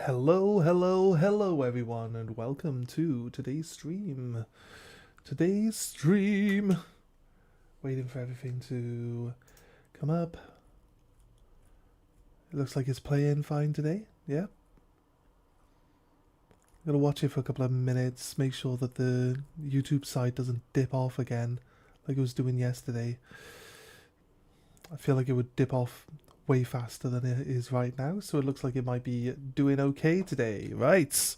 Hello everyone, and welcome to today's stream. Waiting for everything to come up. It looks like it's playing fine today. Yeah. I'm gonna watch it for a couple of minutes, make sure that the YouTube side doesn't dip off again like it was doing yesterday. I feel like it would dip off way faster than it is right now, so it looks like it might be doing okay today. Right.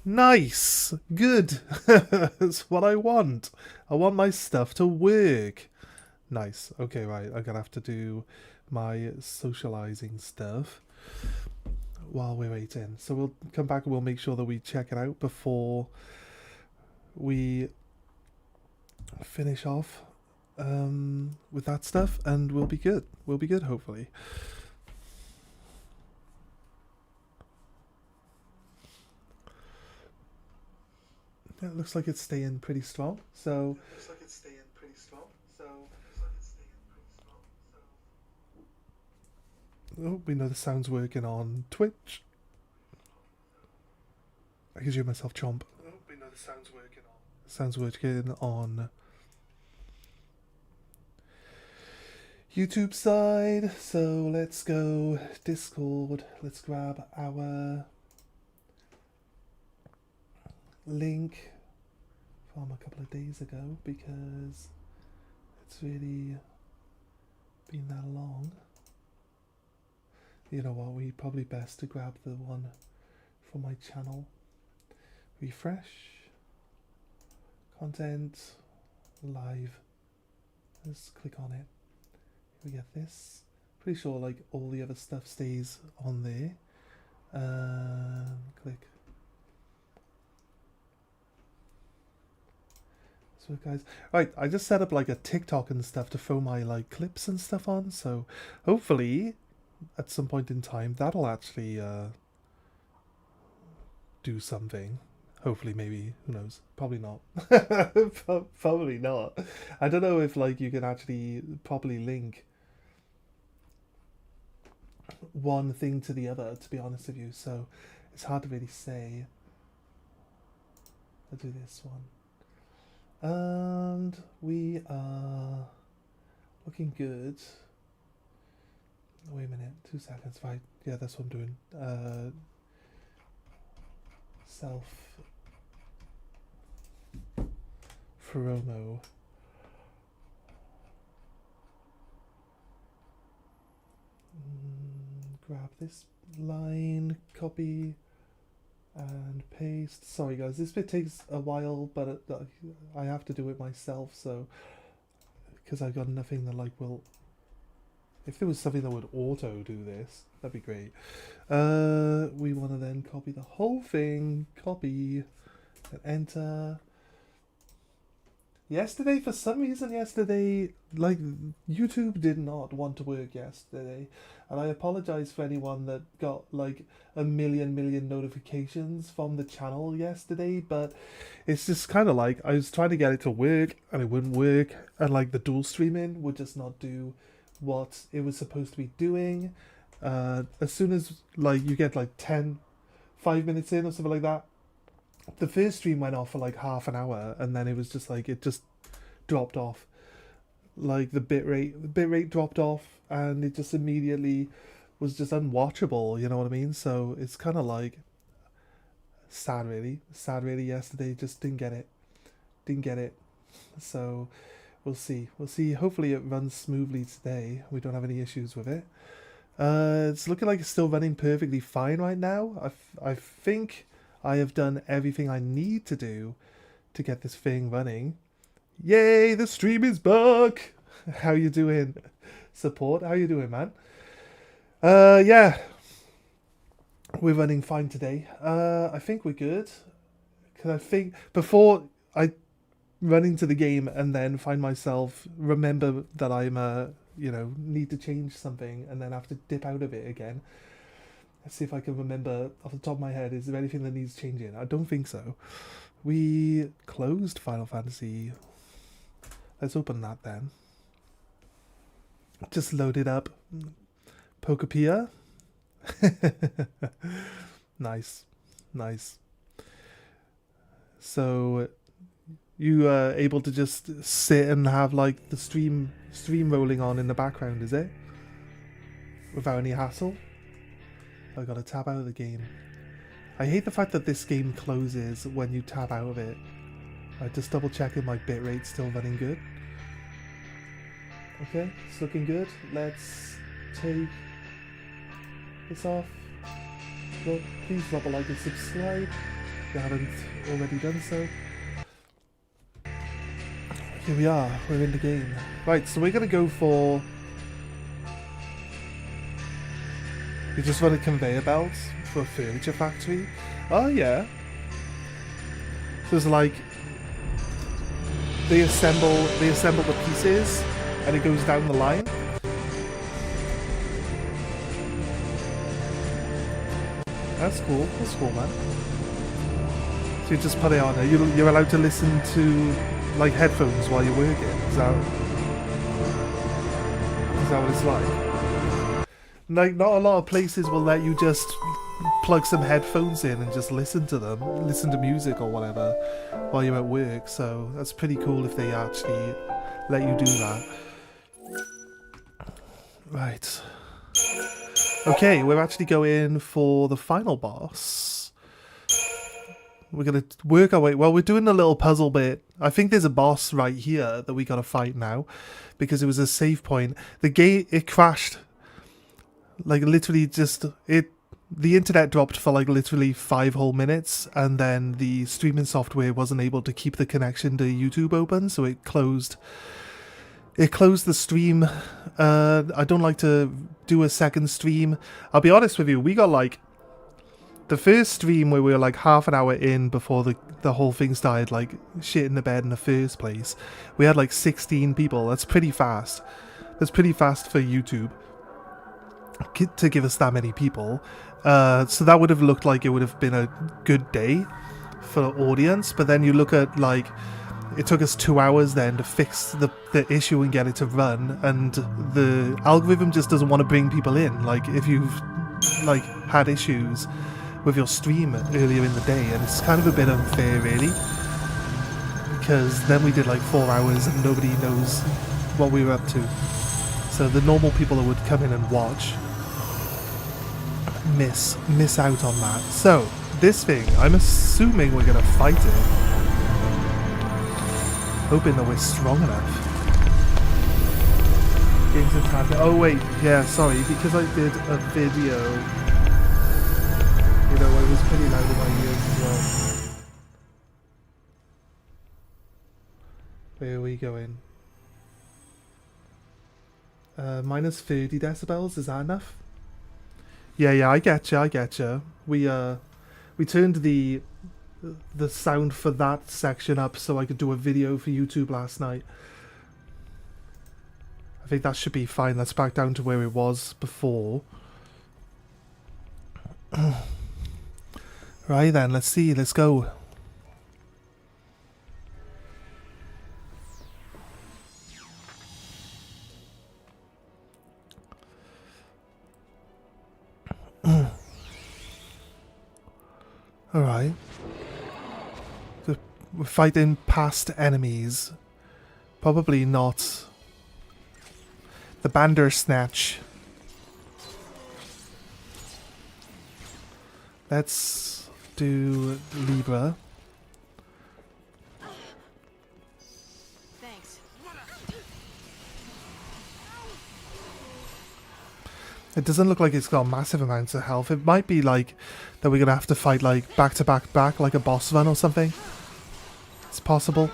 Nice. Good. That's what I want. I want my stuff to work. Nice. Okay, right. I'm gonna have to do my socializing stuff while we're waiting. So we'll come back and we'll make sure that we check it out before we finish off with that stuff, and we'll be good. We'll be good, hopefully. It looks like it's staying pretty strong. So. Oh, we know the sound's working on Twitch. I can hear myself chomp. Oh, we know the sound's working on. Sounds working on YouTube side. So let's go Discord. Let's grab our link from a couple of days ago because it's really been that long. You know what, we probably best to grab the one from my channel. Refresh. Content. Live. Let's click on it. We get this. Pretty sure like all the other stuff stays on there. Click. So guys, right, I just set up like a TikTok and stuff to throw my like clips and stuff on, so hopefully at some point in time that'll actually do something. Hopefully, maybe, who knows, probably not. Probably not. I don't know if like you can actually properly link one thing to the other, to be honest with you, so it's hard to really say. I'll do this one. And we are looking good. Wait a minute, 2 seconds, right? Yeah, that's what I'm doing. Self promo. Grab this line, copy, and paste. Sorry guys, this bit takes a while, but I have to do it myself, so because I got nothing that like will. If there was something that would auto do this, that'd be great. We want to then copy the whole thing, copy, and enter. Yesterday, for some reason, like, YouTube did not want to work yesterday. And I apologize for anyone that got, like, a million notifications from the channel yesterday. But it's just kind of like, I was trying to get it to work, and it wouldn't work. And, like, the dual streaming would just not do what it was supposed to be doing. As soon as, like, you get, like, 5 minutes in or something like that, the first stream went off for like half an hour, and then it was just like it just dropped off. Like the bitrate dropped off, and it just immediately was just unwatchable. You know what I mean? So it's kind of like sad, really. Yesterday, just didn't get it. So we'll see. Hopefully it runs smoothly today. We don't have any issues with it. It's looking like it's still running perfectly fine right now. I think I have done everything I need to do to get this thing running. Yay, the stream is back! How you doing? Support, how you doing, man? Yeah. We're running fine today. I think we're good. Because I think before I run into the game and then find myself, remember that I'm, need to change something and then have to dip out of it again. Let's see if I can remember off the top of my head, is there anything that needs changing? I don't think so. We closed Final Fantasy. Let's open that then. Just load it up. Pokopia. Nice. Nice. So you are able to just sit and have like the stream rolling on in the background, is it? Without any hassle? I gotta tab out of the game. I hate the fact that this game closes when you tab out of it. I just double checking my bitrate's still running good. Okay, it's looking good. Let's take this off. Well, please drop a like and subscribe if you haven't already done so. Here we are, we're in the game. Right, so we're gonna go for... We just run a conveyor belt for a furniture factory. Oh yeah. So it's like they assemble the pieces and it goes down the line. That's cool, man. So you just put it on. You're allowed to listen to like headphones while you're working. Is that what it's like? Like, not a lot of places will let you just plug some headphones in and just listen to them, listen to music or whatever while you're at work. So that's pretty cool if they actually let you do that. Right. Okay, we're actually going for the final boss. We're going to work our way... Well, we're doing a little puzzle bit. I think there's a boss right here that we got to fight now because it was a save point. The game, it crashed. Like, literally just... The internet dropped for, like, literally 5 whole minutes, and then the streaming software wasn't able to keep the connection to YouTube open, so it closed... It closed the stream. I don't like to do a second stream. I'll be honest with you, we got, like... The first stream where we were, like, half an hour in before the whole thing started, like, shit in the bed in the first place. We had, like, 16 people. That's pretty fast. That's pretty fast for YouTube to give us that many people. So that would have looked like it would have been a good day for the audience, but then you look at, like, it took us 2 hours then to fix the issue and get it to run, and the algorithm just doesn't want to bring people in. Like, if you've, like, had issues with your stream earlier in the day, and it's kind of a bit unfair, really, because then we did, like, 4 hours and nobody knows what we were up to. So the normal people that would come in and watch miss out on that. So this thing, I'm assuming we're gonna fight it, hoping that we're strong enough. Games and time. Oh wait, yeah, sorry, because I did a video, you know, it was pretty loud in my ears as well. Where are we going? Minus 30 decibels, is that enough? Yeah, I getcha. We turned the sound for that section up so I could do a video for YouTube last night. I think that should be fine. That's back down to where it was before. Right then, let's see, let's go. Alright. So we're fighting past enemies. Probably not the Bandersnatch. Let's do Libra. Thanks. It doesn't look like it's got massive amounts of health. It might be like that we're going to have to fight like back to back like a boss run or something. It's possible.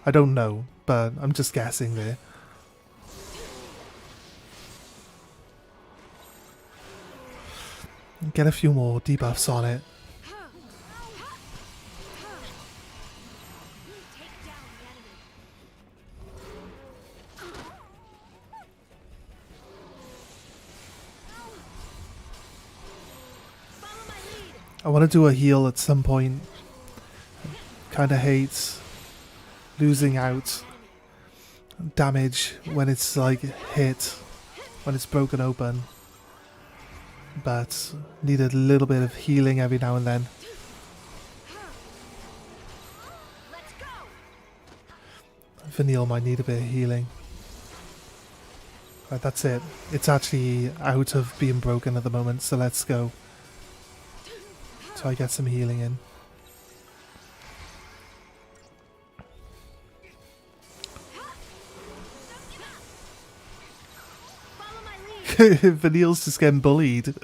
I don't know, but I'm just guessing there. Get a few more debuffs on it. I want to do a heal at some point. Kind of hate losing out damage when it's like hit, when it's broken open. but need a little bit of healing every now and then. Vanille might need a bit of healing. Right, that's it. It's actually out of being broken at the moment, so let's go. So I get some healing in. Vanille's just getting bullied.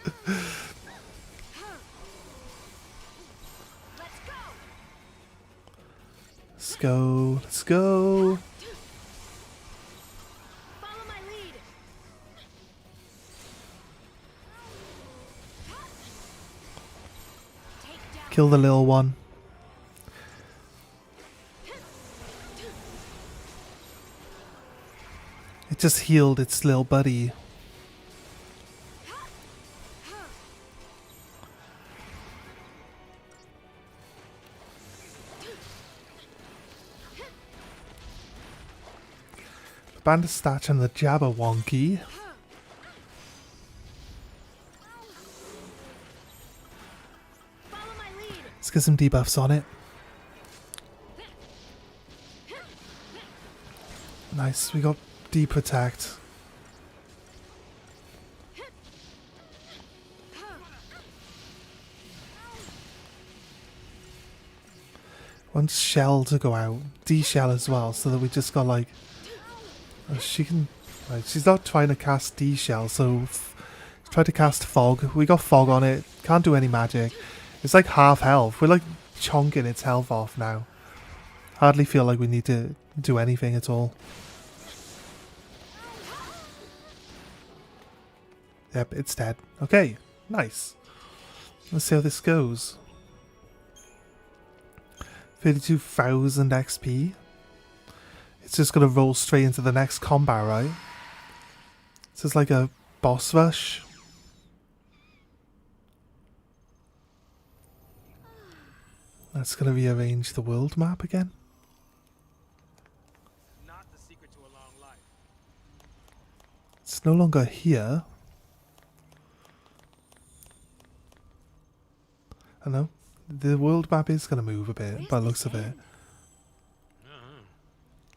Let's go. Let's go. Kill the little one. It just healed its little buddy. Bandersnatch and the Jabberwocky. Let's get some debuffs on it. Nice, we got deprotect. Want shell to go out, D-shell as well, so that we just got like... Oh, she can... Right, she's not trying to cast D-shell, so... Try to cast fog. We got fog on it, can't do any magic. It's like half health. We're like chonking its health off now. Hardly feel like we need to do anything at all. Yep, it's dead. Okay, nice. Let's see how this goes. 32,000 XP. It's just gonna roll straight into the next combat, right? This is like a boss rush. That's gonna rearrange the world map again. Not the secret to a long life. It's no longer here. I know. The world map is going to move a bit by the looks of it.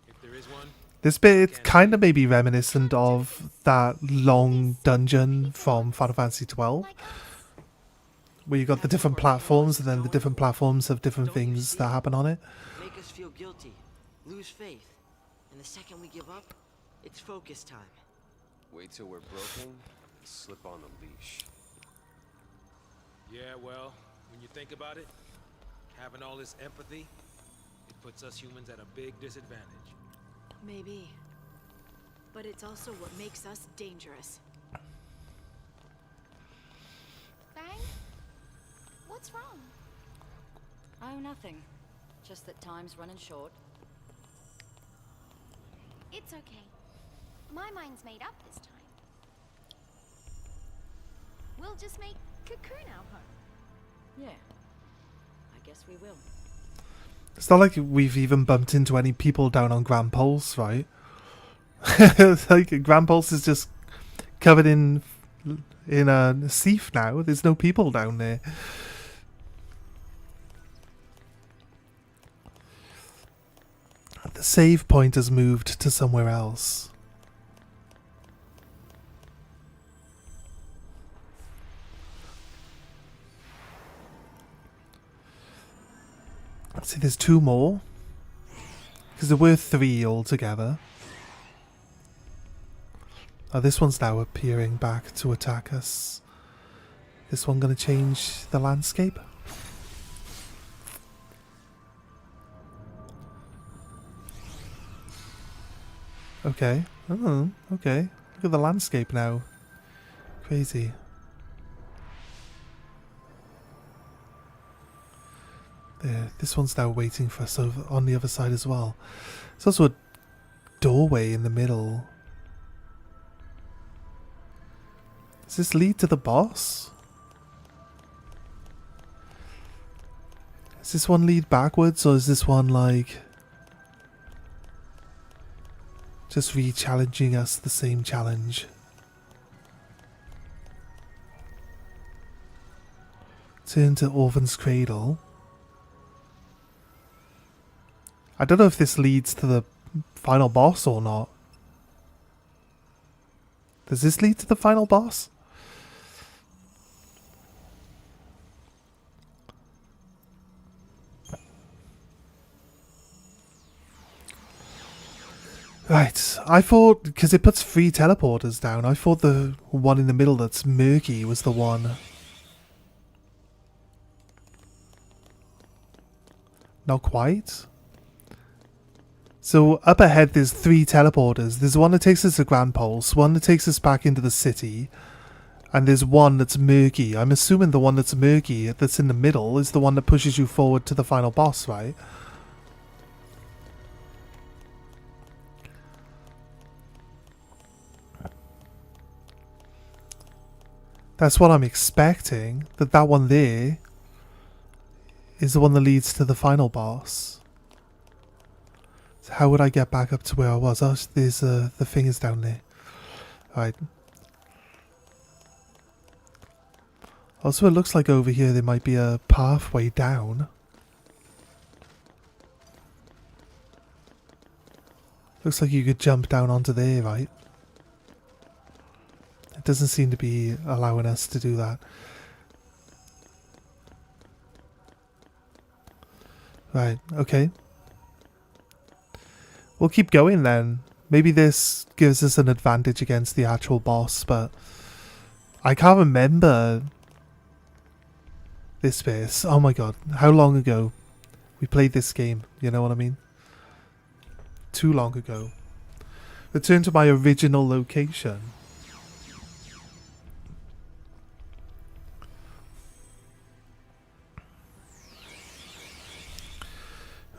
If there is one, This bit kind of may be reminiscent of that long dungeon from Final Fantasy 12. Where you got the different platforms and then the different platforms have different things that happen on it. Make us feel guilty, lose faith. And the second we give up, it's focus time. Wait till we're broken, slip on the leash. yeah, well, when you think about it, having all this empathy, it puts us humans at a big disadvantage. Maybe. But it's also what makes us dangerous. Bang? What's wrong? Oh, nothing. Just that time's running short. It's okay. My mind's made up this time. We'll just make Cocoon our home. Yeah. I guess we will. It's not like we've even bumped into any people down on Grand Pulse, right? Like Grand Pulse is just covered in a Seaf now. There's no people down there. The save point has moved to somewhere else. See, there's two more. Because there were 3 altogether. Oh, this one's now appearing back to attack us. This one going to change the landscape? Okay. Oh, okay. Look at the landscape now. Crazy. There. This one's now waiting for us over on the other side as well. There's also a doorway in the middle. Does this lead to the boss? Does this one lead backwards, or is this one like just re-challenging us the same challenge? Turn to Orphan's Cradle. I don't know if this leads to the final boss or not. Does this lead to the final boss? Right, I thought, because it puts 3 teleporters down, I thought the one in the middle that's murky was the one. Not quite. So up ahead there's 3 teleporters. There's one that takes us to Grand Pulse, one that takes us back into the city, and there's one that's murky. I'm assuming the one that's murky, that's in the middle, is the one that pushes you forward to the final boss, right? That's what I'm expecting, that one there is the one that leads to the final boss. So how would I get back up to where I was? Oh, there's the thing is down there. Right. Also, it looks like over here there might be a pathway down. Looks like you could jump down onto there, right? It doesn't seem to be allowing us to do that. Right, okay. We'll keep going then. Maybe this gives us an advantage against the actual boss, but I can't remember this base. Oh my god, how long ago we played this game, you know what I mean? Too long ago. Return to my original location.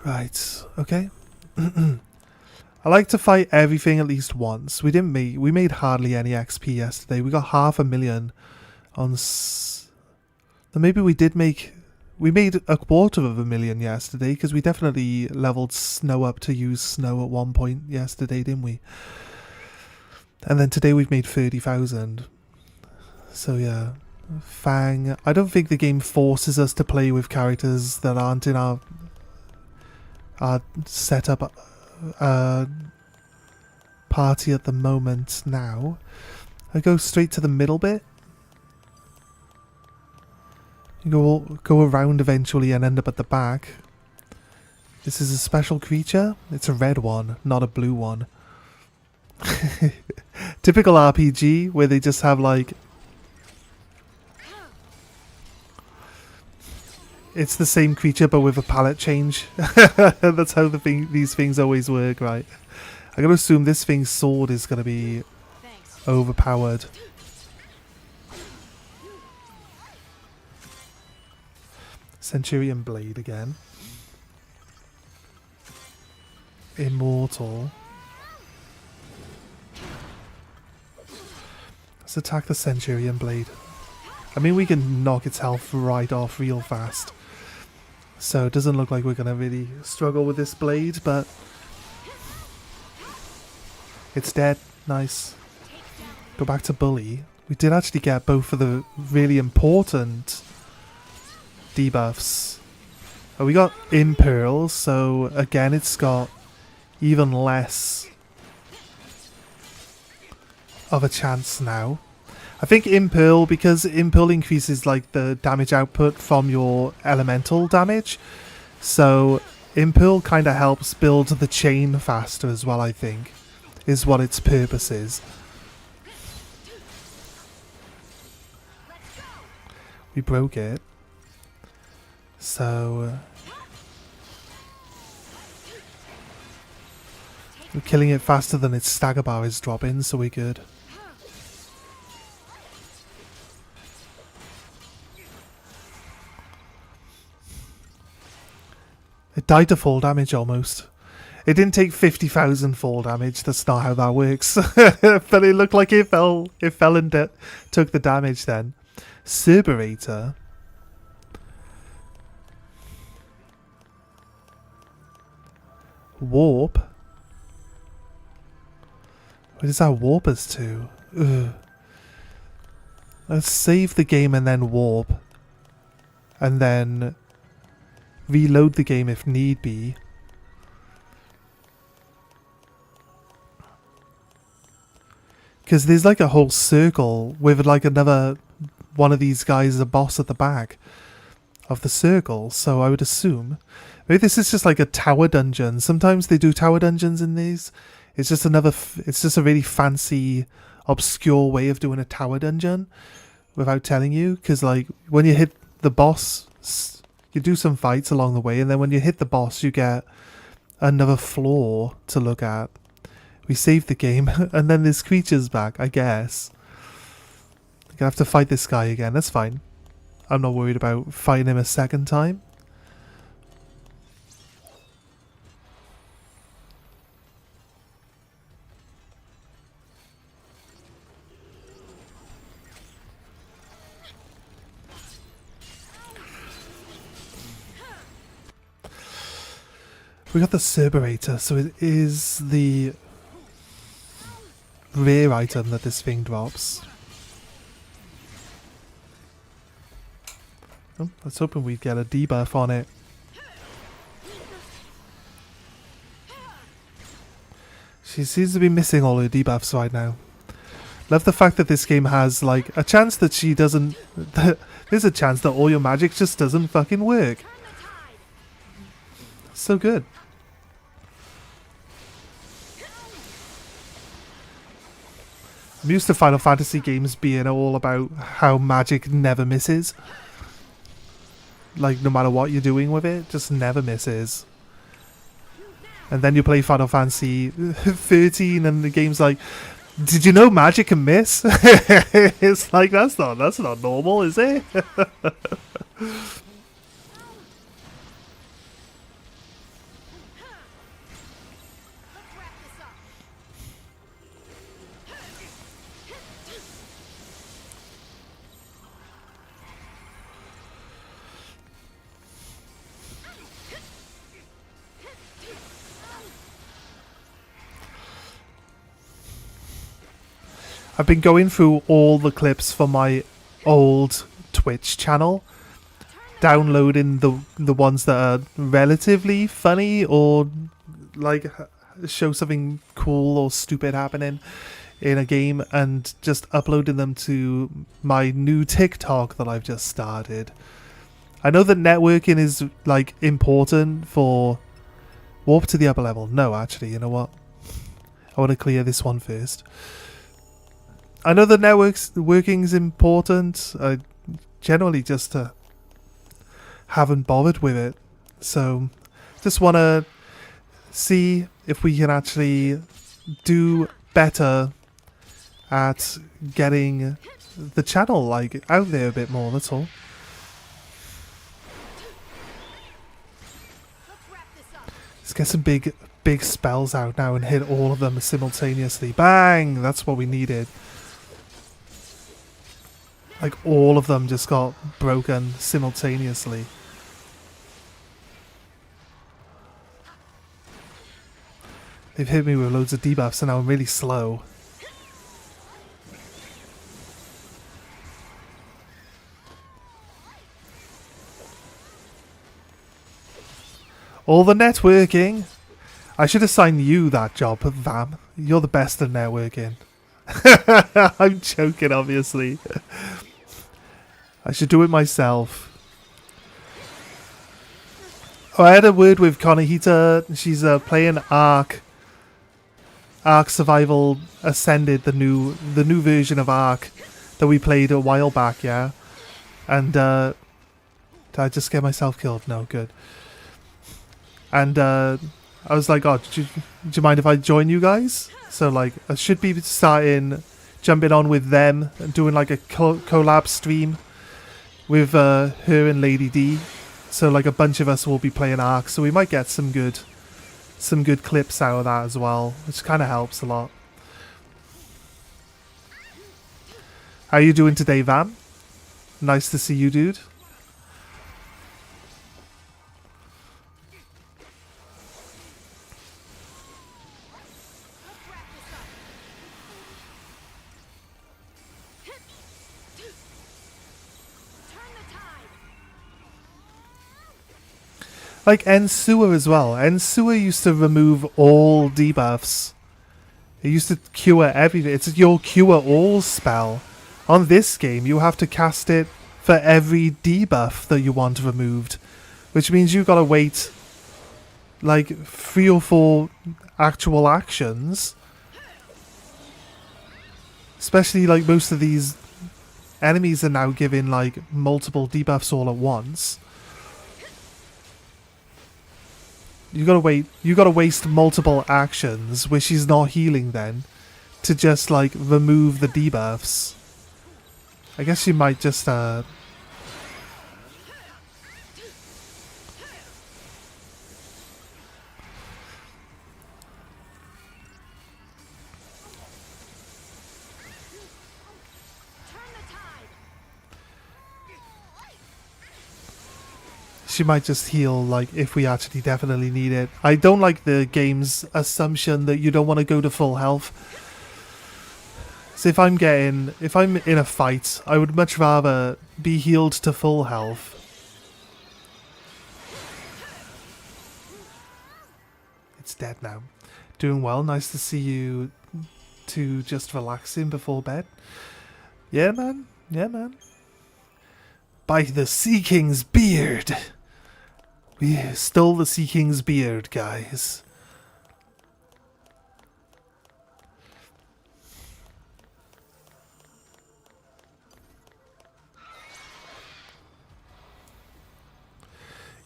Right, okay. I like to fight everything at least once. We made hardly any XP yesterday. We got 500,000 on maybe we made 250,000 yesterday, because we definitely leveled Snow up to use Snow at one point yesterday, didn't we? And then today we've made 30,000. So yeah, Fang. I don't think the game forces us to play with characters that aren't in our setup party at the moment now. I go straight to the middle bit. You go around eventually and end up at the back. This is a special creature. It's a red one, not a blue one. Typical RPG where they just have like... It's the same creature but with a palette change. That's how these things always work, right? I gotta assume this thing's sword is gonna be overpowered. Centurion Blade again. Immortal. Let's attack the Centurion Blade. I mean, we can knock its health right off real fast. So it doesn't look like we're going to really struggle with this blade, but... It's dead. Nice. Go back to Bully. We did actually get both of the really important debuffs. Oh, we got Imperil, so again it's got even less of a chance now. I think Impel, because Impel increases like the damage output from your elemental damage, so Impel kind of helps build the chain faster as well, I think, is what its purpose is. We broke it. So we're killing it faster than its stagger bar is dropping, so we're good. It died to fall damage almost. It didn't take 50,000 fall damage. That's not how that works. But it looked like it fell and took the damage then. Cerberator. Warp. Where does that warp us to? Ugh. Let's save the game and then warp. and then reload the game if need be. Because there's like a whole circle with like another one of these guys, a boss at the back of the circle. So I would assume maybe this is just like a tower dungeon. Sometimes they do tower dungeons in these. It's just another. It's just a really fancy, obscure way of doing a tower dungeon without telling you. Because like when you hit the boss, you do some fights along the way, and then when you hit the boss, you get another floor to look at. We saved the game, and then there's creatures back, I guess. I'm gonna have to fight this guy again, that's fine. I'm not worried about fighting him a second time. We got the Cerberator, so it is the rare item that this thing drops. Oh, I was hoping we'd get a debuff on it. She seems to be missing all her debuffs right now. Love the fact that this game has like a chance that she doesn't. There's a chance that all your magic just doesn't fucking work. So good. I'm used to Final Fantasy games being all about how magic never misses. Like, no matter what you're doing with it, just never misses. And then you play Final Fantasy 13 and the game's like, did you know magic can miss? It's like, that's not normal, is it? I've been going through all the clips from my old Twitch channel, downloading the ones that are relatively funny or like show something cool or stupid happening in a game, and just uploading them to my new TikTok that I've just started. I know that networking is like important for warp to the upper level. No, actually, you know what? I want to clear this one first. I know the working is important. I generally just haven't bothered with it. So just want to see if we can actually do better at getting the channel like out there a bit more, that's all. Let's get some big spells out now and hit all of them simultaneously. Bang! That's what we needed. Like, all of them just got broken simultaneously. They've hit me with loads of debuffs and now I'm really slow. All the networking. I should assign you that job, Vam. You're the best at networking. I'm joking, obviously. I should do it myself. Oh, I had a word with Konahita. She's playing Ark Survival Ascended, the new version of Ark that we played a while back, yeah. And did I just get myself killed? No, good. And I was like, oh, do you mind if I join you guys? So like, I should be jumping on with them and doing like a collab stream with her and Lady D. So like a bunch of us will be playing Ark, so we might get some good clips out of that as well, which kind of helps a lot. How you doing today, Vam? Nice to see you, dude. Like Ensua as well. Ensua used to remove all debuffs. It used to cure everything. It's your cure all spell. On this game, you have to cast it for every debuff that you want removed, which means you gotta wait like 3 or 4 actual actions. Especially like most of these enemies are now giving like multiple debuffs all at once. You gotta waste multiple actions, which is not healing then, to just like remove the debuffs. I guess you might just she might just heal like if we actually definitely need it. I don't like the game's assumption that you don't want to go to full health. So if I'm in a fight, I would much rather be healed to full health. It's dead now. Doing well. Nice to see you two just relaxing before bed. Yeah, man. Yeah, man. By the Sea King's beard. We stole the Sea King's beard, guys.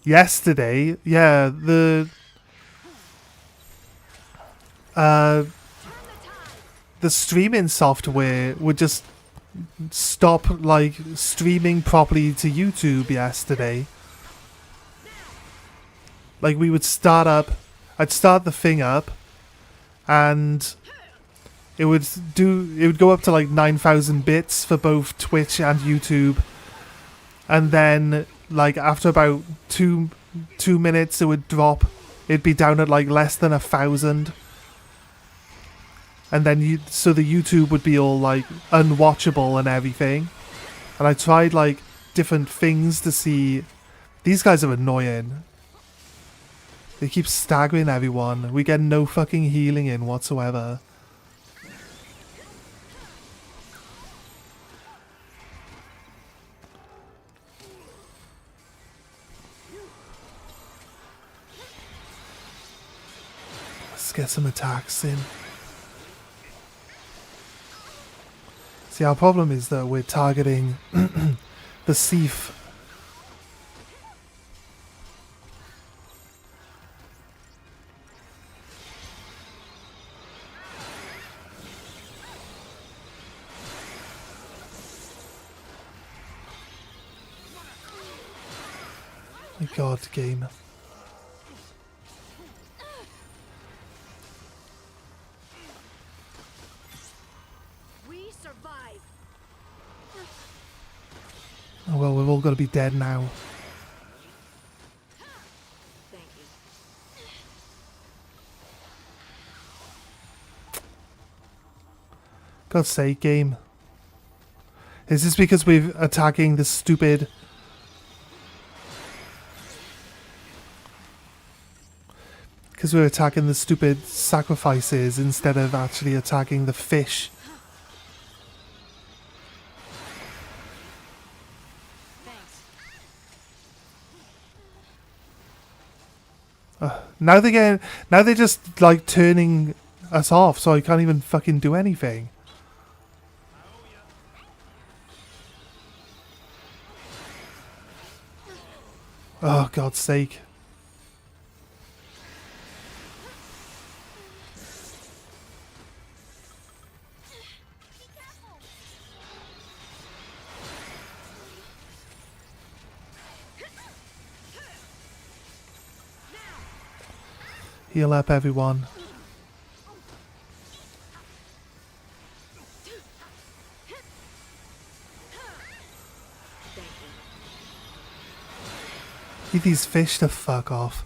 Yesterday, yeah, the streaming software would just stop like streaming properly to YouTube yesterday. Like we would I'd start the thing up and it would go up to like 9,000 bits for both Twitch and YouTube. And then like after about two minutes it would drop. It'd be down at like less than 1,000. And then so the YouTube would be all like unwatchable and everything. And I tried like different things to see. These guys are annoying. They keep staggering everyone. We get no fucking healing in whatsoever. Let's get some attacks in. See, our problem is that we're targeting the Seaf. My god, game. We survive. Oh well, we've all got to be dead now. Thank you. God's sake, game. Is this because we're attacking the stupid... Because we're attacking the stupid sacrifices instead of actually attacking the fish. Now they're just like turning us off, so I can't even fucking do anything. Oh, God's sake. Heal up, everyone. Leave these fish to fuck off.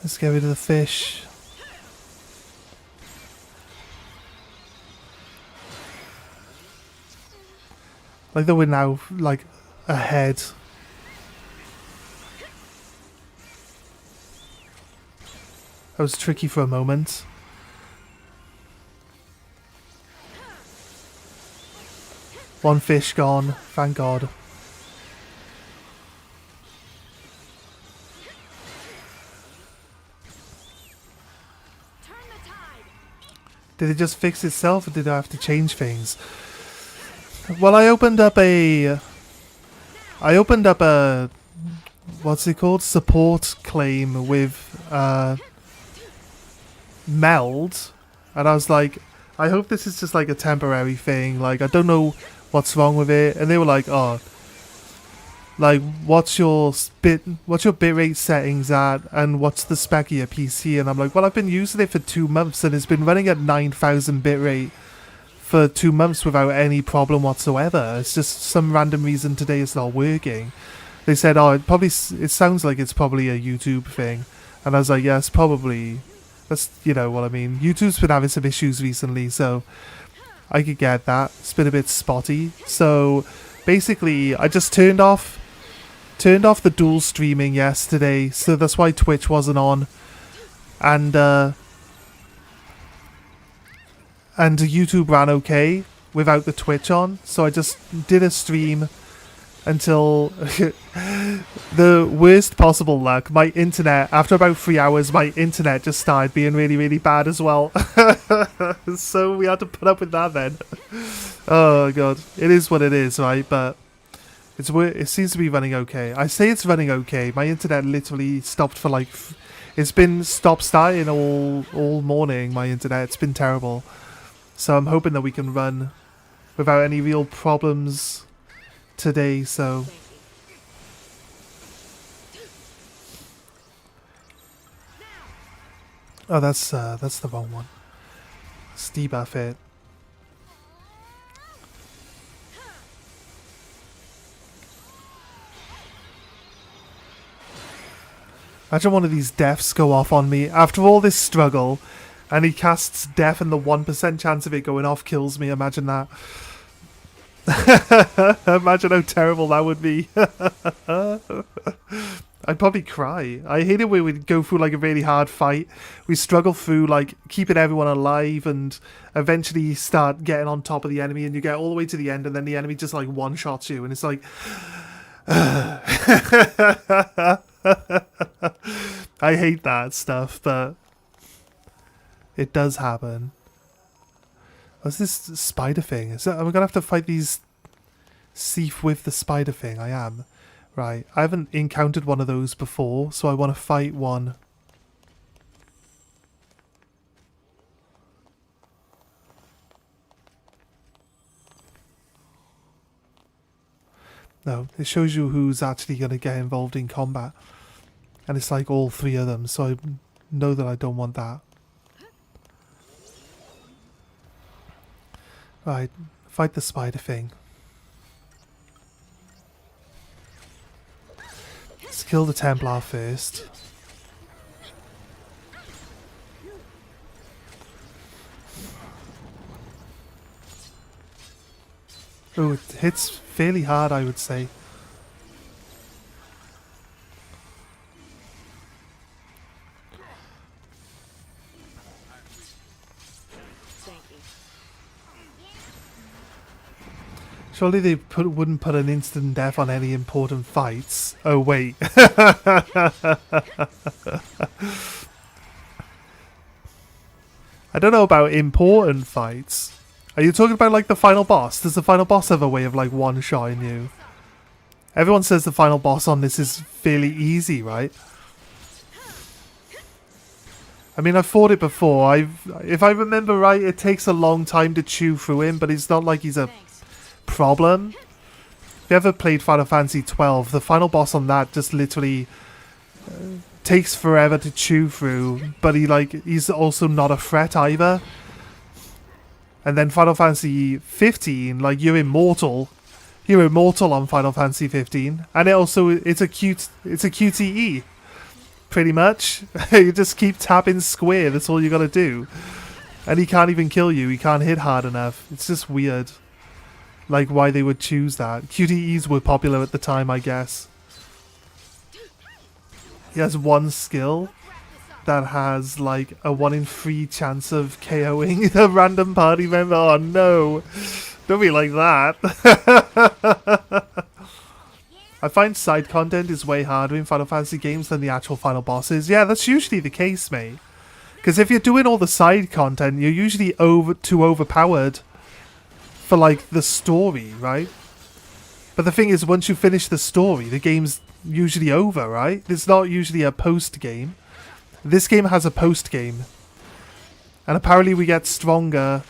Let's get rid of the fish. Like that we're now like ahead. That was tricky for a moment. One fish gone, thank God. Did it just fix itself, or did I have to change things? Well, I opened up a what's it called? Support claim with Meld, and I was like, I hope this is just like a temporary thing. Like, I don't know what's wrong with it, and they were like, oh, like what's your bitrate settings at, and what's the spec of your PC? And I'm like, well, I've been using it for 2 months, and it's been running at 9,000 bitrate for 2 months without any problem whatsoever. It's just some random reason today it's not working. They said, oh, it sounds like it's probably a YouTube thing, and I was like, yes, probably. That's, you know what I mean. YouTube's been having some issues recently, so I could get that. It's been a bit spotty. So basically, I just turned off the dual streaming yesterday, so that's why Twitch wasn't on, and YouTube ran okay without the Twitch on. So I just did a stream until the worst possible luck. My internet, after about 3 hours, my internet just started being really, really bad as well. So we had to put up with that then. Oh god, it is what it is, right? But it seems to be running okay. I say it's running okay. My internet literally stopped for like, it's been stop-starting all morning. My internet, it's been terrible. So I'm hoping that we can run without any real problems today. So oh, that's the wrong one. Let's debuff it. Imagine one of these deaths go off on me after all this struggle, and he casts death and the 1% chance of it going off kills me. Imagine that. Imagine how terrible that would be. I'd probably cry. I hate it when we go through like a really hard fight. We struggle through like keeping everyone alive, and eventually you start getting on top of the enemy, and you get all the way to the end, and then the enemy just like one-shots you, and it's like I hate that stuff, but it does happen. What's this spider thing? Am I gonna have to fight these Thief with the spider thing? I am. Right. I haven't encountered one of those before, so I want to fight one. No, it shows you who's actually going to get involved in combat. And it's like all 3 of them, so I know that I don't want that. Right, fight the spider thing. Let's kill the Templar first. Oh, it hits fairly hard, I would say. Surely they wouldn't put an instant death on any important fights. Oh, wait. I don't know about important fights. Are you talking about like the final boss? Does the final boss have a way of like one-shotting you? Everyone says the final boss on this is fairly easy, right? I mean, I've fought it before. If I remember right, it takes a long time to chew through him, but it's not like he's a problem. If you ever played Final Fantasy 12, the final boss on that just literally takes forever to chew through, but he's also not a threat either. And then Final Fantasy 15, like, you're immortal. You're immortal on Final Fantasy 15, and it's a QTE. pretty much. You just keep tapping square, that's all you gotta do. And he can't even kill you, he can't hit hard enough. It's just weird. Like, why they would choose that. QTEs were popular at the time, I guess. He has one skill that has, like, a 1 in 3 chance of KOing a random party member. Oh, no. Don't be like that. I find side content is way harder in Final Fantasy games than the actual final bosses. Yeah, that's usually the case, mate. Because if you're doing all the side content, you're usually too overpowered for, like, the story, right? But the thing is, once you finish the story, the game's usually over, right? There's not usually a post-game. This game has a post-game. And apparently we get stronger.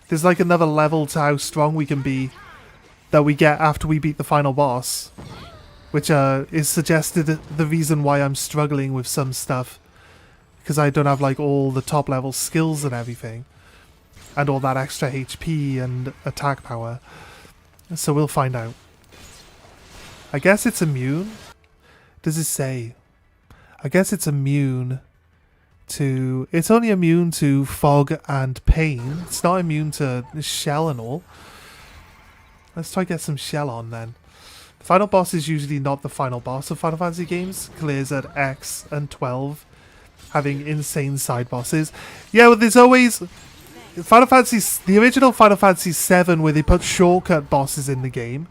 There's, like, another level to how strong we can be that we get after we beat the final boss. Which is suggested the reason why I'm struggling with some stuff. Because I don't have, like, all the top-level skills and everything. And all that extra HP and attack power. So we'll find out. I guess it's immune? Does it say? I guess it's immune to... It's only immune to fog and pain. It's not immune to shell and all. Let's try to get some shell on then. The final boss is usually not the final boss of Final Fantasy games. Clears at X and 12. Having insane side bosses. Yeah, well, there's always... Final Fantasy, the original Final Fantasy VII, where they put shortcut bosses in the game,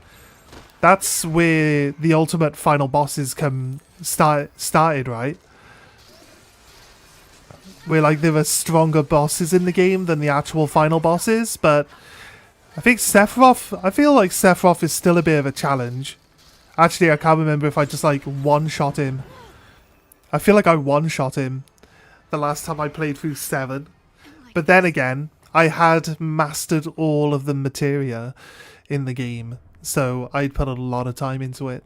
that's where the ultimate final bosses started, right? Where, like, there were stronger bosses in the game than the actual final bosses, but I think Sephiroth, I feel like Sephiroth is still a bit of a challenge. Actually, I can't remember if I just, like, one-shot him. I feel like I one-shot him the last time I played through 7. But then again, I had mastered all of the materia in the game, so I'd put a lot of time into it.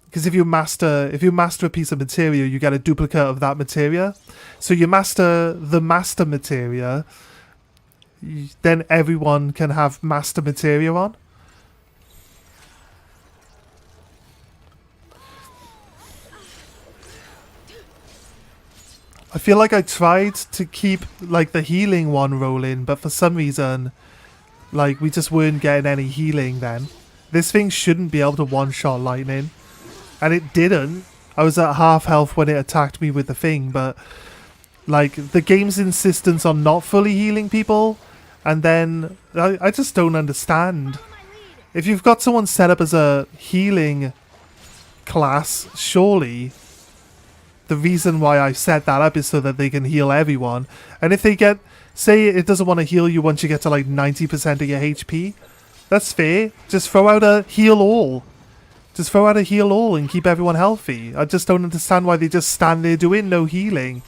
Because if you master a piece of materia, you get a duplicate of that materia. So you master the master materia, then everyone can have master materia on. I feel like I tried to keep, like, the healing one rolling, but for some reason, like, we just weren't getting any healing then. This thing shouldn't be able to one-shot lightning. And it didn't. I was at half health when it attacked me with the thing, but, like, the game's insistence on not fully healing people, and then, I just don't understand. If you've got someone set up as a healing class, surely... The reason why I set that up is so that they can heal everyone. And if they get... Say it doesn't want to heal you once you get to like 90% of your HP. That's fair. Just throw out a heal all. Just throw out a heal all and keep everyone healthy. I just don't understand why they just stand there doing no healing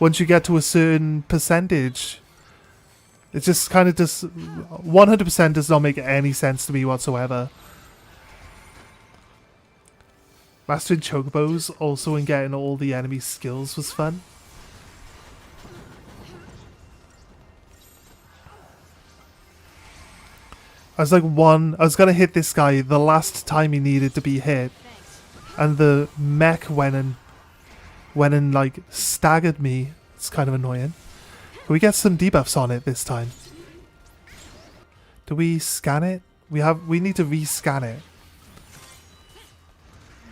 once you get to a certain percentage. It just kind of just... 100% does not make any sense to me whatsoever. Mastering chocobos also and getting all the enemy skills was fun. I was gonna hit this guy the last time he needed to be hit, and the mech went and like staggered me. It's kind of annoying. Can we get some debuffs on it this time? Do we scan it? We need to rescan it.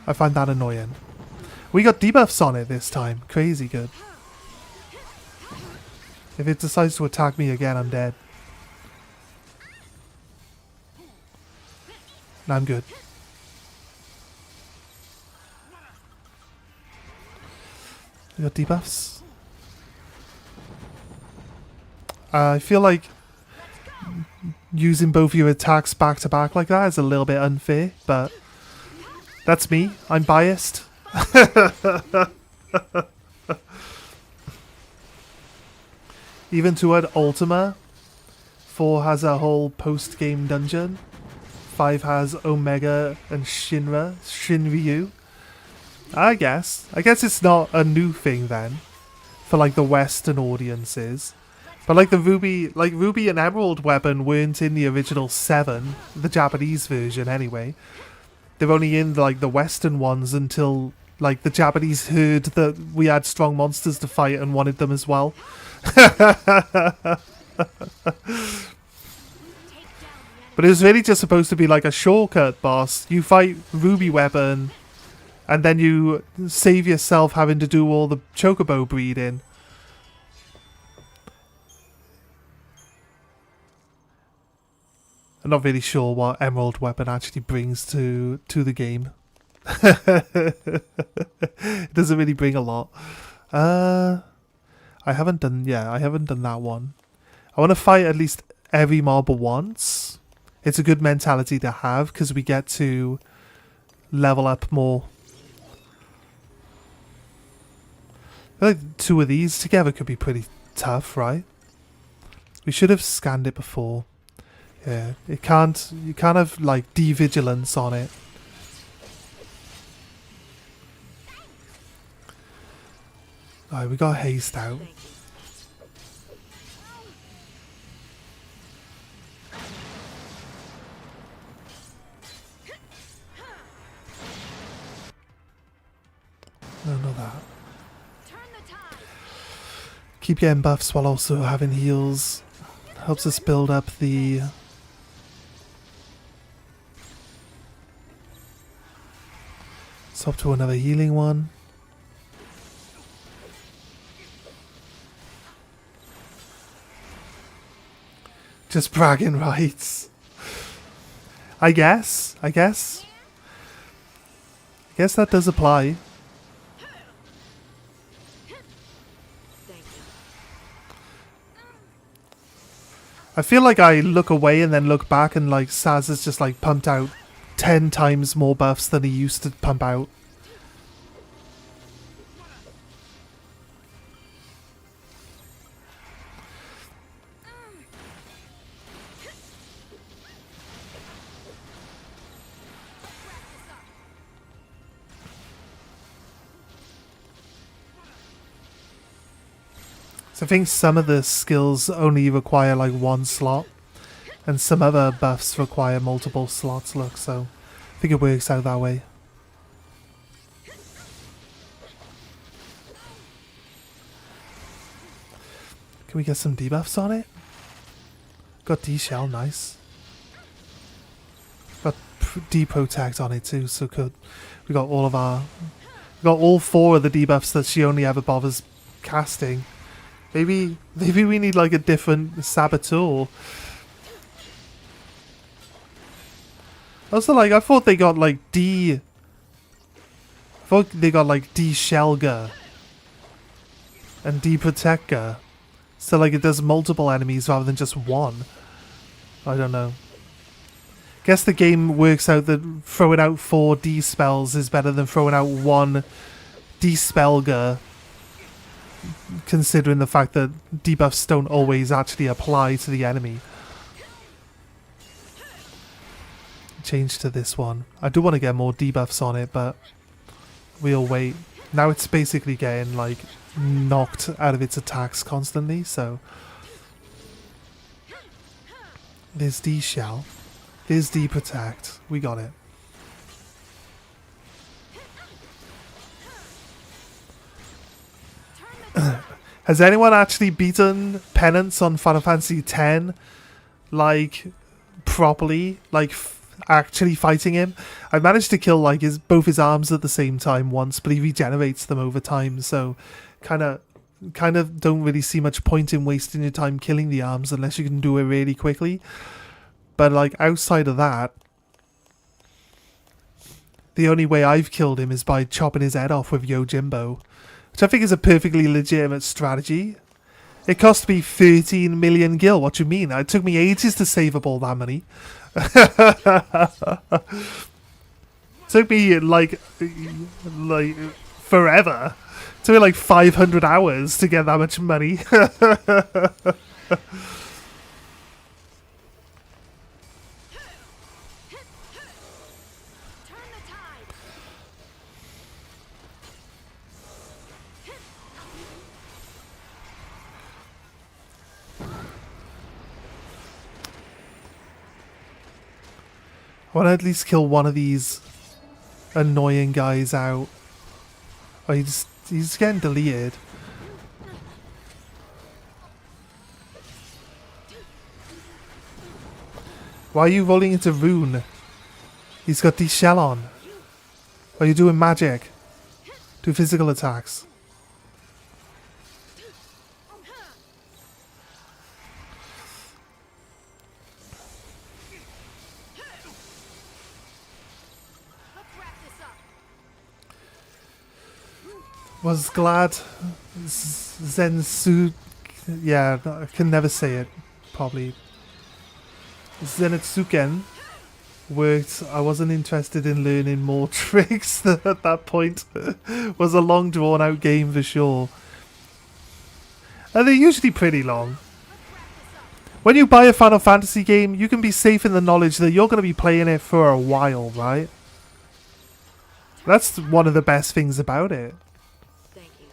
I find that annoying. We got debuffs on it this time. Crazy good. If it decides to attack me again, I'm dead. No, I'm good. We got debuffs. I feel like using both your attacks back to back like that is a little bit unfair, but that's me. I'm biased. Even toward Ultima, 4 has a whole post-game dungeon. 5 has Omega and Shinryu. I guess it's not a new thing then, for like the Western audiences. But like the Ruby and Emerald weapon weren't in the original 7, the Japanese version anyway. They're only in like the Western ones until Like, the Japanese heard that we had strong monsters to fight and wanted them as well. But it was really just supposed to be like a shortcut boss. You fight Ruby Weapon, and then you save yourself having to do all the chocobo breeding. I'm not really sure what Emerald Weapon actually brings to the game. It doesn't really bring a lot. I haven't done that one. I want to fight at least every mob once. It's a good mentality to have because we get to level up more. I feel like 2 of these together could be pretty tough, right? We should have scanned it before. Yeah, you can't have like de-vigilance on it. Alright, we got haste out. No, not that. Keep getting buffs while also having heals. Helps us build up the... Swap to another healing one. Just bragging rights. I guess that does apply. I feel like I look away and then look back and like Saz has just like pumped out 10 times more buffs than he used to pump out. So I think some of the skills only require like 1 slot, and some other buffs require multiple slots, look, so I think it works out that way. Can we get some debuffs on it? Got D-Shell, nice. Got D-Protect on it too, so good. We got all of our... We got all 4 of the debuffs that she only ever bothers casting. Maybe we need like a different saboteur. Also, like, I thought they got like D-Shellger and D-Protector. So like it does multiple enemies rather than just one. I don't know. Guess the game works out that throwing out 4 D-spells is better than throwing out 1 D-Spellger. Considering the fact that debuffs don't always actually apply to the enemy. Change to this one. I do want to get more debuffs on it, but we'll wait. Now it's basically getting like knocked out of its attacks constantly, so there's D-Shell. There's D-Protect. We got it. Has anyone actually beaten Penance on Final Fantasy X, like, properly? Like, actually fighting him? I managed to kill, like, both his arms at the same time once, but he regenerates them over time, so kind of don't really see much point in wasting your time killing the arms unless you can do it really quickly. But, like, outside of that, the only way I've killed him is by chopping his head off with Yojimbo. Which I think is a perfectly legitimate strategy. It cost me 13 million gil. What do you mean? It took me ages to save up all that money. Took me like forever. Took me like 500 hours to get that much money. I want to at least kill one of these annoying guys out. Oh, he's getting deleted. Why are you rolling into Rune? He's got D-Shell on. Are you doing magic? Do physical attacks. Was glad Zensu... Yeah, I can never say it, probably. Zenitsuken worked. I wasn't interested in learning more tricks at that point. Was a long drawn out game for sure. And they're usually pretty long. When you buy a Final Fantasy game, you can be safe in the knowledge that you're going to be playing it for a while, right? That's one of the best things about it. Thank you.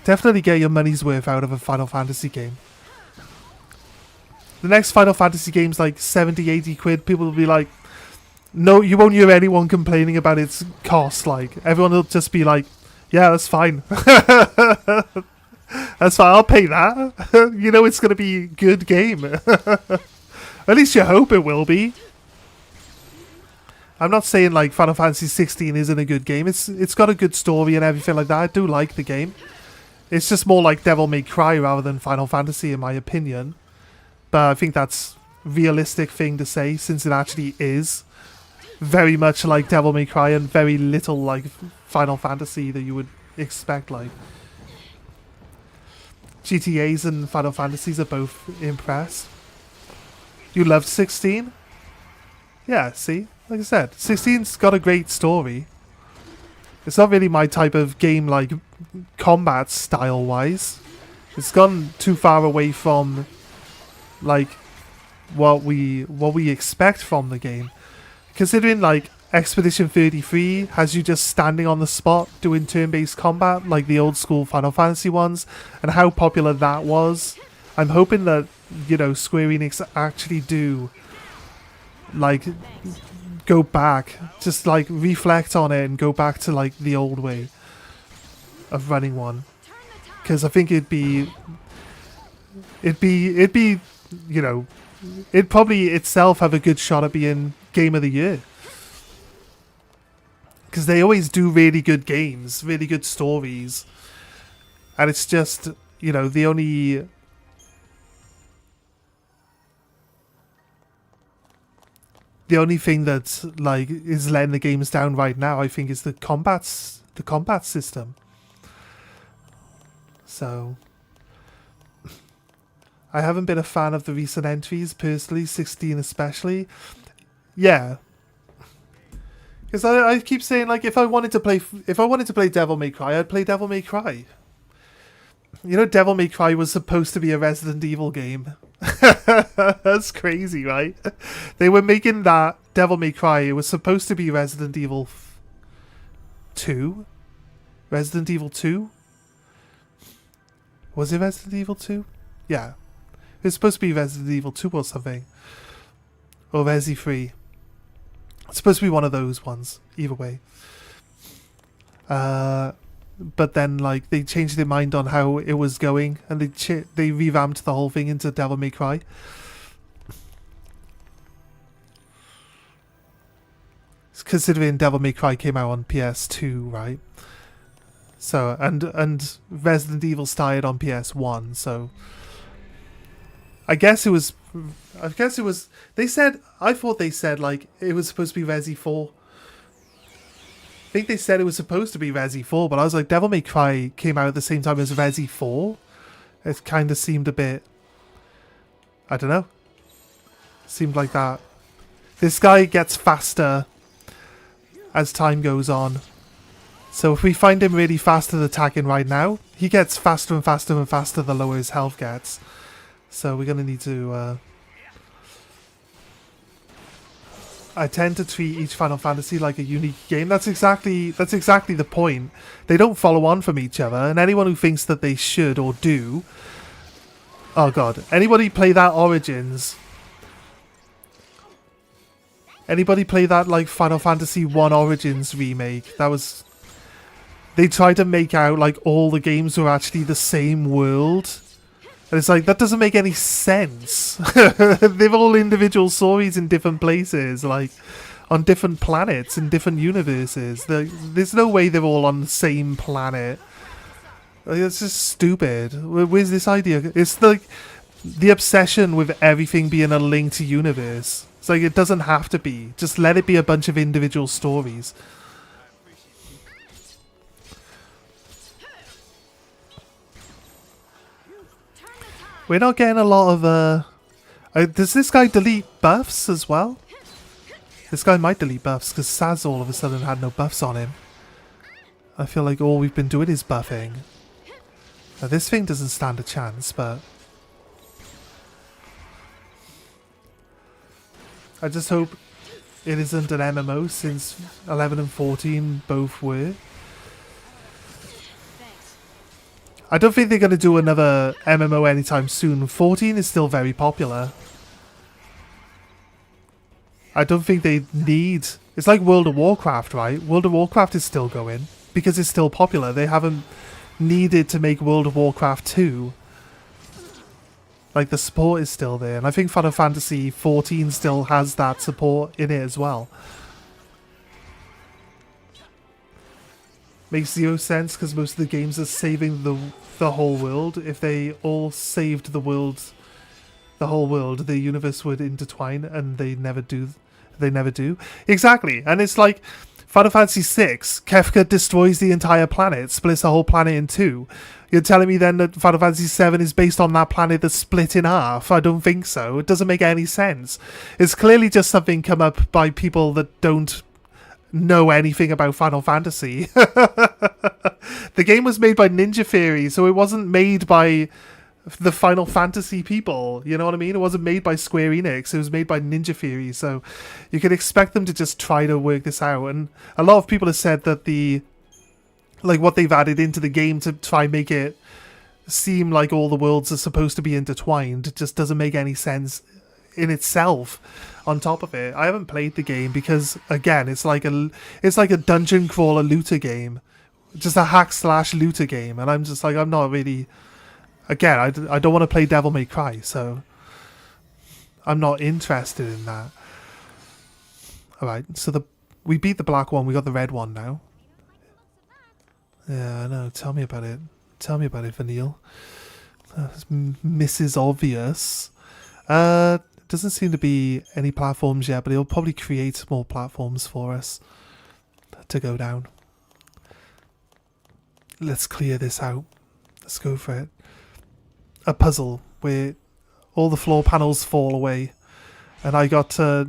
Definitely get your money's worth out of a Final Fantasy game. The next Final Fantasy game's like 70, 80 quid. People will be like, no, you won't hear anyone complaining about its cost. Like, everyone will just be like, yeah, that's fine. That's fine, I'll pay that. You know it's going to be a good game. At least you hope it will be. I'm not saying like Final Fantasy 16 isn't a good game. It's got a good story and everything like that. I do like the game. It's just more like Devil May Cry rather than Final Fantasy in my opinion. But I think that's a realistic thing to say since it actually is very much like Devil May Cry and very little like Final Fantasy that you would expect. Like GTAs and Final Fantasies are both impressed. You loved 16? Yeah, see? Like I said, 16's got a great story. It's not really my type of game, like, combat style-wise. It's gone too far away from, like, what we expect from the game. Considering, like, Expedition 33 has you just standing on the spot doing turn-based combat, like the old-school Final Fantasy ones, and how popular that was. I'm hoping that, you know, Square Enix actually do, like, go back, just like reflect on it and go back to like the old way of running one, because I think it'd be, you know, it'd probably itself have a good shot at being Game of the Year, because they always do really good games, really good stories, and it's just, you know, the only thing that's like is letting the games down right now, I think, is the combat system. So I haven't been a fan of the recent entries personally, 16 especially. Yeah, because I keep saying, like, if I wanted to play Devil May Cry, I'd play Devil May Cry. You know, Devil May Cry was supposed to be a Resident Evil game. That's crazy, right? They were making that Devil May Cry. It was supposed to be Resident Evil 2? Resident Evil 2? Was it Resident Evil 2? Yeah. It was supposed to be Resident Evil 2 or something. Or Resi 3. It's supposed to be one of those ones. Either way. But then, like, they changed their mind on how it was going, and they revamped the whole thing into Devil May Cry. Considering Devil May Cry came out on PS2, right? So, and Resident Evil started on PS1, so I guess it was. I thought they said like it was supposed to be Resi 4. I think they said it was supposed to be Resi 4, but I was like, Devil May Cry came out at the same time as Resi 4? It kind of seemed a bit, I don't know. Seemed like that. This guy gets faster as time goes on. So if we find him really fast at attacking right now, he gets faster and faster and faster the lower his health gets. So we're going to need to... I tend to treat each Final Fantasy like a unique game. That's exactly the point. They don't follow on from each other, and anyone who thinks that they should or do... Oh god. Anybody play that Origins... Anybody play that like Final Fantasy 1 Origins remake? That was... They tried to make out like all the games were actually the same world. And it's like, that doesn't make any sense. They're all individual stories in different places, like on different planets in different universes. There's no way they're all on the same planet. Like, it's just stupid. Where's this idea? It's like the obsession with everything being a linked universe. It's like, it doesn't have to be. Just let it be a bunch of individual stories. We're not getting a lot of, does this guy delete buffs as well? This guy might delete buffs, because Saz all of a sudden had no buffs on him. I feel like all we've been doing is buffing. Now, this thing doesn't stand a chance, but... I just hope it isn't an MMO, since 11 and 14 both were. I don't think they're going to do another MMO anytime soon. 14 is still very popular. I don't think they need... It's like World of Warcraft, right? World of Warcraft is still going because it's still popular. They haven't needed to make World of Warcraft 2. Like, the support is still there. And I think Final Fantasy 14 still has that support in it as well. Makes zero sense because most of the games are saving the whole world. If they all saved the whole world, the universe would intertwine, and they never do. They never do. Exactly. And it's like Final Fantasy 6, Kefka destroys the entire planet, splits the whole planet in two. You're telling me then that Final Fantasy 7 is based on that planet that's split in half? I don't think so. It doesn't make any sense. It's clearly just something come up by people that don't know anything about Final Fantasy. The game was made by Ninja Theory, so it wasn't made by the Final Fantasy people, you know what I mean? It wasn't made by Square Enix, it was made by Ninja Theory, so you could expect them to just try to work this out. And a lot of people have said that what they've added into the game to try and make it seem like all the worlds are supposed to be intertwined just doesn't make any sense in itself. On top of it, I haven't played the game because, again, it's like a dungeon crawler looter game, just a hack slash looter game, and I'm just like, I'm not really. Again, I don't want to play Devil May Cry, so I'm not interested in that. All right, so we beat the black one, we got the red one now. Yeah, I know. Tell me about it. Tell me about it, Vanille. Mrs. Obvious. Doesn't seem to be any platforms yet, but he'll probably create more platforms for us to go down. Let's clear this out. Let's go for it. A puzzle where all the floor panels fall away, and I got to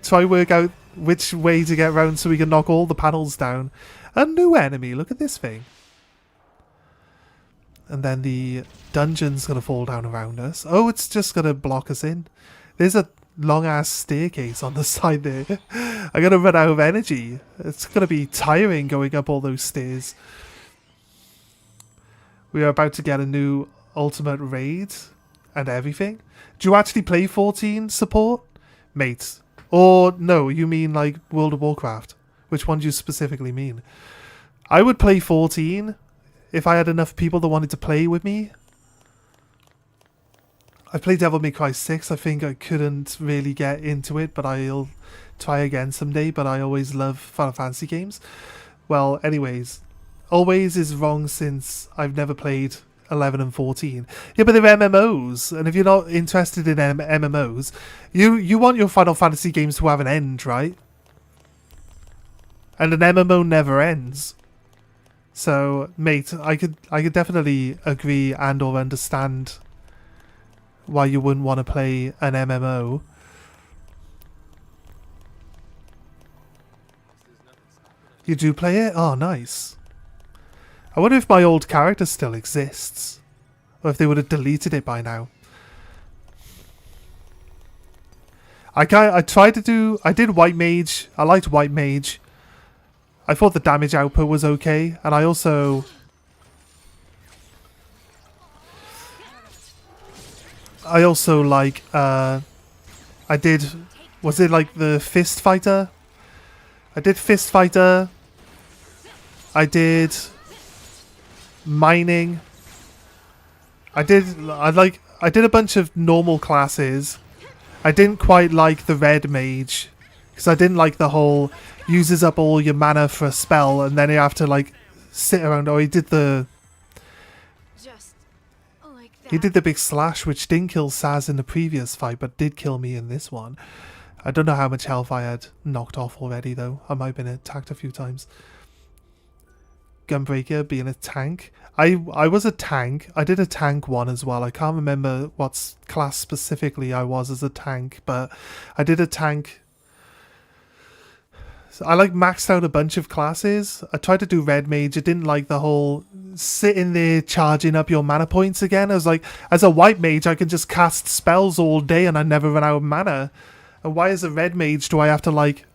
try work out which way to get around so we can knock all the panels down. A new enemy. Look at this thing. And then the dungeon's going to fall down around us. Oh, it's just going to block us in. There's a long-ass staircase on the side there. I'm going to run out of energy. It's going to be tiring going up all those stairs. We are about to get a new ultimate raid and everything. Do you actually play 14 support, mate? Or, no, you mean like World of Warcraft? Which one do you specifically mean? I would play 14... if I had enough people that wanted to play with me. I played Devil May Cry 6. I think I couldn't really get into it, but I'll try again someday. But I always love Final Fantasy games. Well, anyways, always is wrong since I've never played 11 and 14. Yeah, but they're MMOs. And if you're not interested in MMOs, you want your Final Fantasy games to have an end, right? And an MMO never ends. So, mate, I could definitely agree and or understand why you wouldn't want to play an MMO. You do play it? Oh, nice. I wonder if my old character still exists. Or if they would have deleted it by now. I did White Mage. I liked White Mage. I thought the damage output was okay, and I also like I did Was it like the Fist Fighter? I did Fist Fighter. I did mining. I did a bunch of normal classes. I didn't quite like the red mage because I didn't like the whole uses up all your mana for a spell and then you have to like sit around. Oh, he did the Just like that. he did the big slash, which didn't kill Saz in the previous fight, but did kill me in this one. I don't know how much health I had knocked off already though. I might have been attacked a few times. Gunbreaker being a tank. I was a tank. I did a tank one as well. I can't remember what class specifically I was as a tank, but I did a tank. So I like maxed out a bunch of classes. I tried to do red mage. I didn't like the whole sitting there charging up your mana points again. I was like, as a white mage, I can just cast spells all day and I never run out of mana. And why as a red mage do I have to like...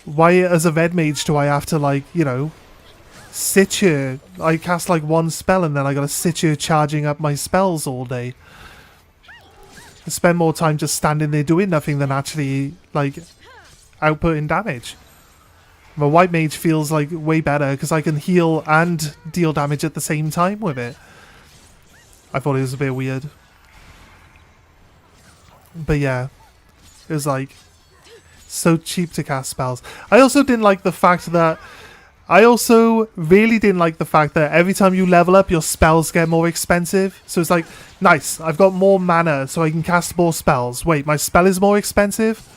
Why as a red mage do I have to like, you know, sit here? I cast like one spell and then I gotta sit here charging up my spells all day. I spend more time just standing there doing nothing than actually like outputting damage. My white mage feels like way better because I can heal and deal damage at the same time with it. I thought it was a bit weird. But yeah, it was like so cheap to cast spells. I also didn't like the fact that every time you level up, your spells get more expensive. So it's like, nice, I've got more mana, so I can cast more spells. Wait, my spell is more expensive?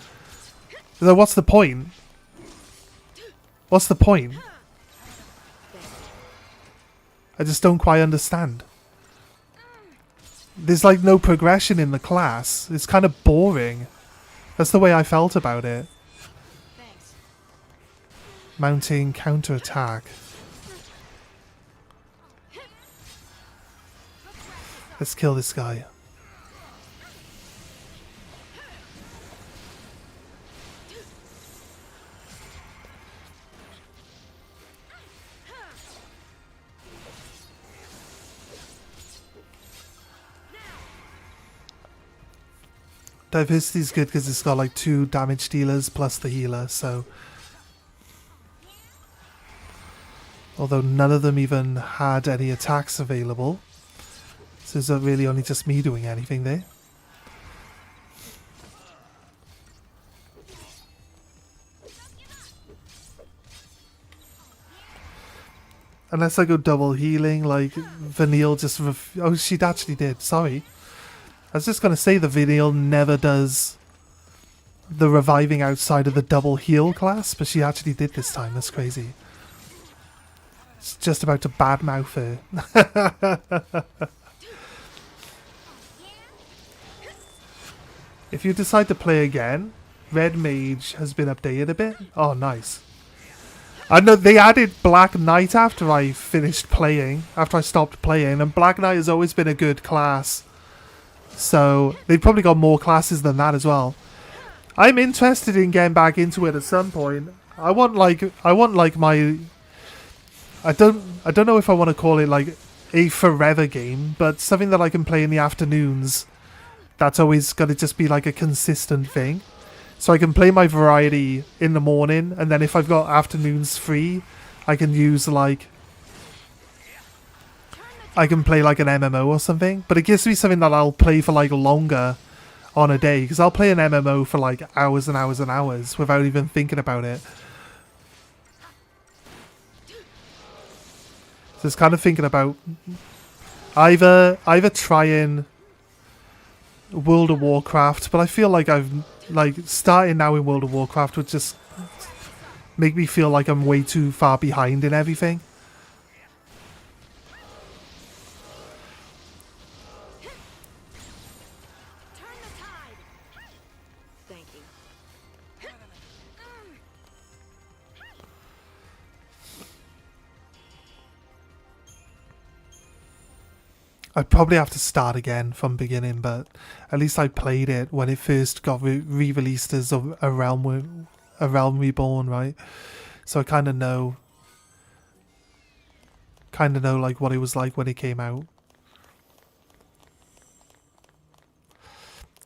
So what's the point? What's the point? I just don't quite understand. There's like no progression in the class. It's kind of boring. That's the way I felt about it. Thanks. Mounting counterattack. Let's kill this guy. Diversity is good because it's got like 2 damage dealers plus the healer, so... Although none of them even had any attacks available. So is that really only just me doing anything there? Unless I go double healing, like Vanille just... oh, she actually did, sorry. I was just going to say the Vanille never does the reviving outside of the double heal class, but she actually did this time. That's crazy. It's just about to badmouth her. If you decide to play again, Red Mage has been updated a bit. Oh, nice. I know they added Black Knight after I finished playing, after I stopped playing, and Black Knight has always been a good class. So they've probably got more classes than that as well. I'm interested in getting back into it at some point. I want like my... I don't know if I want to call it like a forever game, but something that I can play in the afternoons. That's always going to just be like a consistent thing. So I can play my variety in the morning, and then if I've got afternoons free, I can use like... I can play like an MMO or something, but it gives me something that I'll play for like longer on a day, because I'll play an MMO for like hours and hours and hours without even thinking about it. So it's kind of thinking about either trying World of Warcraft, but I feel like I've like starting now in World of Warcraft would just make me feel like I'm way too far behind in everything. Thank you. I'd probably have to start again from beginning, but at least I played it when it first got re-released as a Realm Reborn, right? So I kind of know like what it was like when it came out.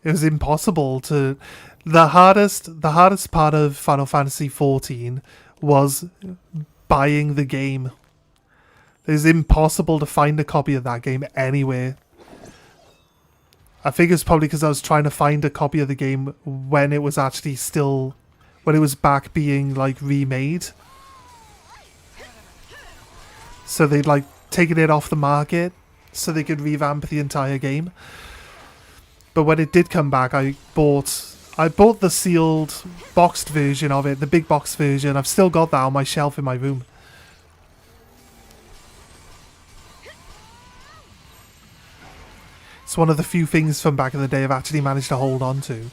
It was impossible to. The hardest part of Final Fantasy XIV was buying the game. It was impossible to find a copy of that game anywhere. I think it's probably because I was trying to find a copy of the game when it was actually still, when it was back being like remade. So they'd like taken it off the market so they could revamp the entire game. But when it did come back, I bought the sealed boxed version of it, the big box version. I've still got that on my shelf in my room. It's one of the few things from back in the day I've actually managed to hold on to.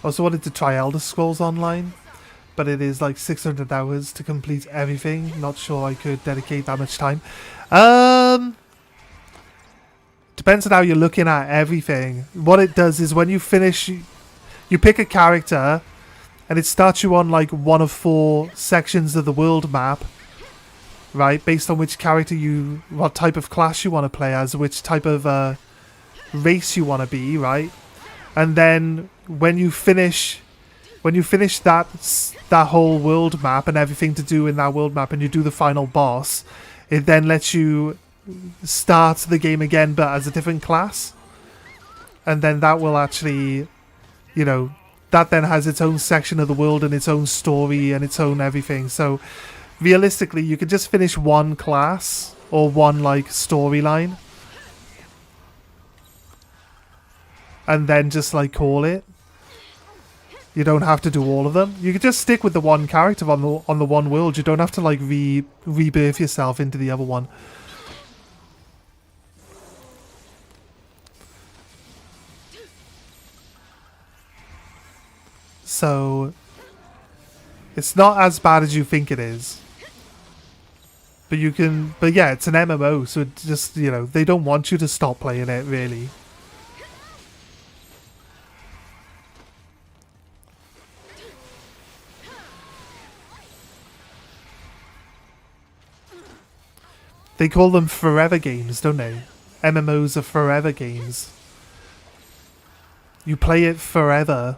I also wanted to try Elder Scrolls Online, but it is like 600 hours to complete everything. Not sure I could dedicate that much time. Depends on how you're looking at everything. What it does is when you finish, you pick a character, and it starts you on like one of 4 sections of the world map, right? Based on which character what type of class you want to play as, which type of race you want to be, right? And then when you finish that whole world map and everything to do in that world map, and you do the final boss, it then lets you start the game again, but as a different class. And then that will actually, that then has its own section of the world and its own story and its own everything. So realistically, you could just finish one class or one like storyline and then just like call it. You don't have to do all of them. You could just stick with the one character on the one world. You don't have to like rebirth yourself into the other one. So it's not as bad as you think it is. But yeah, it's an MMO, so it just, they don't want you to stop playing it, really. They call them forever games, don't they? MMOs are forever games. You play it forever.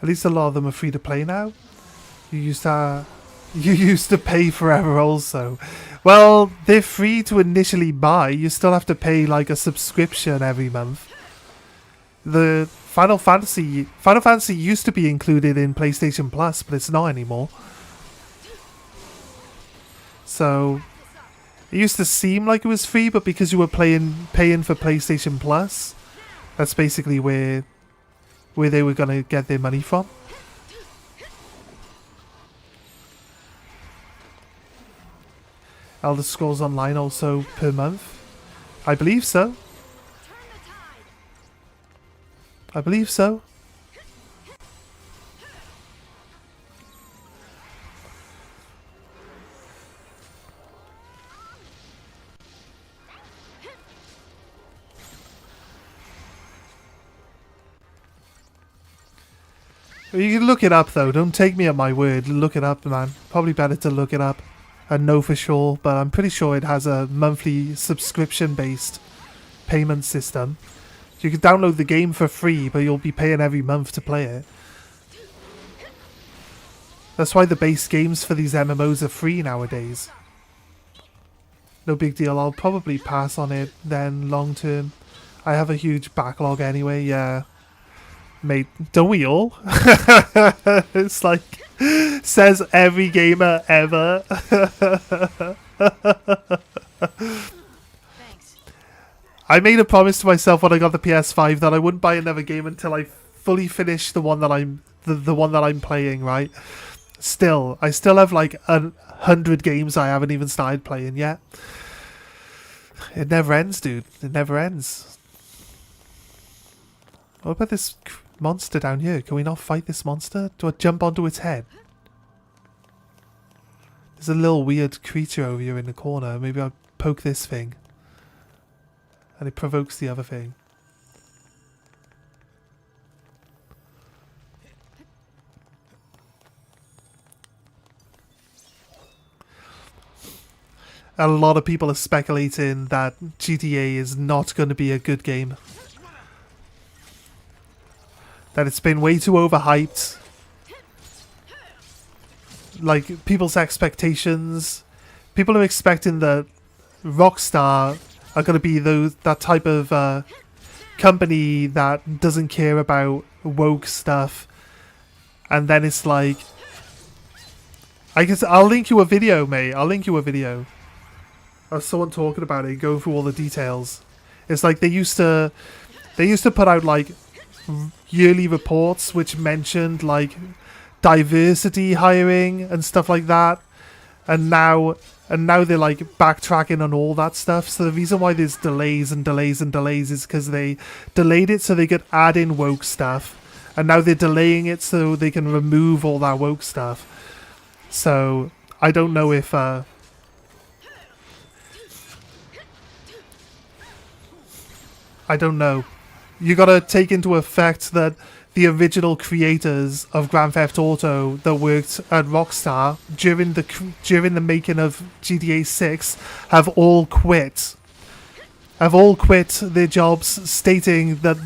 At least a lot of them are free to play now. You used to pay forever also. Well, they're free to initially buy. You still have to pay like a subscription every month. The Final Fantasy used to be included in PlayStation Plus, but it's not anymore. So it used to seem like it was free, but because you were paying for PlayStation Plus, that's basically where they were going to get their money from. Elder Scrolls Online also per month? I believe so. I believe so. You can look it up though, don't take me at my word, look it up, man. Probably better to look it up and know for sure, but I'm pretty sure it has a monthly subscription based payment system. You can download the game for free, but you'll be paying every month to play it. That's why the base games for these MMOs are free nowadays. No big deal, I'll probably pass on it then long term. I have a huge backlog anyway, yeah. Mate, don't we all? It's like, says every gamer ever. Thanks. I made a promise to myself when I got the PS5 that I wouldn't buy another game until I fully finish the one that the one that I'm playing, right? I still have like 100 games I haven't even started playing yet. It never ends, dude. It never ends. What about this monster down here? Can we not fight this monster? Do I jump onto its head? There's a little weird creature over here in the corner. Maybe I'll poke this thing. And it provokes the other thing. A lot of people are speculating that GTA is not going to be a good game. That it's been way too overhyped. Like, people's expectations. People are expecting that Rockstar are going to be that type of company that doesn't care about woke stuff. And then it's like... I guess I'll link you a video, mate. I'll link you a video of someone talking about it, going through all the details. It's like they used to put out like yearly reports which mentioned like diversity hiring and stuff like that, and now they're like backtracking on all that stuff. So the reason why there's delays is because they delayed it so they could add in woke stuff, and now they're delaying it so they can remove all that woke stuff. So I don't know if I don't know. You gotta take into effect that the original creators of Grand Theft Auto that worked at Rockstar during the making of GTA 6 have all quit. Have all quit their jobs, stating that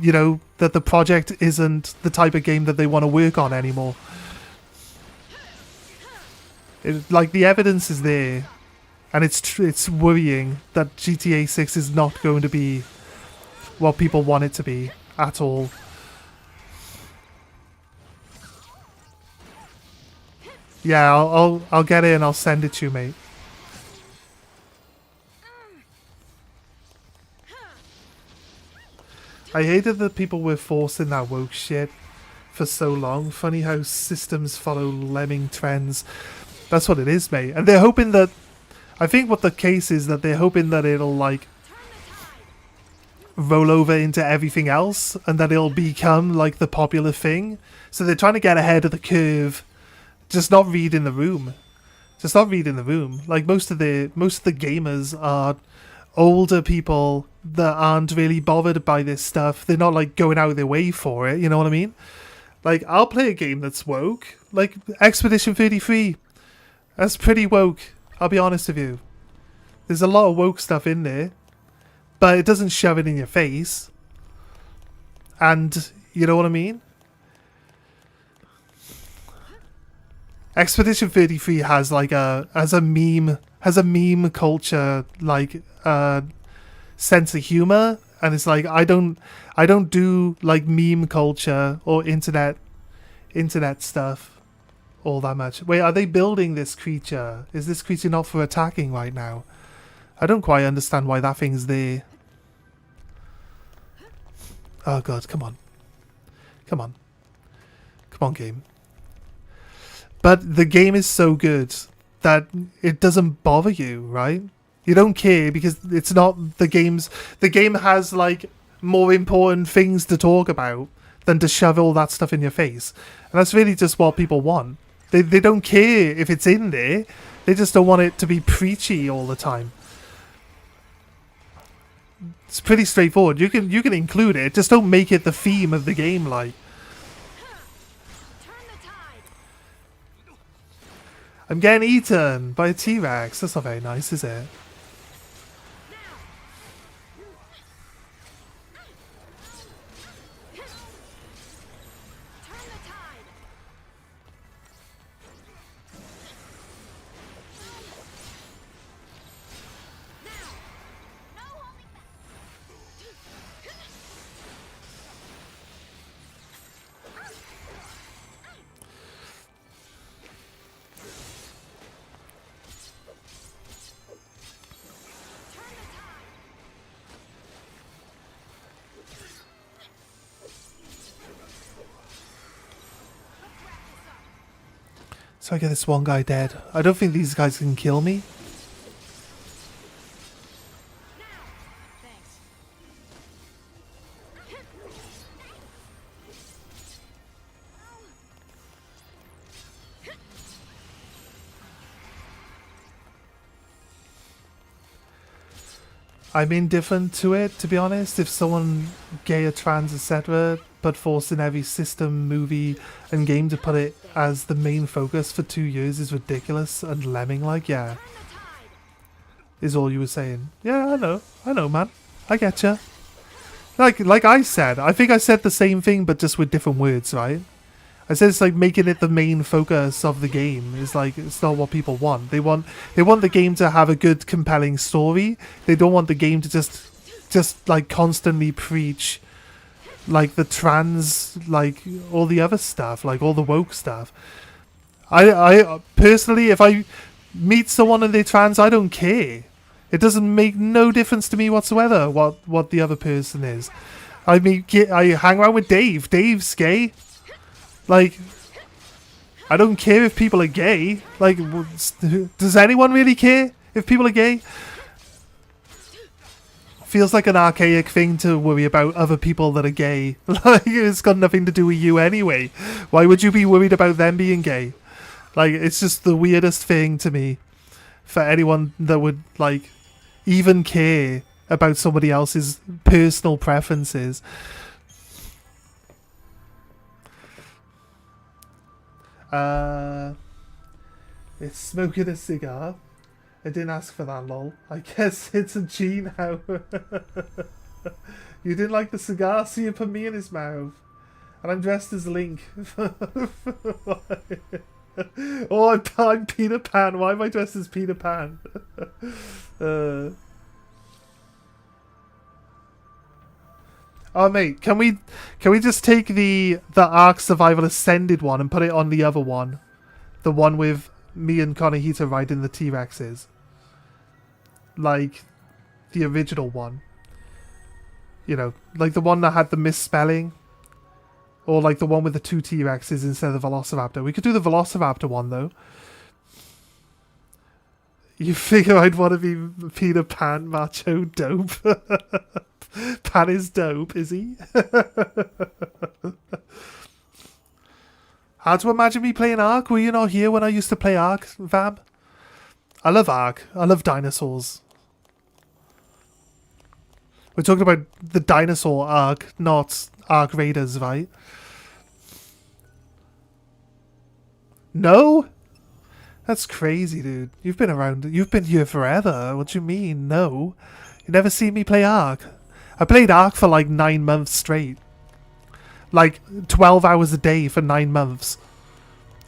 you know that the project isn't the type of game that they want to work on anymore. Like, the evidence is there. And it's worrying that GTA 6 is not going to be what people want it to be at all. Yeah, I'll get it and I'll send it to you, mate. I hated that people were forcing that woke shit for so long. Funny how systems follow lemming trends. That's what it is, mate. And they're hoping that... I think what the case is that they're hoping that it'll, like, roll over into everything else and that it'll become, like, the popular thing. So they're trying to get ahead of the curve, just not reading the room. Just not reading the room. Like, most of the gamers are older people that aren't really bothered by this stuff. They're not, like, going out of their way for it, you know what I mean? Like, I'll play a game that's woke. Like, Expedition 33. That's pretty woke. I'll be honest with you. There's a lot of woke stuff in there, but it doesn't shove it in your face. And you know what I mean? Expedition 33 has like a meme culture, like sense of humor, and it's like I don't do like meme culture or internet stuff all that much. Wait, are they building this creature? Is this creature not for attacking right now? I don't quite understand why that thing's there. Oh god, come on. Come on. Come on, game. But the game is so good that it doesn't bother you, right? You don't care because it's not the game's... The game has, like, more important things to talk about than to shove all that stuff in your face. And that's really just what people want. They don't care if it's in there. They just don't want it to be preachy all the time. It's pretty straightforward. You can include it. Just don't make it the theme of the game, like. I'm getting eaten by a T-Rex. That's not very nice, is it? So I get this one guy dead. I don't think these guys can kill me. I'm indifferent to it, to be honest. If someone gay or trans, etc., but forced in every system, movie, and game to put it as the main focus for 2 years is ridiculous and lemming-like, yeah. Is all you were saying. Yeah, I know, man. I get ya. Like I said, I think I said the same thing, but just with different words, right? I said it's like making it the main focus of the game is like it's not what people want. They want the game to have a good, compelling story. They don't want the game to just like constantly preach like the trans, like all the other stuff, like all the woke stuff. I personally, if I meet someone and they're trans, I don't care. It doesn't make no difference to me whatsoever what the other person is. I hang around with Dave. Dave's gay. Like, I don't care if people are gay. Like, does anyone really care if people are gay? Feels like an archaic thing to worry about other people that are gay. Like, it's got nothing to do with you anyway. Why would you be worried about them being gay? Like, it's just the weirdest thing to me for anyone that would, like, even care about somebody else's personal preferences. It's smoking a cigar. I didn't ask for that, lol. I guess it's a G now. You didn't like the cigar, so you put me in his mouth. And I'm dressed as Link. Oh, I'm Peter Pan. Why am I dressed as Peter Pan? Oh mate, can we just take the Ark Survival Ascended one and put it on the other one? The one with me and Konahita riding the T-Rexes. Like the original one. You know, like the one that had the misspelling. Or like the one with the 2 T-Rexes instead of the Velociraptor. We could do the Velociraptor one though. You figure I'd want to be Peter Pan, macho, dope. Pan is dope, is he? Hard to imagine me playing Ark. Were you not here when I used to play Ark, Vab? I love Ark. I love dinosaurs. We're talking about the dinosaur Ark, not Ark Raiders, right? No? That's crazy, dude. You've been around. You've been here forever. What do you mean? No. You never seen me play Ark. I played Ark for like 9 months straight. Like 12 hours a day for 9 months.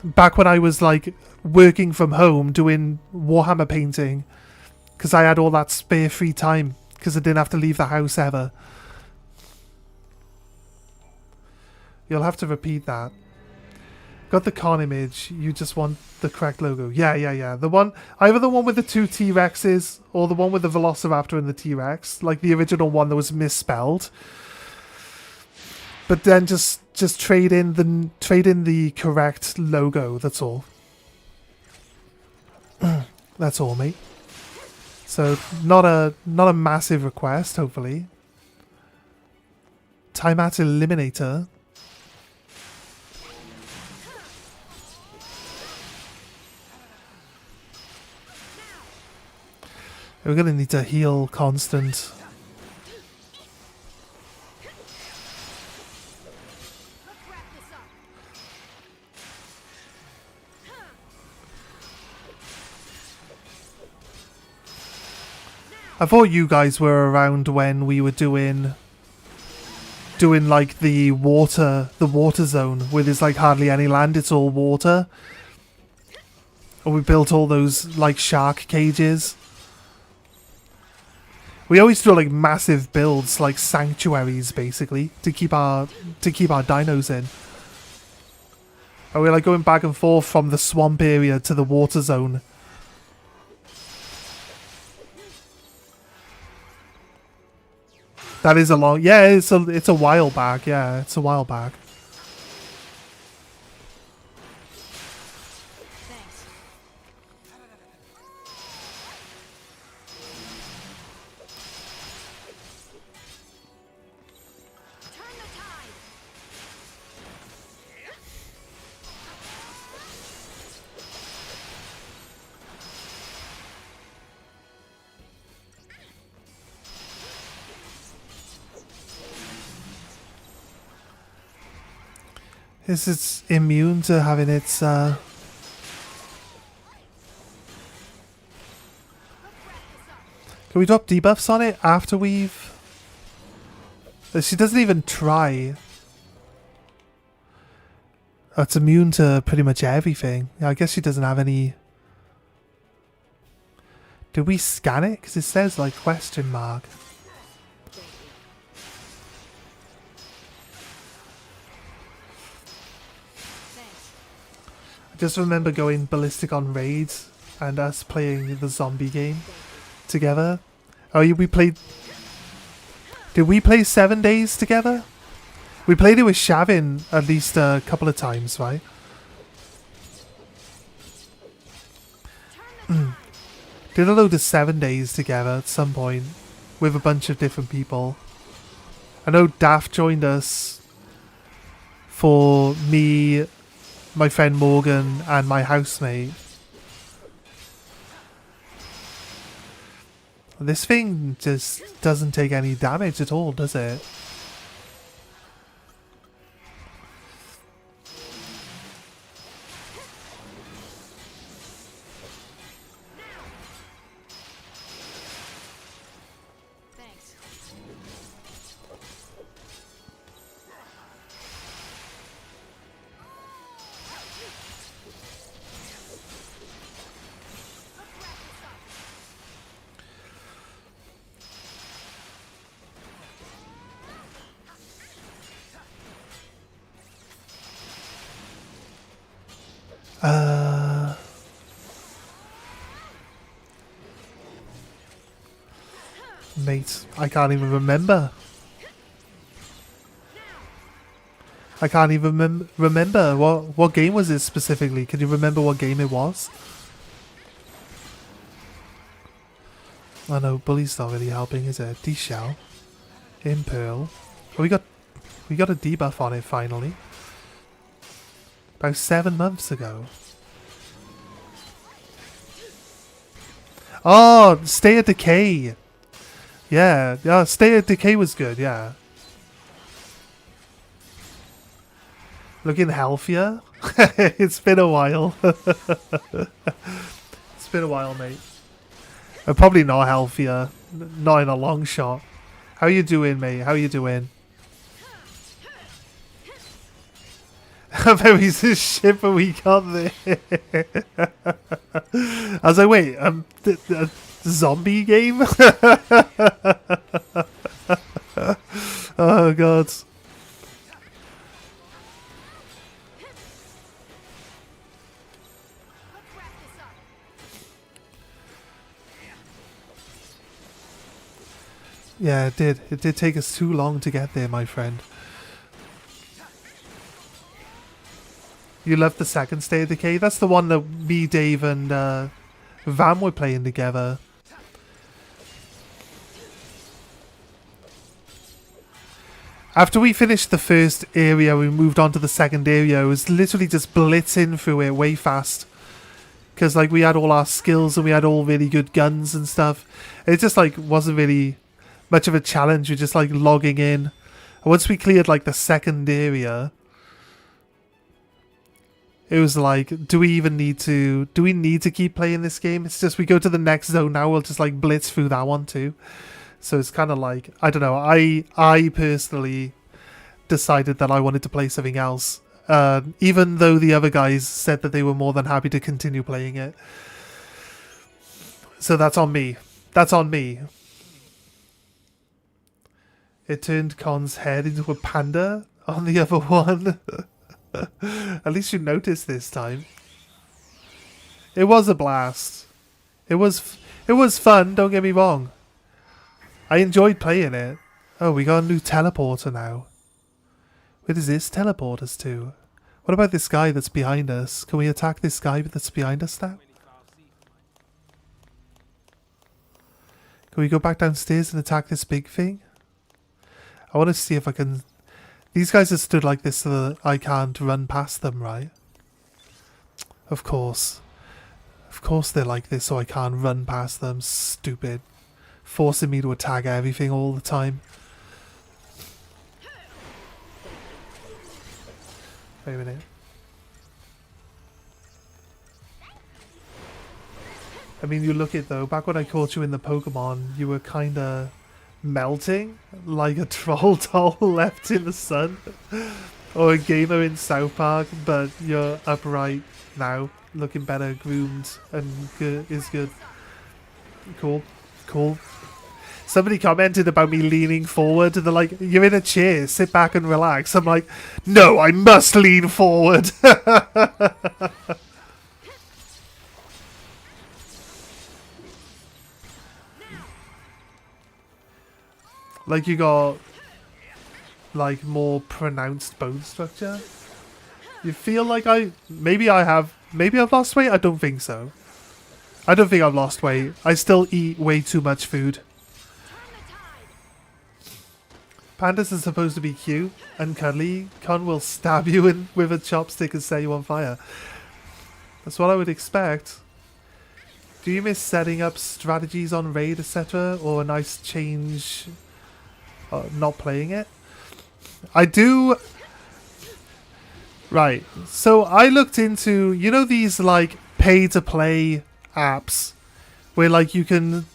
Back when I was like working from home doing Warhammer painting. Because I had all that spare free time. Because I didn't have to leave the house ever. You'll have to repeat that. Got the con image. You just want the correct logo. Yeah. The one, either the one with the 2 T-Rexes or the one with the Velociraptor and the T-Rex, like the original one that was misspelled. But then just trade in the correct logo. That's all. That's all, mate. So not a massive request, hopefully. Time at Eliminator. We're going to need to heal constant. I thought you guys were around when we were doing like the water zone where there's like hardly any land, it's all water. Or we built all those like shark cages. We always do like massive builds, like sanctuaries, basically, to keep our dinos in. And we're like going back and forth from the swamp area to the water zone. That is a long, yeah. It's a while back. Yeah, it's a while back. Is it's immune to having its Can we drop debuffs on it after we've... She doesn't even try. Oh, it's immune to pretty much everything. Yeah, I guess she doesn't have any... Did we scan it? Because it says like question mark. I just remember going ballistic on raids and us playing the zombie game together. Oh, we played... Did we play 7 days together? We played it with Shavin at least a couple of times, right? Did a load of 7 days together at some point with a bunch of different people. I know Daft joined us for me, my friend Morgan, and my housemate. This thing just doesn't take any damage at all, does it? Thanks. Mate, I can't even remember. I can't even remember. What game was it specifically? Can you remember what game it was? Oh no, Bully's not really helping, is it? D-Shell. Impearl. Oh, we got a debuff on it finally. About 7 months ago. Oh, Stay of Decay. Yeah, Stay of Decay was good, yeah. Looking healthier? It's been a while. It's been a while, mate. I'm probably not healthier. Not in a long shot. How you doing, mate? How you doing? How about we just ship a week on there? I was like, wait, a zombie game? Oh, God. Yeah, it did. It did take us too long to get there, my friend. You loved the second State of Decay? That's the one that me, Dave, and Vam were playing together. After we finished the first area, we moved on to the second area. It was literally just blitzing through it way fast. Because, like, we had all our skills and we had all really good guns and stuff. It just, like, wasn't really much of a challenge. You're just, like, logging in. And once we cleared, like, the second area, it was like, do we need to keep playing this game? It's just we go to the next zone now, we'll just, like, blitz through that one too. So it's kind of like, I don't know, I personally decided that I wanted to play something else. Even though the other guys said that they were more than happy to continue playing it. So that's on me. That's on me. It turned Con's head into a panda on the other one. At least you noticed this time. It was a blast. It was fun, don't get me wrong. I enjoyed playing it. Oh, we got a new teleporter now. Where does this teleport us to? What about this guy that's behind us? Can we attack this guy that's behind us now? Can we go back downstairs and attack this big thing? I want to see if I can... These guys are stood like this so that I can't run past them, right? Of course. Of course they're like this so I can't run past them. Stupid. Forcing me to attack everything all the time. Wait a minute. I mean, you look it though, back when I caught you in the Pokemon, you were kinda melting like a troll doll left in the sun. Or a gamer in South Park, but you're upright now, looking better, groomed, and good, is good. Cool. Cool. Somebody commented about me leaning forward, and they're like, you're in a chair, sit back and relax. I'm like, no, I must lean forward. Like you got like more pronounced bone structure. You feel like maybe I've lost weight. I don't think so. I don't think I've lost weight. I still eat way too much food. Pandas are supposed to be cute and cuddly. Con will stab you with a chopstick and set you on fire. That's what I would expect. Do you miss setting up strategies on raid, etc., or a nice change? Not playing it? I do. Right. So I looked into, you know, these like pay to play apps where like you can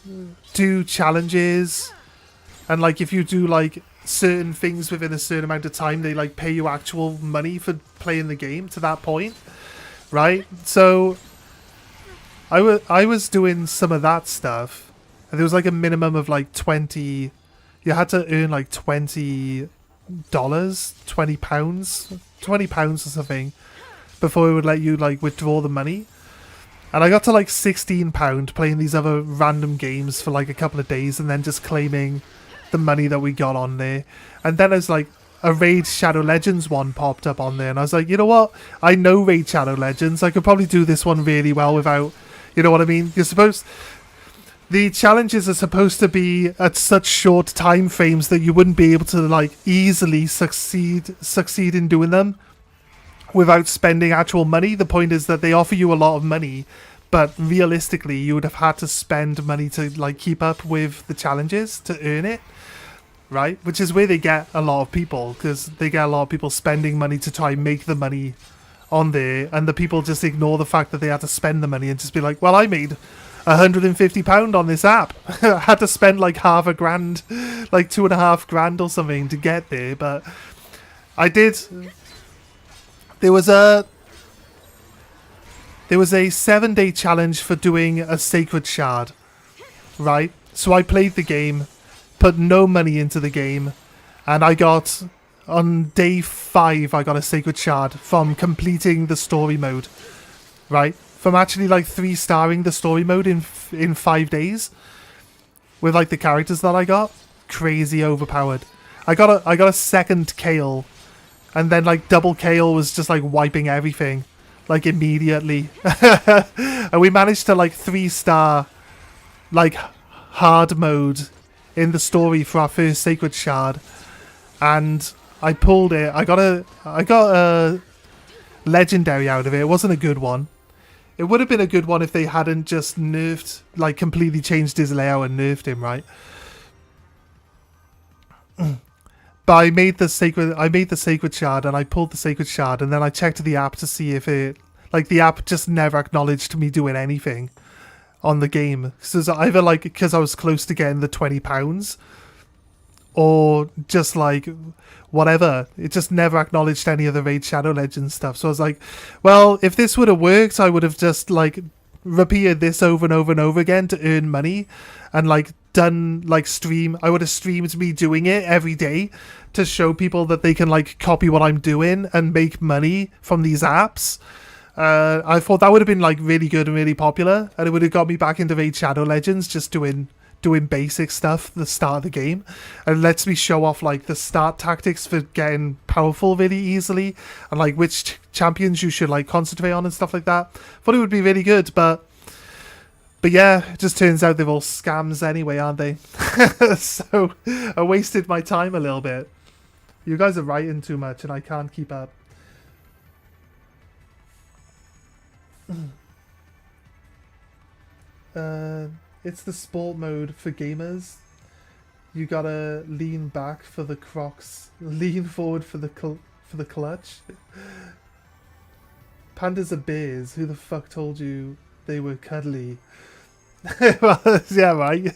do challenges, and like if you do like certain things within a certain amount of time, they like pay you actual money for playing the game to that point, right? So I was doing some of that stuff, and there was like a minimum of like 20. You had to earn like $20, £20 or something before it would let you like withdraw the money. And I got to like £16 playing these other random games for like a couple of days, and then just claiming the money that we got on there. And then there's like a Raid Shadow Legends one popped up on there, and I was like, you know what? I know Raid Shadow Legends. I could probably do this one really well without, you know what I mean? The challenges are supposed to be at such short time frames that you wouldn't be able to like easily succeed in doing them without spending actual money. The point is that they offer you a lot of money, but realistically you would have had to spend money to like keep up with the challenges to earn it, right? Which is where they get a lot of people, because they get a lot of people spending money to try and make the money on there, and the people just ignore the fact that they had to spend the money and just be like, well, I made £150 on this app. I had to spend like £500, like £2,500 or something to get there, but I did. There was a 7-day challenge for doing a sacred shard, right? So I played the game, put no money into the game, and I got, on day 5, I got a sacred shard from completing the story mode, right? From actually like 3-starring the story mode in 5 days with like the characters that I got. Crazy overpowered. I got a second Kale, and then like double Kale was just like wiping everything like immediately. And we managed to like 3-star like hard mode in the story for our first sacred shard, and I pulled it. I got a legendary out of it. It wasn't a good one. It would have been a good one if they hadn't just nerfed, like completely changed his layout and nerfed him, right? But I made the sacred shard, and I pulled the sacred shard, and then I checked the app to see if it, like the app just never acknowledged me doing anything on the game. So it's either like because I was close to getting the £20, or just like whatever. It just never acknowledged any of the Raid Shadow Legends stuff. So I was like, well, if this would have worked, I would have just like repeated this over and over and over again to earn money, and like done like I would have streamed me doing it every day to show people that they can like copy what I'm doing and make money from these apps. I thought that would have been like really good and really popular, and it would have got me back into Raid Shadow Legends, just doing basic stuff at the start of the game, and lets me show off like the start tactics for getting powerful really easily, and like which champions you should like concentrate on and stuff like that. Thought it would be really good, but yeah, it just turns out they're all scams anyway, aren't they? So I wasted my time a little bit. You guys are writing too much and I can't keep up. It's the sport mode for gamers. You gotta lean back for the crocs, lean forward for the for the clutch. Pandas are bears. Who the fuck told you they were cuddly? Yeah, right.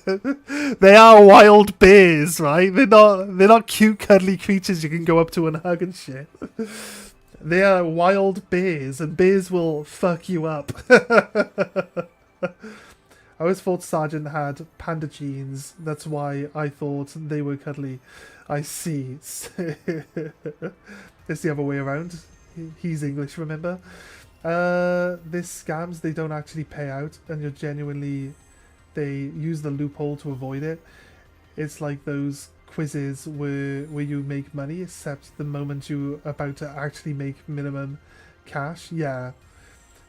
They are wild bears, right? They're not cute, cuddly creatures you can go up to and hug and shit. They are wild bears, and bears will fuck you up. I always thought Sergeant had panda genes. That's why I thought they were cuddly. I see. It's the other way around. He's English, remember? This scams, they don't actually pay out, and they use the loophole to avoid it. It's like those quizzes where you make money, except the moment you're about to actually make minimum cash. Yeah.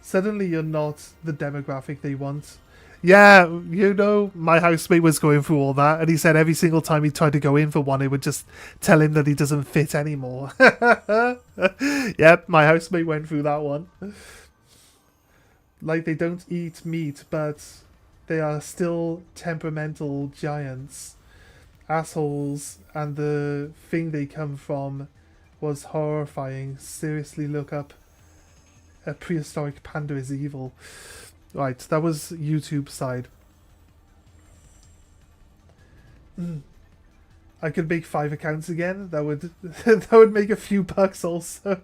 Suddenly you're not the demographic they want. Yeah, you know, my housemate was going through all that, and he said every single time he tried to go in for one, it would just tell him that he doesn't fit anymore. Yep, my housemate went through that one. Like, they don't eat meat, but they are still temperamental giants. Assholes, and the thing they come from was horrifying. Seriously, look up a prehistoric panda is evil. Right, that was YouTube side. I could make 5 accounts again. That would that would make a few bucks also.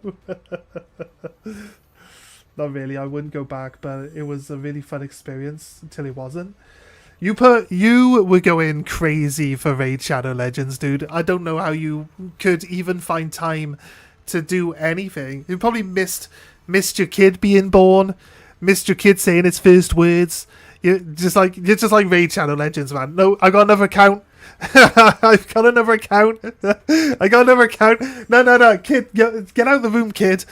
Not really, I wouldn't go back, but it was a really fun experience until it wasn't. You were going crazy for Raid Shadow Legends, dude. I don't know how you could even find time to do anything. You probably missed your kid being born. Missed your kid saying its first words. You're just like Raid Shadow Legends, man. No, I got another account. I've got another account. I got another account. No, kid, get out of the room, kid.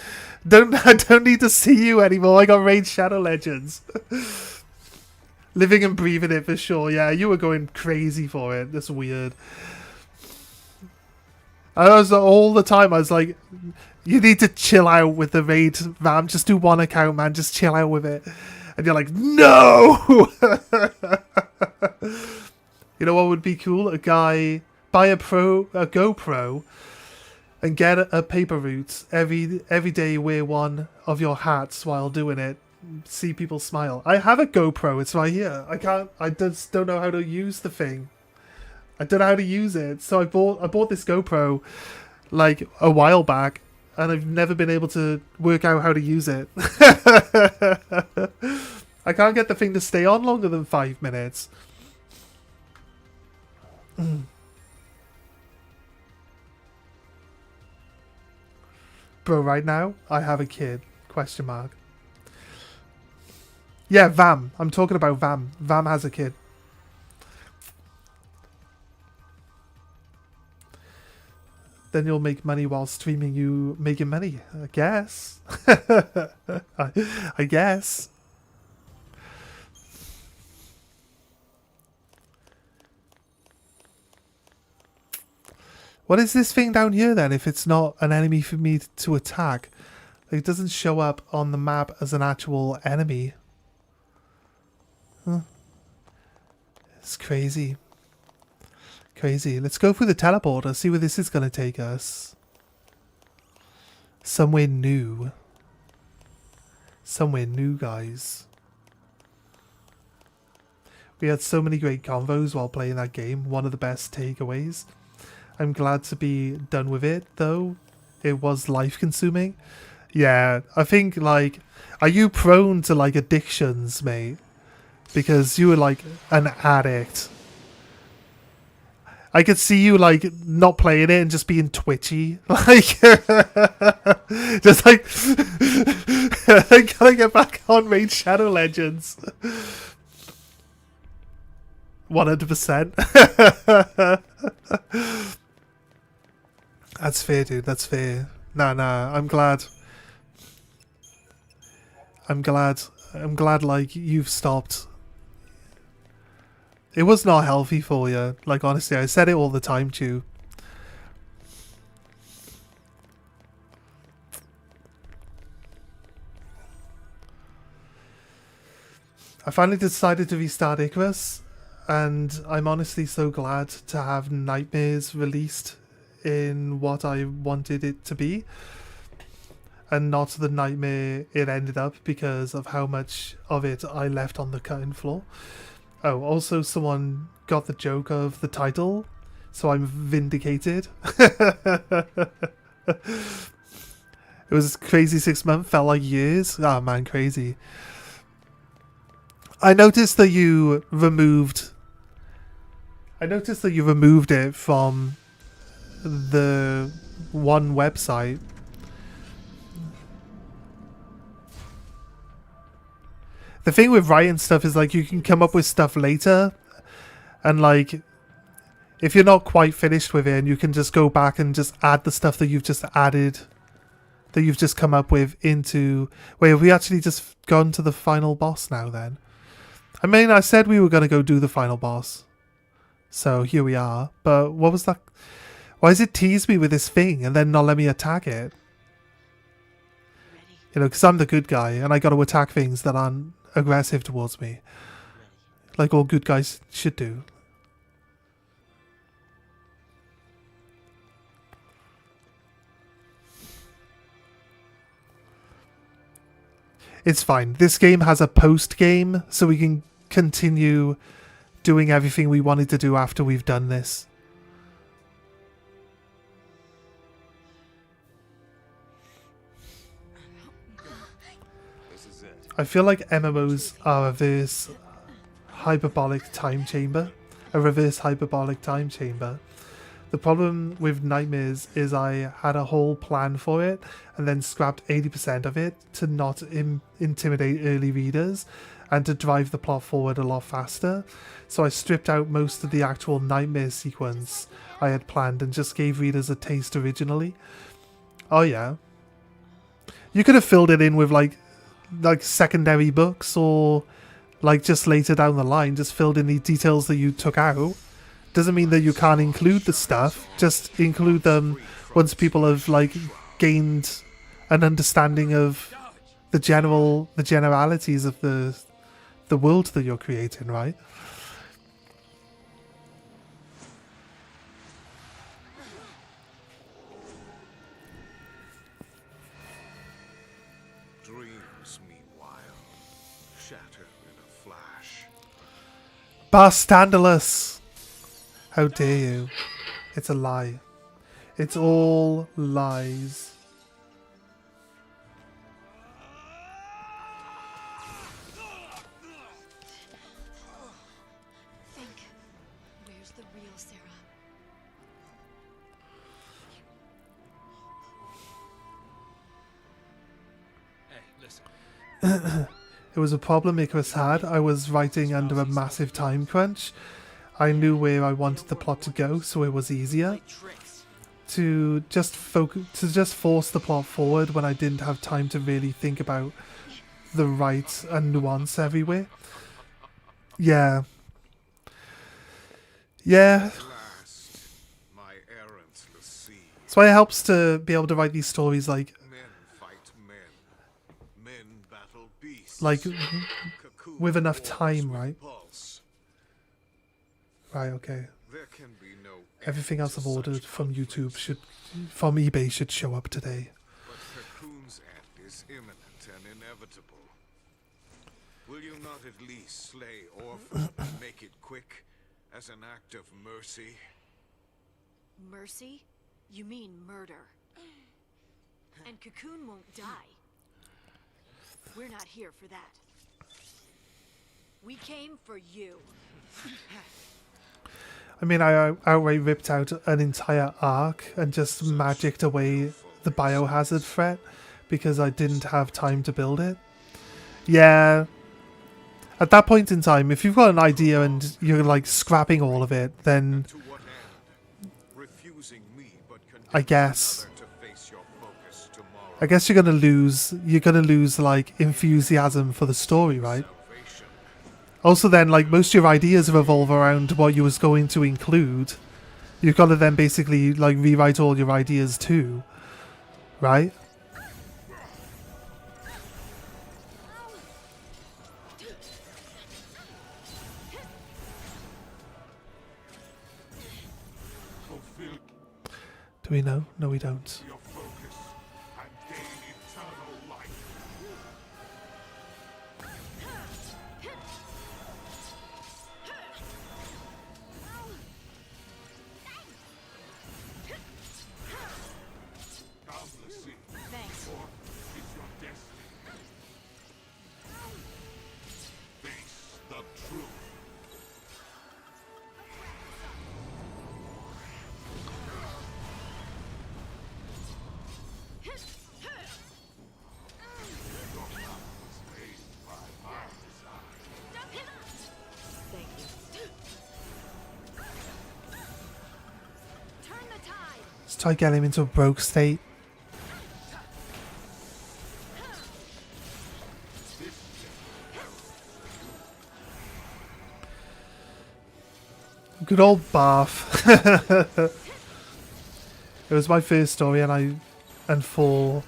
I don't need to see you anymore. I got Raid Shadow Legends. Living and breathing it for sure. Yeah, you were going crazy for it. That's weird. I was all the time. I was like, you need to chill out with the raid, Vam. Just do one account, man. Just chill out with it. And you're like, no! You know what would be cool? A guy buy a GoPro and get a paper route. Every day wear one of your hats while doing it. See people smile. I have a GoPro. It's right here. I just don't know how to use the thing. I don't know how to use it. So I bought this GoPro like a while back. And I've never been able to work out how to use it. I can't get the thing to stay on longer than 5 minutes. Bro, right now, I have a kid. Question mark. Yeah, Vam. I'm talking about Vam. Vam has a kid. Then you'll make money while streaming you making money, I guess. I guess. What is this thing down here then if it's not an enemy for me to attack? Like, it doesn't show up on the map as an actual enemy. Huh. It's crazy. Crazy. Let's go through the teleporter, see where this is going to take us. Somewhere new. Somewhere new, guys. We had so many great convos while playing that game. One of the best takeaways. I'm glad to be done with it, though. It was life-consuming. Yeah, I think, like... Are you prone to, like, addictions, mate? Because you were, like, an addict. I could see you, like, not playing it and just being twitchy. Like, just like, I gotta get back on Raid Shadow Legends. 100%. That's fair, dude. That's fair. Nah. I'm glad. I'm glad, like, you've stopped. It was not healthy for you. Like, honestly, I said it all the time to you. I finally decided to restart Icarus, and I'm honestly so glad to have Nightmares released in what I wanted it to be, and not the nightmare it ended up because of how much of it I left on the cutting floor. Oh, also someone got the joke of the title, so I'm vindicated. It was crazy 6 months, felt like years. Ah, man, crazy. I noticed that you removed it from the one website. The thing with writing stuff is like you can come up with stuff later, and like if you're not quite finished with it, and you can just go back and just add the stuff that you've just added, that you've just come up with into... Wait, have we actually just gone to the final boss now then? I mean, I said we were going to go do the final boss. So here we are. But what was that? Why does it tease me with this thing and then not let me attack it? Ready? You know, because I'm the good guy and I got to attack things that aren't aggressive towards me. Ready. Like all good guys should do. It's fine. This game has a post game, so we can continue doing everything we wanted to do after we've done this. This is it. I feel like MMOs are a reverse hyperbolic time chamber. The problem with Nightmares is I had a whole plan for it and then scrapped 80% of it to not intimidate early readers and to drive the plot forward a lot faster. So I stripped out most of the actual Nightmare sequence I had planned and just gave readers a taste originally. Oh yeah. You could have filled it in with like secondary books, or like just later down the line just filled in the details that you took out. Doesn't mean that you can't include the stuff, just include them once people have like gained an understanding of the generalities of the world that you're creating, right? Dreams, meanwhile, shatter in a flash. Barstandalus! How dare you? It's a lie. It's all lies. Think. Where's the real Sarah? Hey, listen. It was a problem Icarus had. I was writing under a massive time crunch. I knew where I wanted the plot to go, so it was easier Play tricks. to just force the plot forward when I didn't have time to really think about the right and nuance everywhere. Yeah. Yeah. Last, my errant Lassie. That's why it helps to be able to write these stories like Men fight men. Men battle beasts. With Cocoon enough wars time, with right? pulse. right, okay. There can be no Everything end else to I've such ordered from YouTube conflicts. from eBay should show up today. But Cocoon's end is imminent and inevitable. Will you not at least slay Orphan and make it quick, as an act of mercy? Mercy? You mean murder. And Cocoon won't die. We're not here for that. We came for you. I mean, I outright ripped out an entire arc and just magicked away the biohazard threat because I didn't have time to build it. Yeah. At that point in time, if you've got an idea and you're like scrapping all of it, then To what end? Refusing me, but I guess. another to face your focus tomorrow. I guess you're gonna lose like enthusiasm for the story, right? Salvation. Also then, like, most of your ideas revolve around what you was going to include. You've got to then basically like rewrite all your ideas too, right? Do we know? No, we don't. Your focus and gain eternal life. Boundlessly, Thanks. for is your destiny. Face the truth. Thank you. Turn the tide. Let's try getting him into a broke state. Good old Bath. It was my first story, and for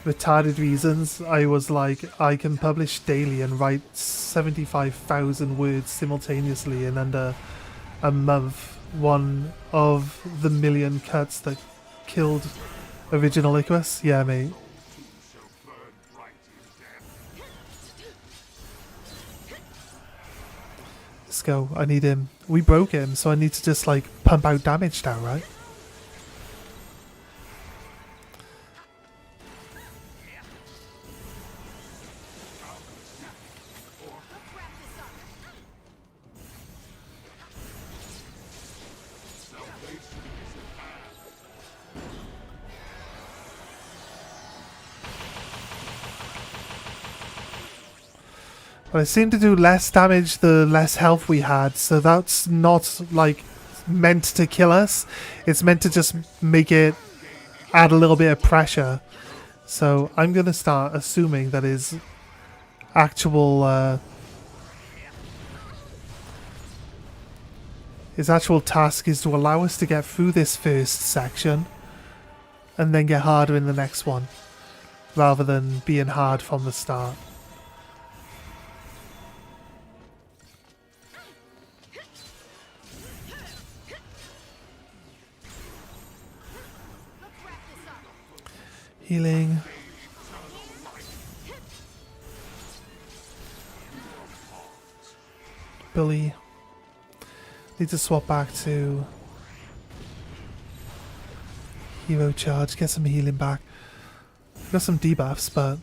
retarded reasons, I was like, I can publish daily and write 75,000 words simultaneously in under a month. One of the million cuts that killed original Icarus. Yeah, mate. Shall burn bright in death. Let's go. I need him. We broke him, so I need to just like pump out damage now, right? But it seemed to do less damage the less health we had, so that's not like meant to kill us. It's meant to just make it add a little bit of pressure. So I'm gonna start assuming that his actual task is to allow us to get through this first section and then get harder in the next one, rather than being hard from the start. Healing. Billy. Need to swap back to hero charge, get some healing back. Got some debuffs, but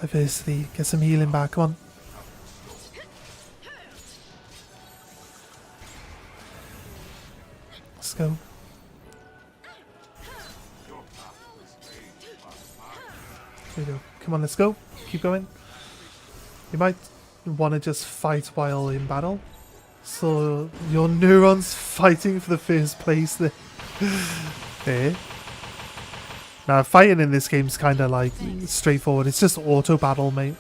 diversity, get some healing back, come on. Let's go. There we go. Come on, let's go. Keep going. You might want to just fight while in battle. So your neurons fighting for the first place there. There. Now fighting in this game is kind of like straightforward. It's just auto battle, mate.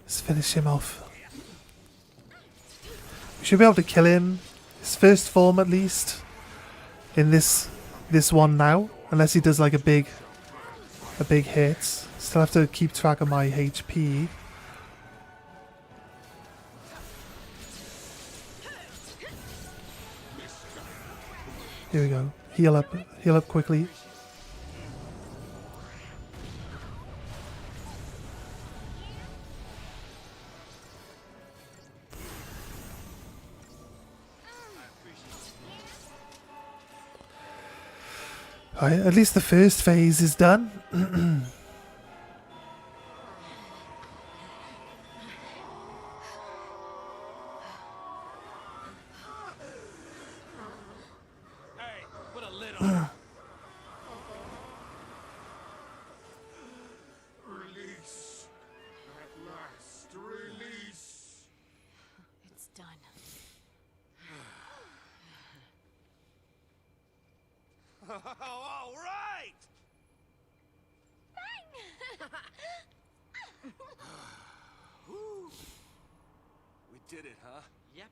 Let's finish him off. We should be able to kill him, his first form at least, in this one now, unless he does like a big hit. Still have to keep track of my HP. Here we go. Heal up quickly. Alright, at least the first phase is done. Hey, put a lid on. Release. At last, release. It's done. All right. did it, huh? Yep.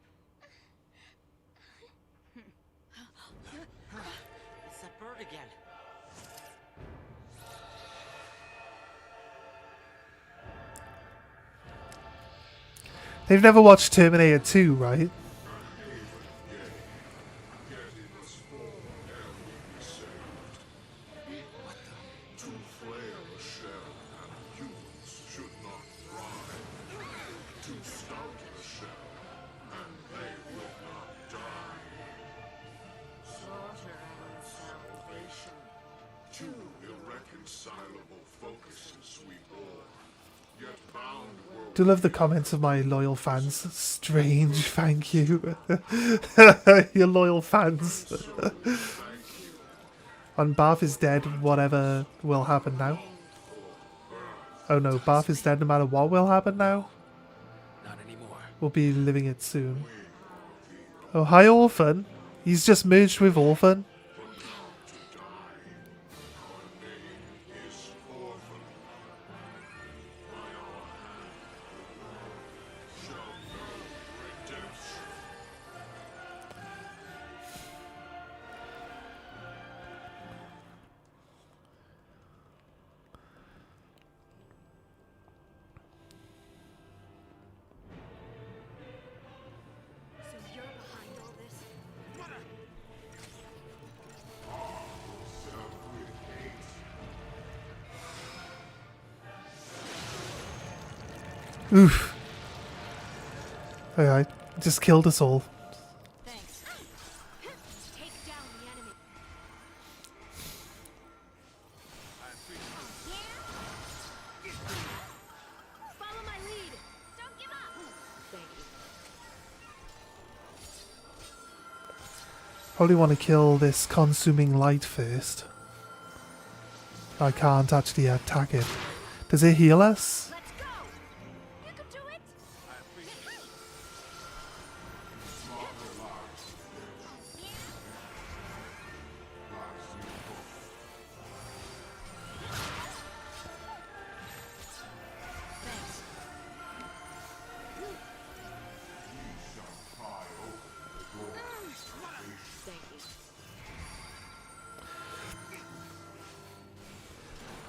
It's that bird again. They've never watched Terminator 2, right? Do love the comments of my loyal fans. Strange, thank you. Your loyal fans. And Barth is dead, whatever will happen now. Oh no, Barth is dead no matter what will happen now. Not anymore. We'll be living it soon. Oh, hi Orphan. He's just merged with Orphan. So you're behind all this? Oof. Alright, just killed us all. Thanks. Take down the enemy. Follow my lead. Don't give up. Thank you. Probably want to kill this consuming light first. I can't actually attack it. Does it heal us? Let's go. You can do it. Thanks. Thank you.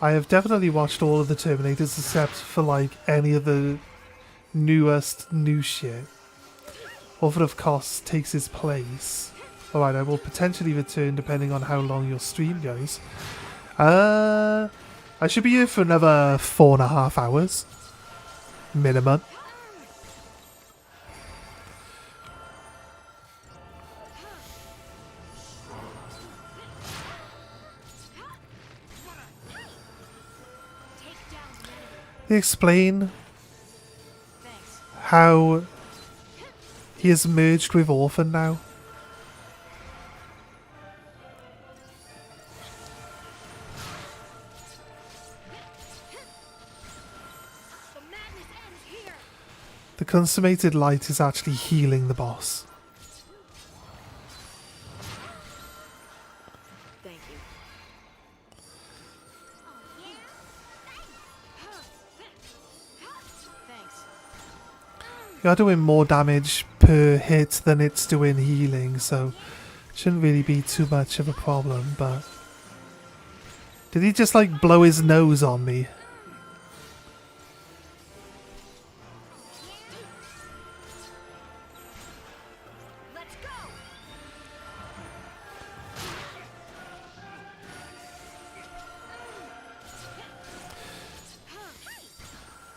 I have definitely watched all of the Terminators except for like any of the newest new shit. Orphan of Cost takes his place. Alright, I will potentially return depending on how long your stream goes. I should be here for another 4.5 hours. Minimum. Take down the enemy. They explain Thanks. how he has merged with Orphan now. The madness ends here. The consummated light is actually healing the boss. Thank you. Thanks. You're doing more damage per hit than it's doing healing, so shouldn't really be too much of a problem, but... Did he just like blow his nose on me? Let's go.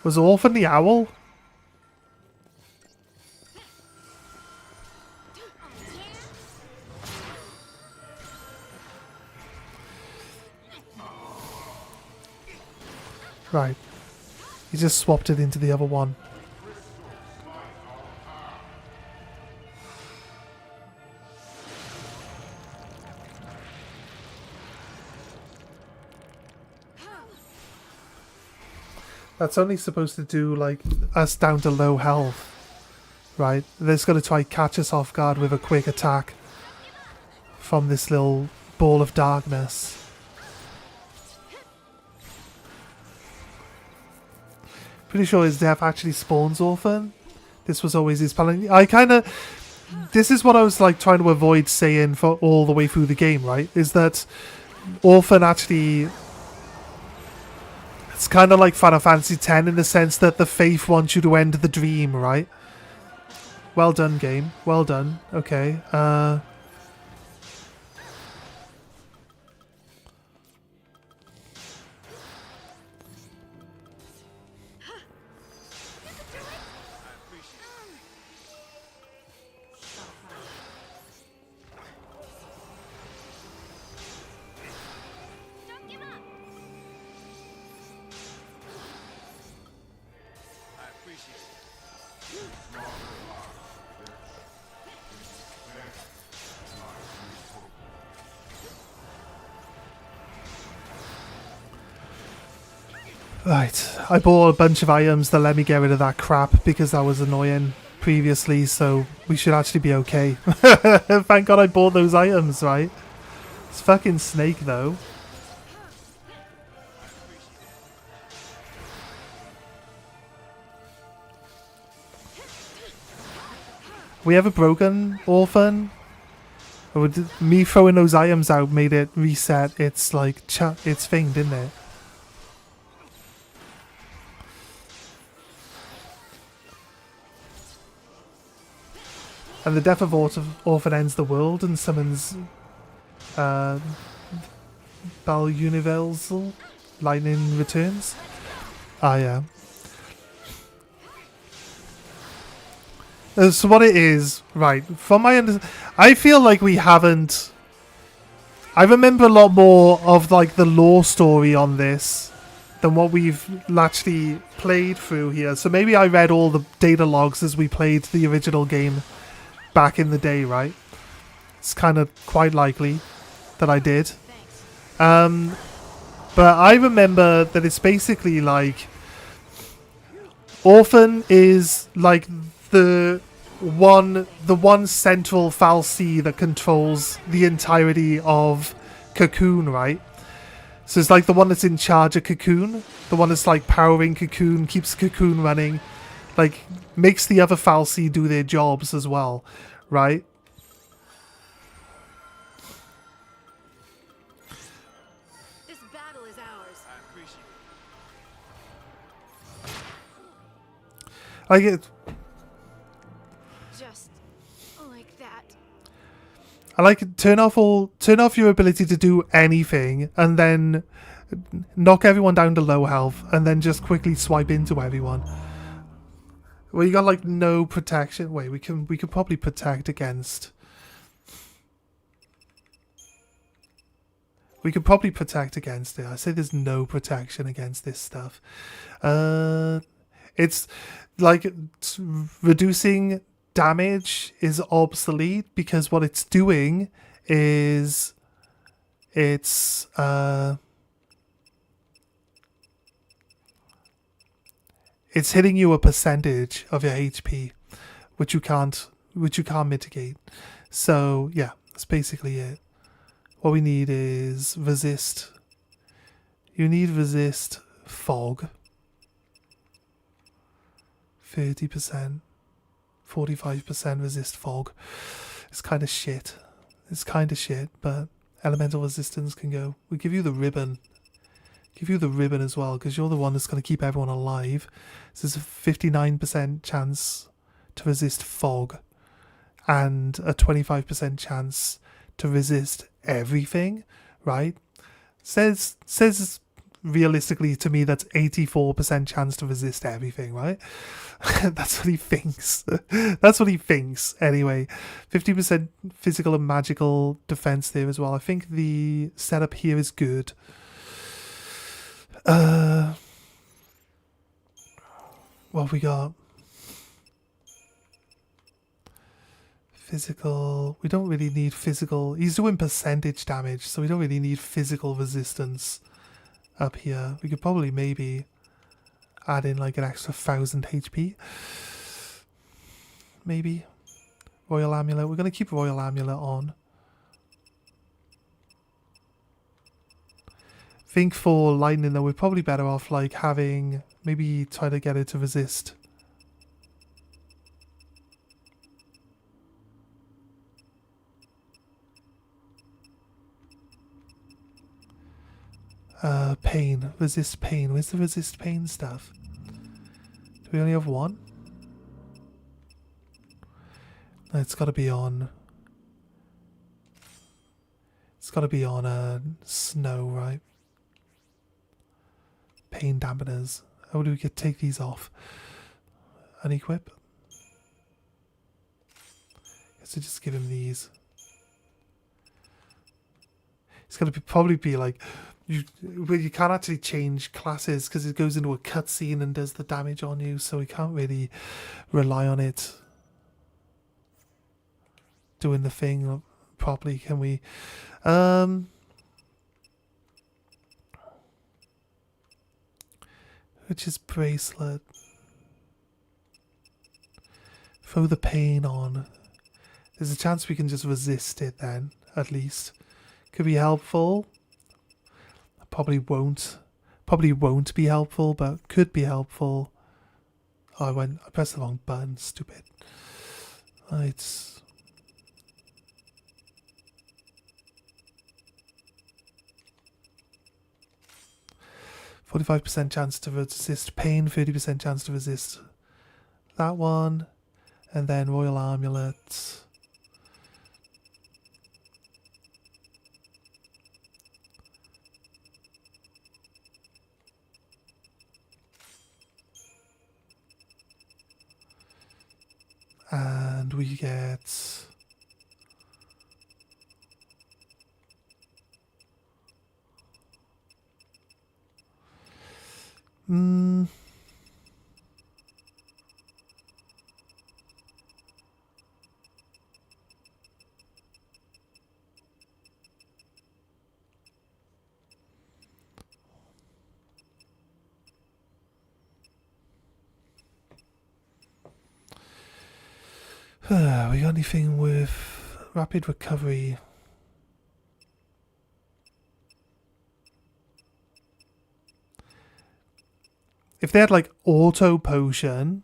Was Orphan the owl? Right. He just swapped it into the other one. That's only supposed to do like us down to low health. Right? They're just going to try catch us off guard with a quick attack from this little ball of darkness. Pretty sure his death actually spawns Orphan. This was always his plan. I kind of... This is what I was like trying to avoid saying for all the way through the game, right? Is that Orphan actually... It's kind of like Final Fantasy X in the sense that the faith wants you to end the dream, right? Well done, game. Well done. Okay. Don't give up. Right. I bought a bunch of items that let me get rid of that crap because that was annoying previously, so we should actually be okay. Thank God I bought those items, right? It's fucking Snake, though. We ever broken Orphan? Or did me throwing those items out made it reset its like its thing, didn't it? And the death of Orphan ends the world and summons Bal Universal. Lightning returns. Ah, yeah. So what it is, right, from my I feel like we haven't... I remember a lot more of, like, the lore story on this than what we've actually played through here. So maybe I read all the data logs as we played the original game back in the day, right? It's kind of quite likely that I did. But I remember that it's basically, like... Orphan is, like... the one central fal'Cie that controls the entirety of Cocoon, right? So it's like the one that's in charge of Cocoon, the one that's like powering Cocoon, keeps Cocoon running, like makes the other fal'Cie do their jobs as well, right? This battle is ours. I get. Just like that. I like turn off your ability to do anything and then knock everyone down to low health and then just quickly swipe into everyone. Well, you got like no protection. Wait, we could probably protect against. We could probably protect against it. I say there's no protection against this stuff. It's like reducing damage is obsolete because what it's doing is it's hitting you a percentage of your HP, which you can't mitigate. So yeah, that's basically it. What we need is resist. You need resist fog. 30%. 45% resist fog. It's kind of shit. But elemental resistance can go. We give you the ribbon. Give you the ribbon as well, because you're the one that's going to keep everyone alive. So there's a 59% chance to resist fog, and a 25% chance to resist everything, right? Says realistically to me that's 84% chance to resist everything, right? That's what he thinks. That's what he thinks anyway. 50% physical and magical defense there as well. I think the setup here is good. What have we got? Physical. We don't really need physical. He's doing percentage damage, so we don't really need physical resistance up here. We could probably maybe add in like an extra 1000 HP. Maybe. Royal Amulet. We're going to keep Royal Amulet on. Think for lightning though, we're probably better off like having, maybe try to get it to resist Pain. Resist pain. Where's the resist pain stuff? Do we only have one? No, it's gotta be on... It's gotta be on snow, right? Pain dampeners. How do we take these off? Unequip? Guess we just give him these. It's gonna probably be like... You can't actually change classes because it goes into a cutscene and does the damage on you, so we can't really rely on it doing the thing properly, can we? Which is bracelet. Throw the pain on. There's a chance we can just resist it then, at least. Could be helpful. Probably won't be helpful, but could be helpful. Oh, I pressed the wrong button, stupid. Right. 45% chance to resist pain, 30% chance to resist that one. And then Royal Amulet. And we get... we got anything with rapid recovery? If they had like auto potion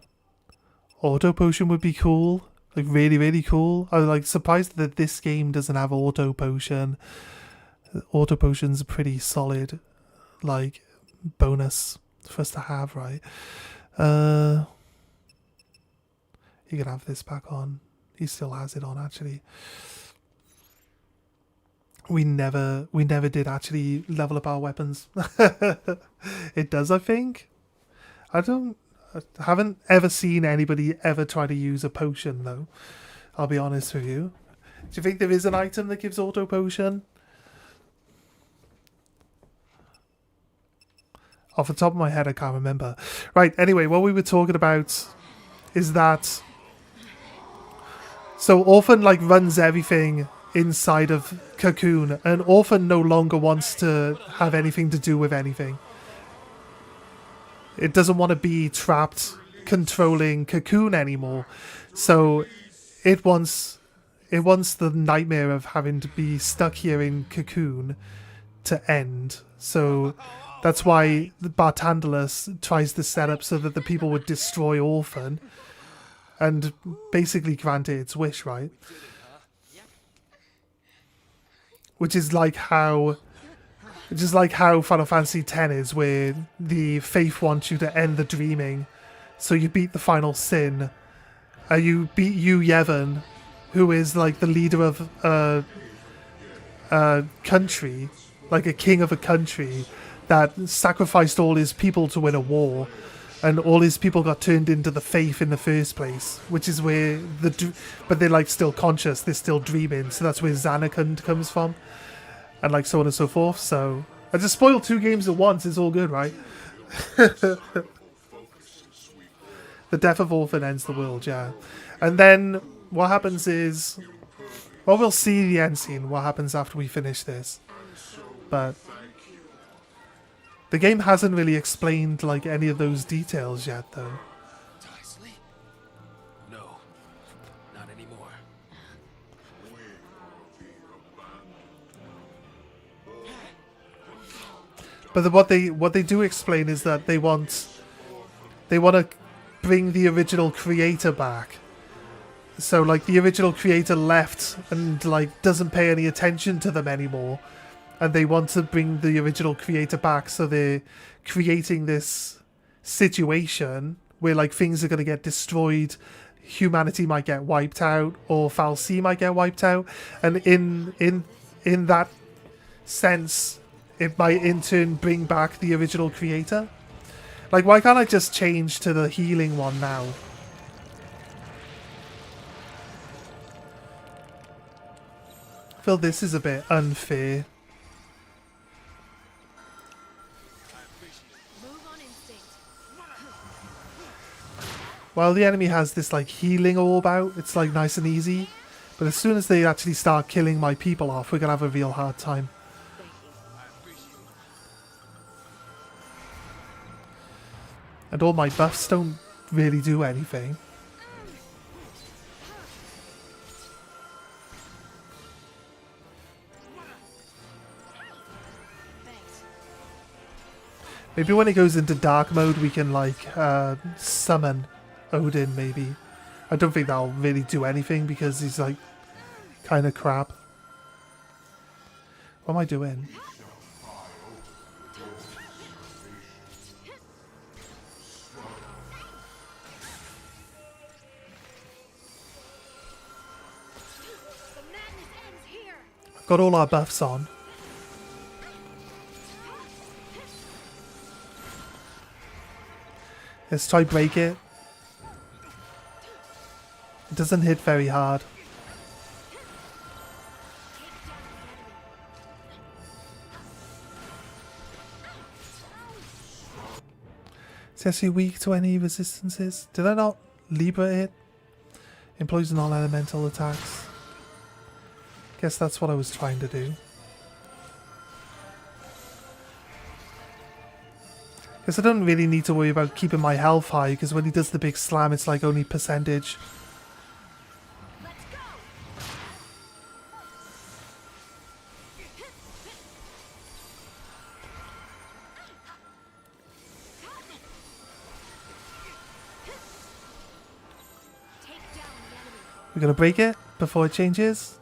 would be cool. Like really, really cool. I was like surprised that this game doesn't have auto potion. Auto potion's a pretty solid like bonus for us to have, right? You can have this back on. He still has it on actually. We never did actually level up our weapons. It does, I think. I haven't ever seen anybody ever try to use a potion though. I'll be honest with you. Do you think there is an item that gives auto potion? Off the top of my head, I can't remember. Right, anyway, what we were talking about is that... So Orphan like runs everything inside of Cocoon, and Orphan no longer wants to have anything to do with anything. It doesn't want to be trapped controlling Cocoon anymore. So it wants the nightmare of having to be stuck here in Cocoon to end. So that's why the Bartandalus tries to set up so that the people would destroy Orphan and basically grant it its wish, right? Which is like how Final Fantasy X is, where the Faith wants you to end the dreaming, so you beat the final sin. You beat Yu Yevon, who is like the leader of a country, like a king of a country that sacrificed all his people to win a war, and all his people got turned into the Faith in the first place, which is where but they're like still conscious, they're still dreaming, so that's where Zanarkand comes from, and like so on and so forth. So I just spoiled 2 games at once. It's all good, right? The death of Orphan ends the world, yeah. And then what happens is, well, we'll see the end scene, what happens after we finish this. But the game hasn't really explained like any of those details yet, though. No, not anymore. But what they do explain is that they want to bring the original creator back. So like the original creator left and like doesn't pay any attention to them anymore, and they want to bring the original creator back, so they're creating this situation where like things are going to get destroyed, humanity might get wiped out, or Fal'Cie might get wiped out, and in that sense it might in turn bring back the original creator. Like, why can't I just change to the healing one now? I feel this is a bit unfair. Move on instinct. While the enemy has this like healing orb out, it's like nice and easy. But as soon as they actually start killing my people off, we're gonna have a real hard time. And all my buffs don't really do anything. Maybe when it goes into dark mode we can like summon Odin maybe. I don't think that'll really do anything because he's like kind of crap. What am I doing? I've got all our buffs on. Let's try break it. It doesn't hit very hard. It's actually weak to any resistances. Did I not Libra it? Employs non-elemental attacks. Guess that's what I was trying to do. Guess I don't really need to worry about keeping my health high, because when he does the big slam it's like only percentage. We're gonna break it before it changes.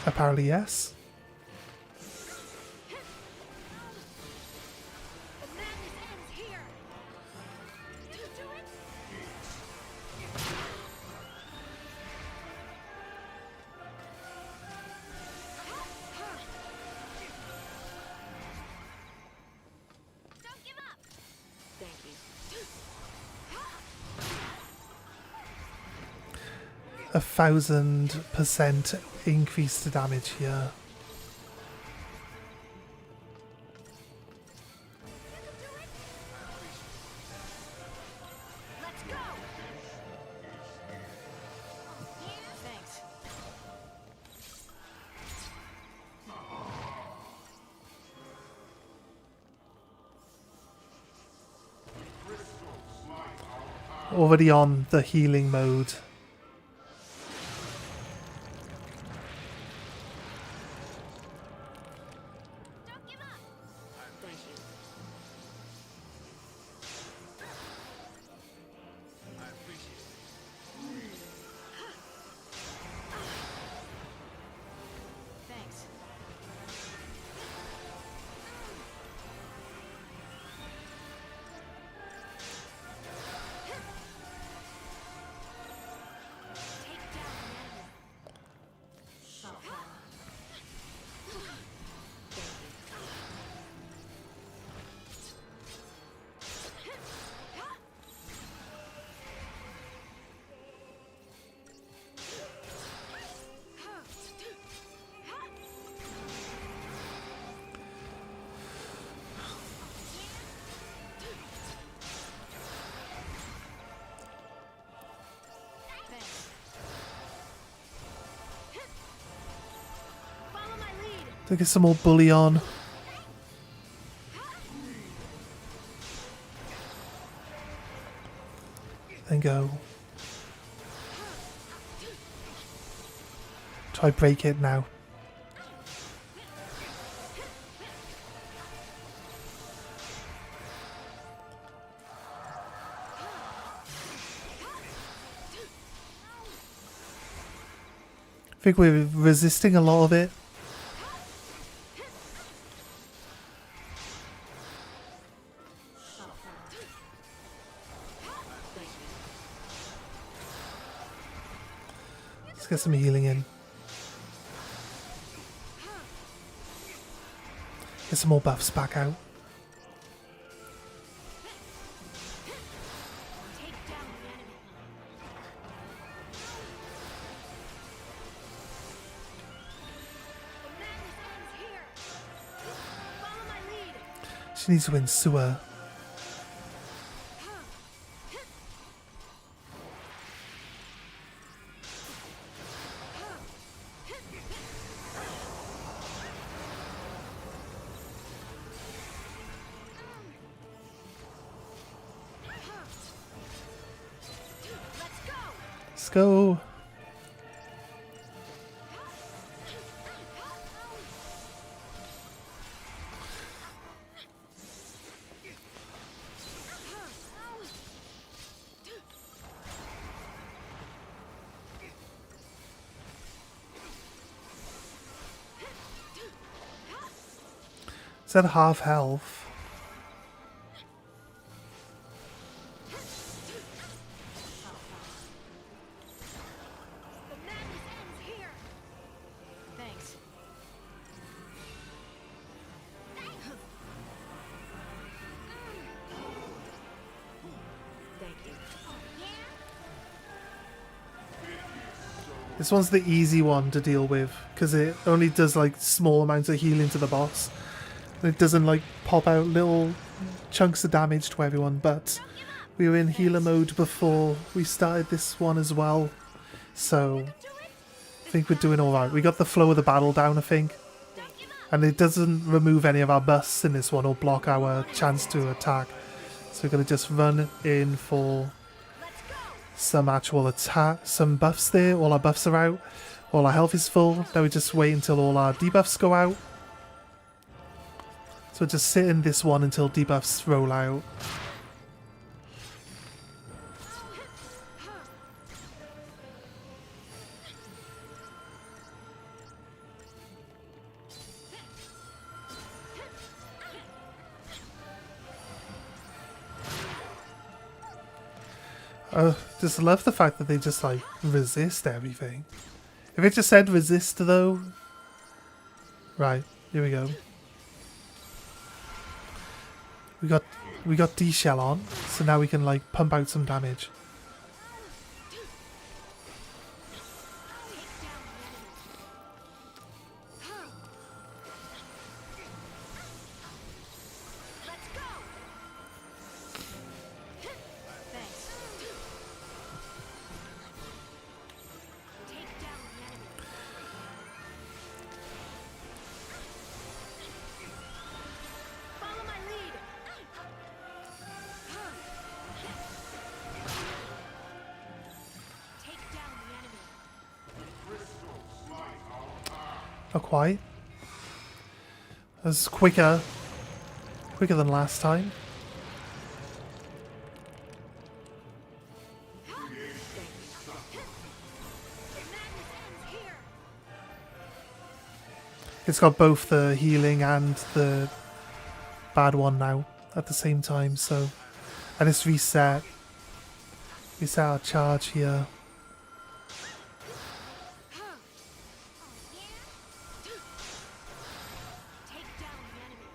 Apparently yes. A 1000% increase to damage here. Already on the healing mode. To get some more bullion. Then go. Try break it now. I think we're resisting a lot of it. Let's get some healing in. Get some more buffs back out. Take down the enemy. The madness ends here. Follow my lead. She needs to win sewer. Let's go. Let's go. Is that half health? The madness ends here. Thanks. Thank you. This one's the easy one to deal with because it only does like small amounts of healing to the boss. And it doesn't like pop out little chunks of damage to everyone, but we were in healer mode before we started this one as well. So I think we're doing alright. We got the flow of the battle down, I think. And it doesn't remove any of our buffs in this one or block our chance to attack. So we're going to just run in for some actual attack, some buffs there. All our buffs are out. All our health is full. Now we just wait until all our debuffs go out. So just sit in this one until debuffs roll out. I just love the fact that they just like resist everything. If it just said resist though. Right, here we go. We got D-shell on, so now we can like pump out some damage. Let's go. Thanks. Take down the enemy. Follow my lead. Take down the enemy. Not quite. That's quicker. Quicker than last time. The madness ends here. It's got both the healing and the bad one now at the same time, so and it's reset. Reset our charge here. Take down the enemy.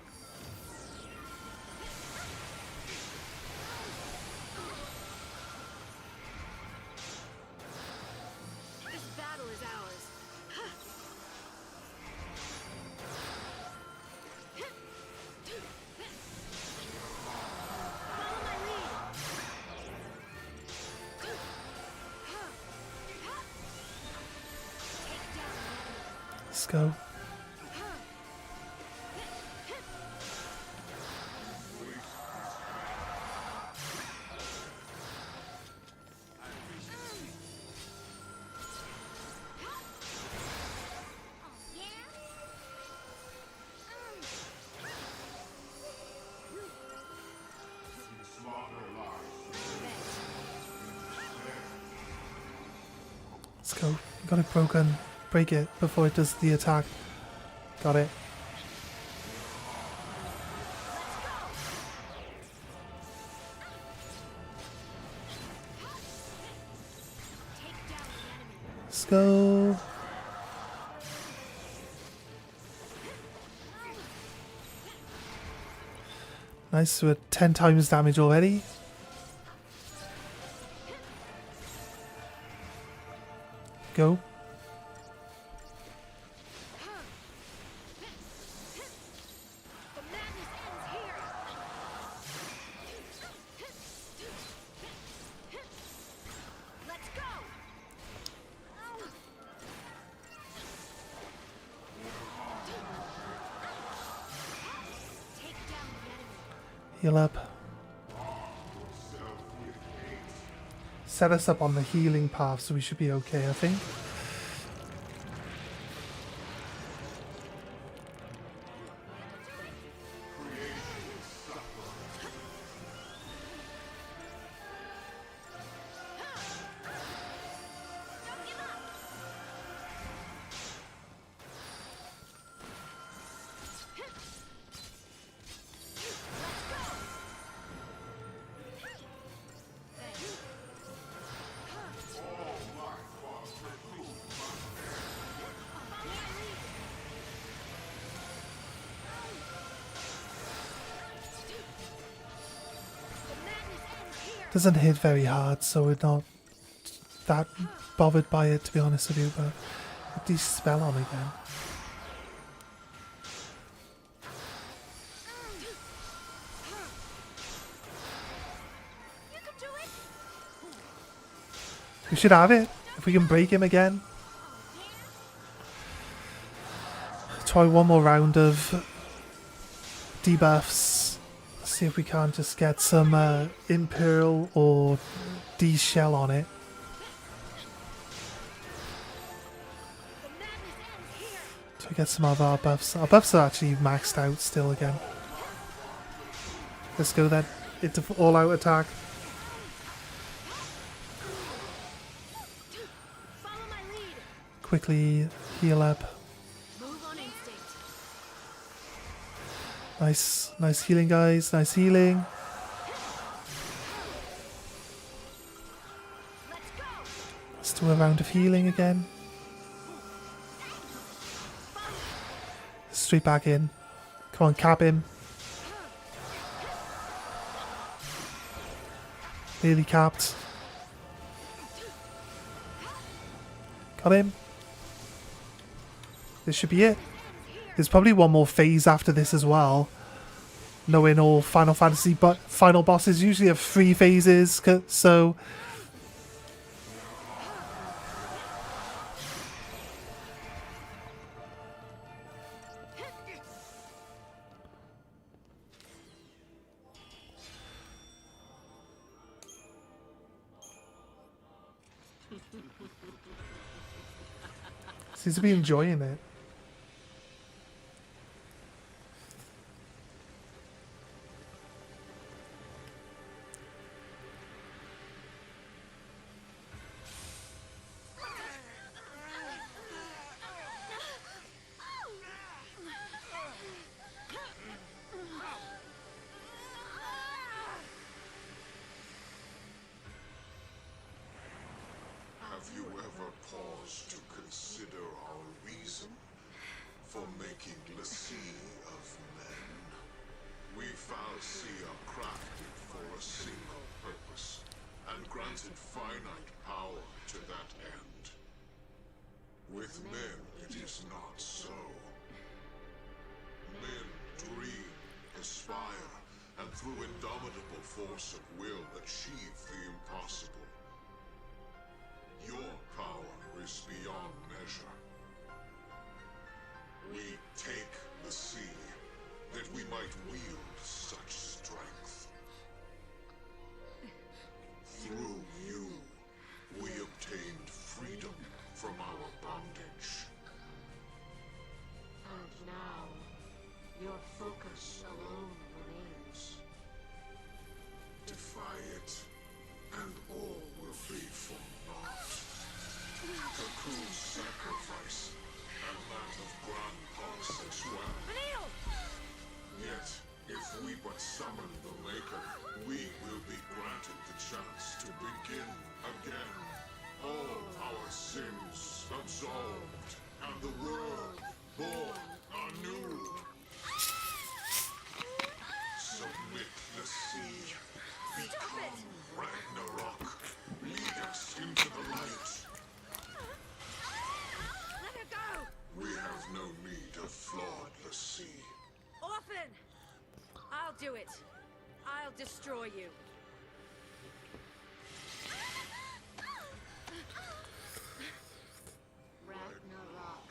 This battle is ours. Follow my lead. Take down the enemy. Let's go. Let's go. We got it broken. Break it before it does the attack. Got it. Let's go. Nice, we're 10 times damage already. Go. Heal up. Set us up on the healing path, so we should be okay, I think. Doesn't hit very hard, so we're not that bothered by it, to be honest with you, but put the spell on again. We should have it, if we can break him again. Try one more round of debuffs. See if we can't just get some Imperial or D-Shell on it. So we get some of our buffs. Our buffs are actually maxed out still again. Let's go then. Into all-out attack. Quickly heal up. Nice, nice healing, guys. Nice healing. Let's do a round of healing again. Straight back in. Come on, cap him. Nearly capped. Got him. This should be it. There's probably one more phase after this as well. Knowing all Final Fantasy but final bosses usually have 3 phases, so seems to be enjoying it. Have you ever paused to consider our reason for making the sea of men? We Fal'Cie are crafted for a single purpose, and granted finite power to that end. With men, it is not so. Men dream, aspire, and through indomitable force of will achieve the impossible. Your power is beyond measure. We take the sea, that we might wield such strength. Through you, we obtained freedom from our bondage. And now, your focus alone remains. Defy it, begin again. All our sins absolved, and the world born anew. Submit the sea. Become Ragnarok. Lead us into the light. Let her go! We have no need of flawed the sea. Orphan! I'll do it. I'll destroy you. Ragnarok.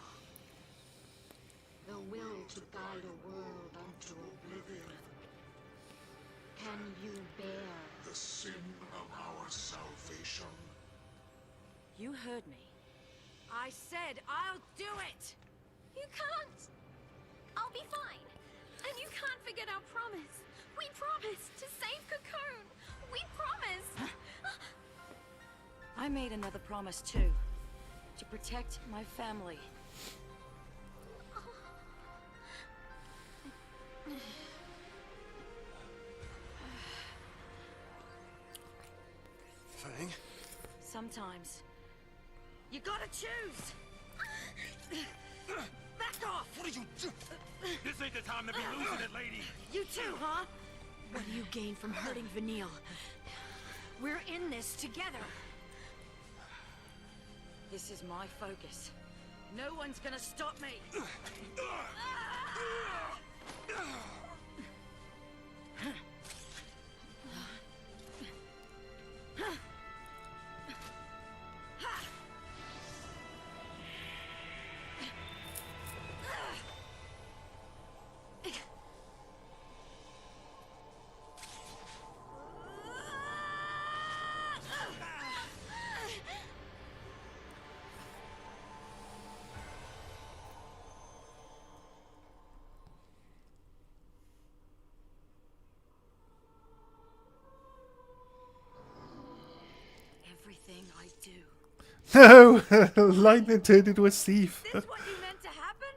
The will to guide a world unto oblivion. Can you bear? The sin of our salvation. You heard me. I said I'll do it! You can't! I'll be fine. And you can't forget our promise. We promised to save Cocoon. We promised! I made another promise too. To protect my family. Fang? Sometimes. You gotta choose! Back off! What did you do? This ain't the time to be losing it, lady. You too, huh? What do you gain from hurting Vanille? We're in this together. This is my focus. No one's gonna stop me. Everything I do. No! Lightning turned into a thief. This what you meant to happen?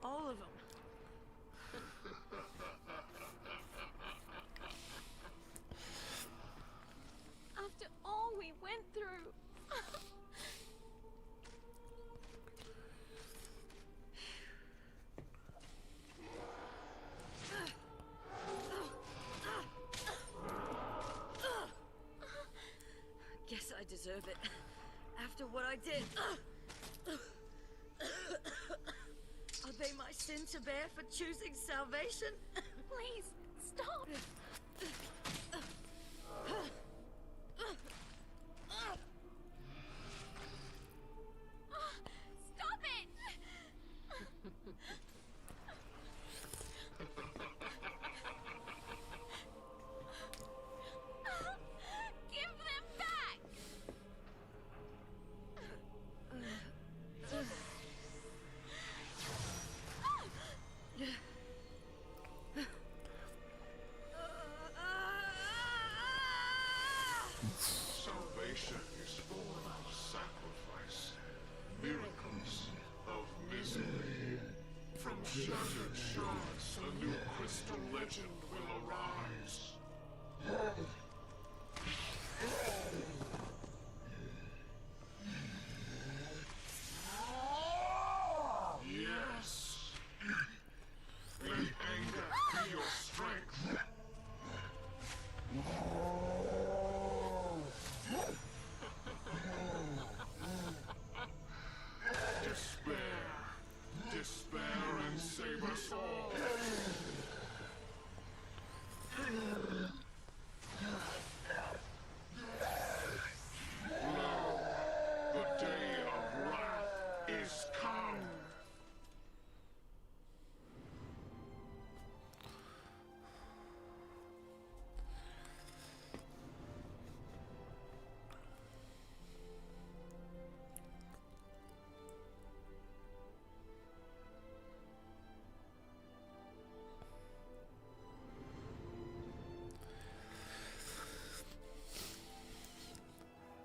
All of them. After all we went through. Guess I deserve it. After what I did. Are they my sin to bear for choosing salvation? Please, stop! Stop it! Give them back! Salvation is born of sacrifice, miracles of misery. From shattered shards, a new crystal legend will arise. Yes. Let anger be your strength. Despair and save us all. Lo, the day of wrath is come.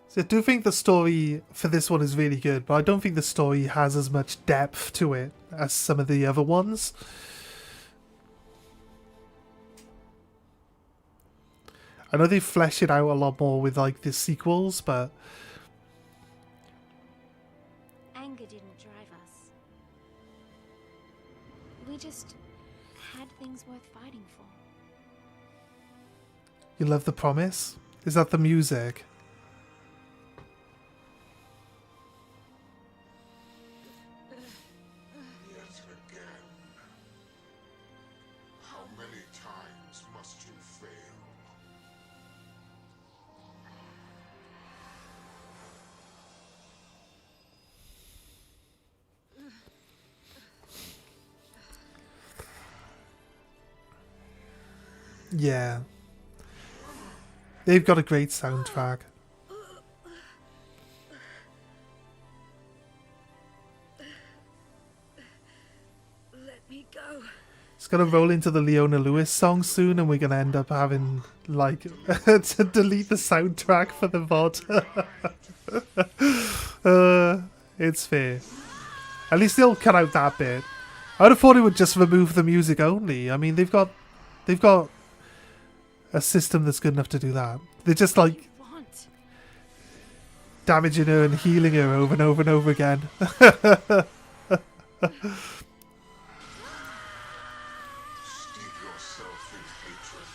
So I do think the story for this one is really good, but I don't think the story has as much depth to it as some of the other ones. I know they flesh it out a lot more with like the sequels, but Anger didn't drive us. We just had things worth fighting for. you love The Promise? Is that the music? Yet again. How many times must you fail? Yeah. They've got a great soundtrack. Let me go. It's gonna roll into the Leona Lewis song soon, and we're gonna end up having like to delete the soundtrack for the VOD. It's fair. At least they'll cut out that bit. I'd have thought it would just remove the music only. I mean, they've got a system that's good enough to do that. They're just like damaging her and healing her over and over and over again. Steep yourself in hatred.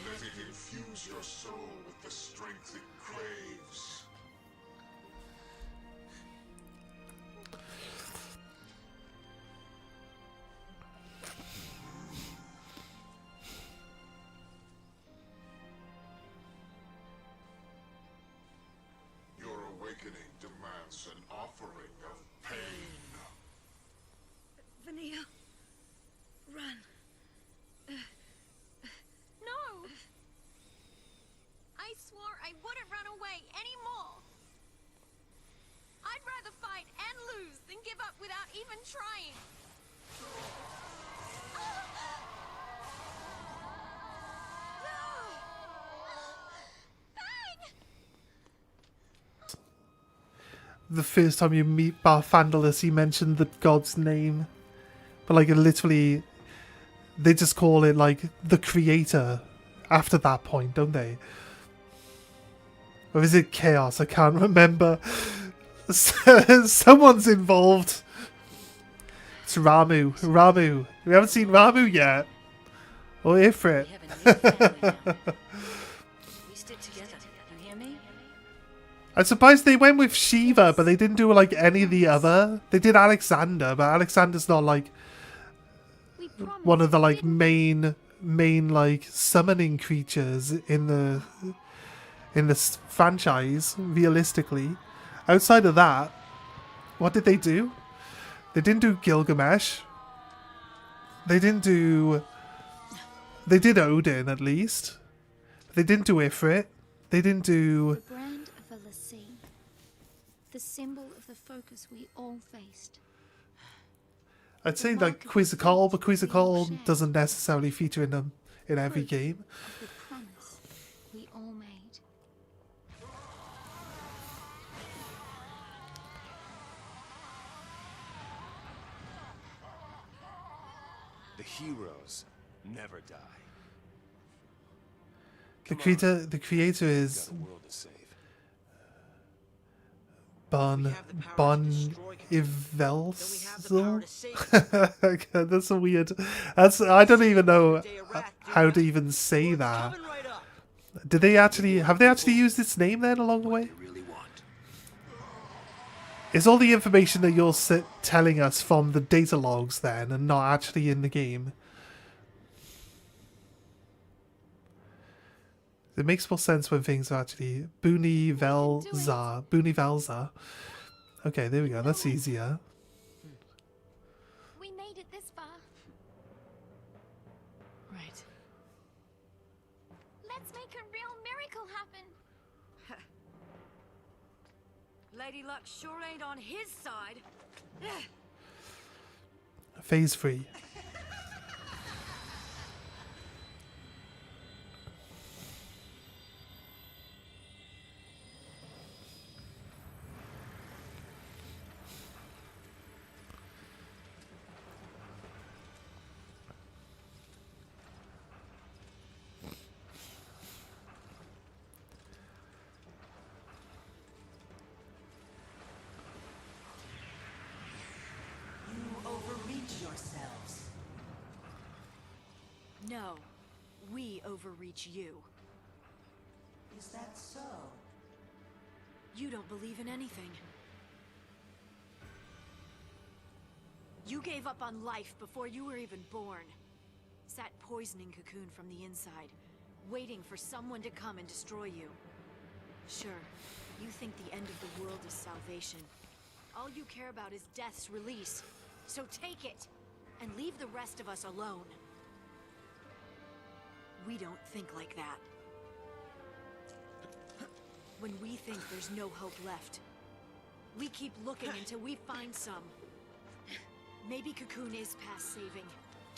Let it infuse your soul with the strength it craves. Your awakening demands an offering of pain. Vanille, run. No! I swore I wouldn't run away anymore. I'd rather fight and lose than give up without even trying. Bang! The first time you meet Barthandalus, he mentioned the god's name. But like, it literally, they just call it like the creator after that point, don't they? Or is it Chaos? I can't remember. Someone's involved. It's Ramu. Ramu. We haven't seen Ramu yet. Or Ifrit. We have a new family now. We stick together. You hear me? I'm surprised they went with Shiva, but they didn't do like any of the other. They did Alexander, but Alexander's not like one of the like main like summoning creatures in the franchise. Realistically, outside of that, what did they do? They didn't do Gilgamesh. They did Odin at least. They didn't do Ifrit. They didn't do. The brand of a Lassie. The symbol of the focus we all faced. I'd say like Quizzical, but Quizzical doesn't necessarily feature in them in every game. The promise we all made. The heroes never die. The creator is Got a world to save. Bon Ivelzel. That's a weird. I don't even know how to even say that. Did they actually have they actually used its name then along the way? They really want. Is all the information that you're telling us from the data logs then, and not actually in the game? It makes more sense when things are actually Boony Velza. Okay, there we go. That's easier. We made it this far. Right. Let's make a real miracle happen. Lady Luck sure ain't on his side. Phase 3. No, we overreach you. Is that so? You don't believe in anything. You gave up on life before you were even born. Sat poisoning Cocoon from the inside, waiting for someone to come and destroy you. Sure, you think the end of the world is salvation. All you care about is death's release. So take it, and leave the rest of us alone. We don't think like that. When we think there's no hope left, we keep looking until we find some. Maybe Cocoon is past saving,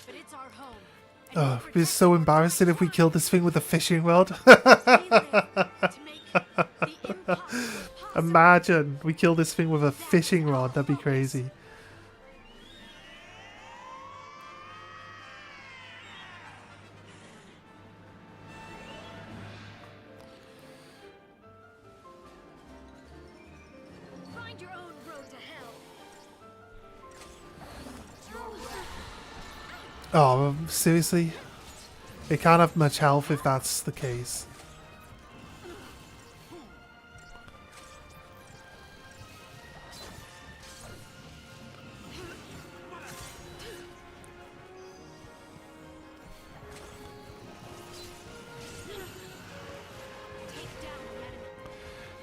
but it's our home. Oh, it'd be so embarrassing if we killed this thing with a fishing rod. Imagine we killed this thing with a fishing rod. That'd be crazy. Find your own road to hell. Oh, seriously? It can't have much health if that's the case.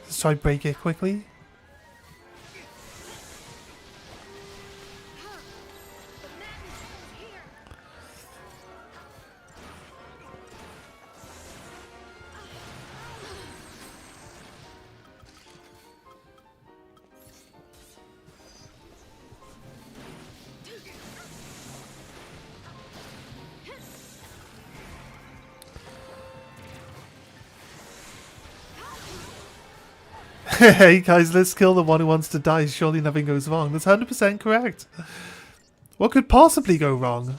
Let's try break it quickly. Hey guys, let's kill the one who wants to die. Surely nothing goes wrong. That's 100% correct. What could possibly go wrong?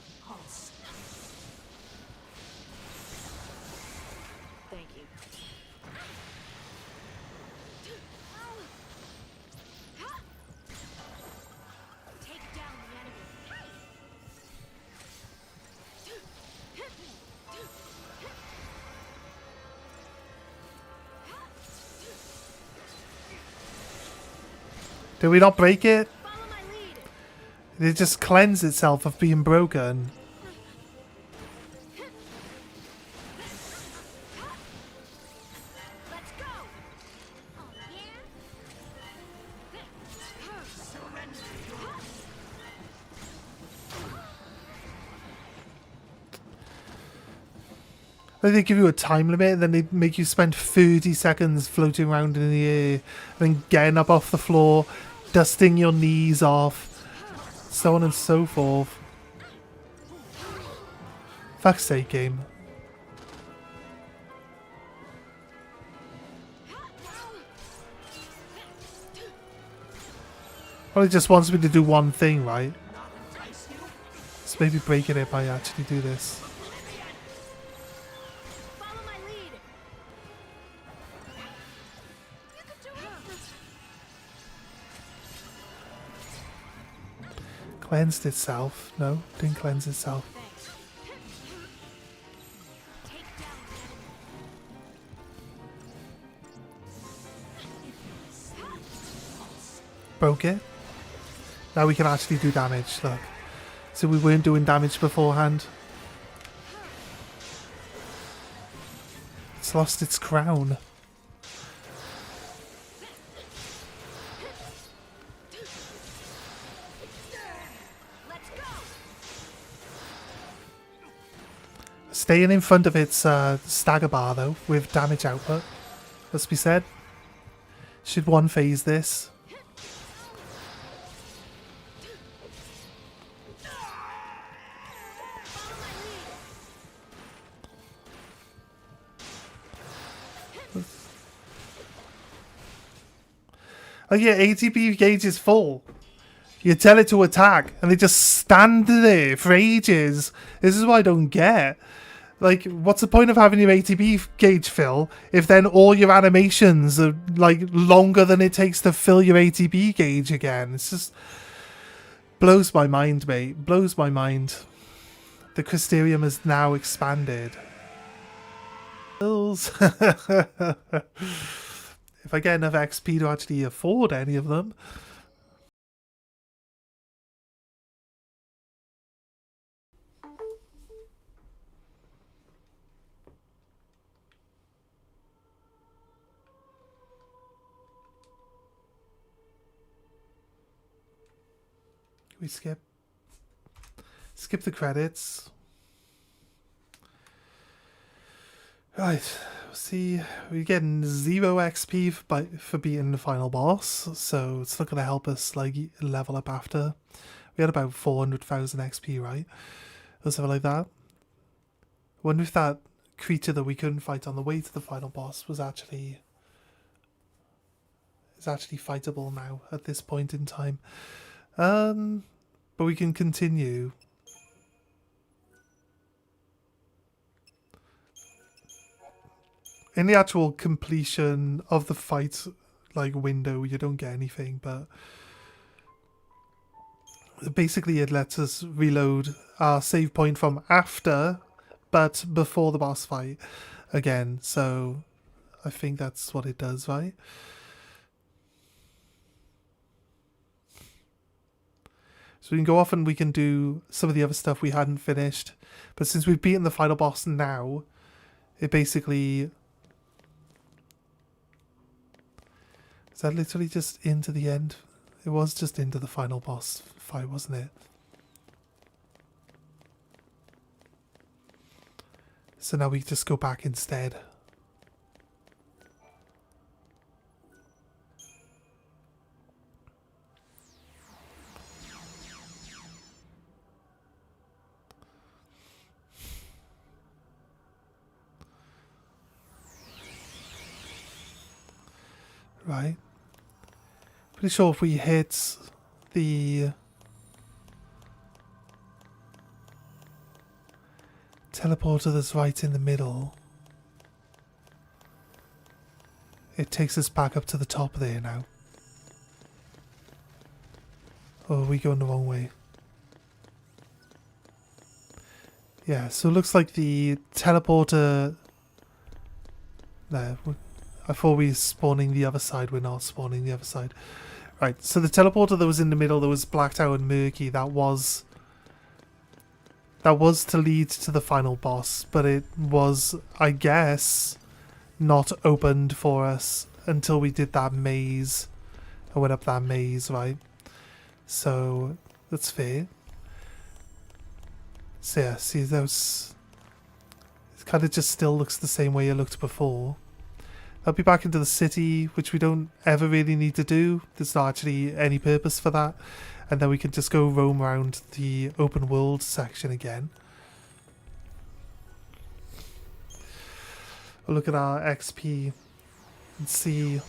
Thank you. Take down the enemy. Did we not break it? Follow my lead. Did it just cleanse itself of being broken? Let's go. Oh, yeah? Like they give you a time limit and then they make you spend 30 seconds floating around in the air, then getting up off the floor, dusting your knees off, so on and so forth. Fuck's sake, game. Well, it just wants me to do one thing, right? So maybe breaking it by actually do this. Follow my lead. You could do it. Cleansed itself. No, didn't cleanse itself. Thanks. Take down the enemy. Broke it. Now we can actually do damage, look. So we weren't doing damage beforehand. It's lost its crown. Let's go. Staying in front of its stagger bar though, with damage output, must be said. Should one phase this? Oh yeah, ATB gauge is full. You tell it to attack, and they just stand there for ages. This is what I don't get. Like, what's the point of having your ATB gauge fill if then all your animations are, like, longer than it takes to fill your ATB gauge again? It's just... blows my mind, mate. Blows my mind. The Crystarium is now expanded. If I get enough XP to actually afford any of them. We skip the credits. Right, see, we're getting 0 XP for beating the final boss, so it's not going to help us like level up after. We had about 400,000 XP, right? Or something like that. I wonder if that creature that we couldn't fight on the way to the final boss is actually fightable now at this point in time. But we can continue. In the actual completion of the fight like window, you don't get anything, but basically it lets us reload our save point from after but before the boss fight again. So I think that's what it does, right? So we can go off and we can do some of the other stuff we hadn't finished. But since we've beaten the final boss now, it basically... Is that literally just into the end? It was just into the final boss fight, wasn't it? So now we just go back instead. Right. Pretty sure if we hit the teleporter that's right in the middle, it takes us back up to the top there now. Or are we going the wrong way? Yeah, so it looks like the teleporter... No, I thought we were spawning the other side. We're not spawning the other side. Right, so the teleporter that was in the middle that was blacked out and murky, that was to lead to the final boss, but it was, I guess, not opened for us until we did that maze. I went up that maze, right? So, that's fair. So yeah, see those... It kind of just still looks the same way it looked before. I'll be back into the city, which we don't ever really need to do. There's not actually any purpose for that. And then we can just go roam around the open world section again. We'll look at our XP and see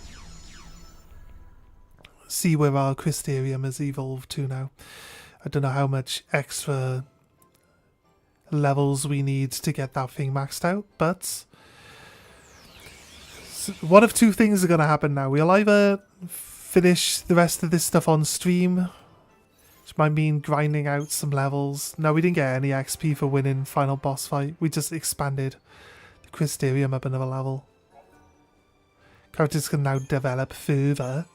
where our Crystarium has evolved to now. I don't know how much extra levels we need to get that thing maxed out, but... one of two things are going to happen now. We'll either finish the rest of this stuff on stream, which might mean grinding out some levels. No, we didn't get any XP for winning final boss fight. We just expanded the Crystarium up another level. Characters can now develop further.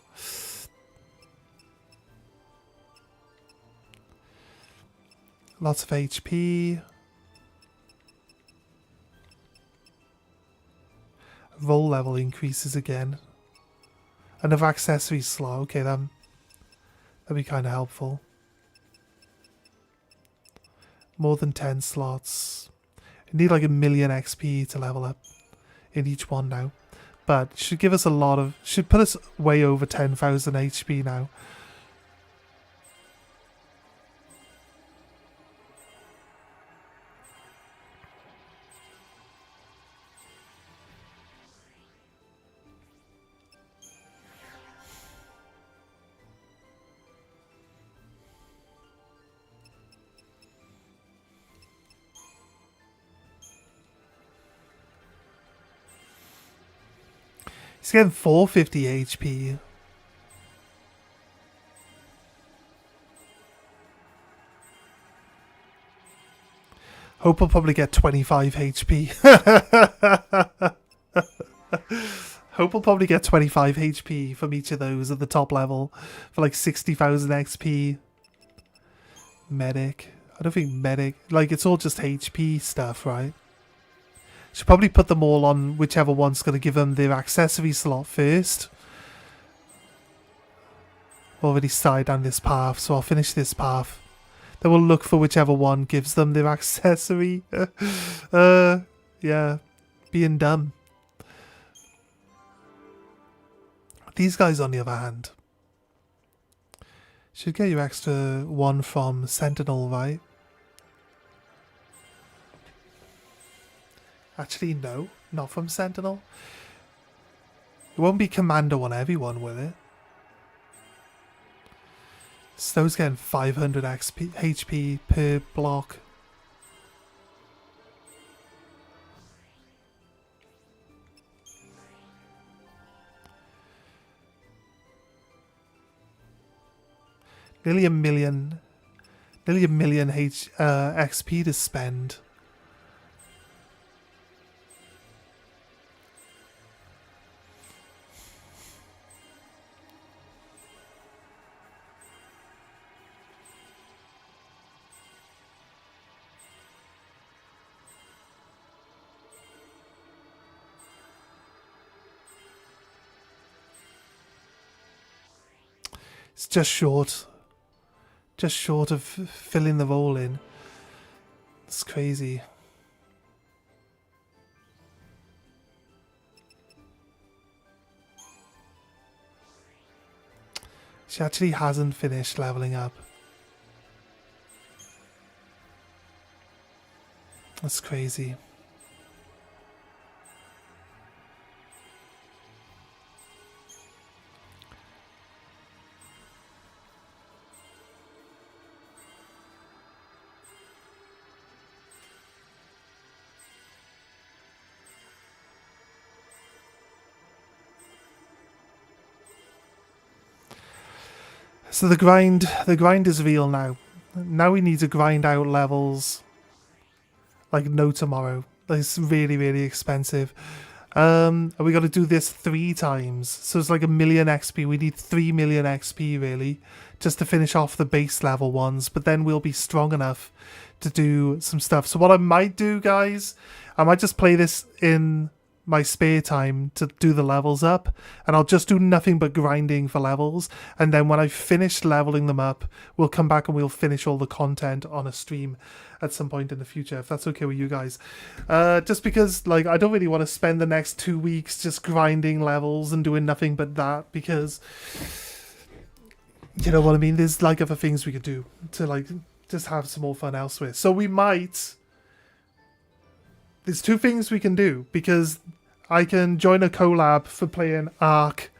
Lots of HP. Roll level increases again. Another accessory slot. Okay, that'd be kind of helpful. More than 10 slots. You need like 1 million XP to level up in each one now. But it should give us a lot of... should put us way over 10,000 HP now. He's getting 450 HP. Hope we'll probably get 25 HP. Hope we'll probably get 25 HP from each of those at the top level for like 60,000 XP. Medic. I don't think medic... Like, it's all just HP stuff, right? Should probably put them all on whichever one's going to give them their accessory slot first. Already started down this path, so I'll finish this path. Then we'll look for whichever one gives them their accessory. Yeah. Being dumb. These guys, on the other hand, should get you extra one from Sentinel, right? Actually, no. Not from Sentinel. It won't be Commander on everyone, will it? Snow's getting 500 HP per block. Nearly a million XP to spend. It's just short of filling the role in. It's crazy. She actually hasn't finished leveling up. That's crazy. So the grind is real now. Now we need to grind out levels like no tomorrow. It's really, really expensive. And we got to do this 3 times. So it's like 1 million XP. We need 3 million XP really, just to finish off the base level ones. But then we'll be strong enough to do some stuff. So what I might do, guys, I might just play this in my spare time to do the levels up, and I'll just do nothing but grinding for levels, and then when I've finished leveling them up, we'll come back and we'll finish all the content on a stream at some point in the future, if that's okay with you guys. Just because, like, I don't really want to spend the next 2 weeks just grinding levels and doing nothing but that, because you know what I mean, there's like other things we could do to like just have some more fun elsewhere. So we might... There's 2 things we can do, because I can join a collab for playing Ark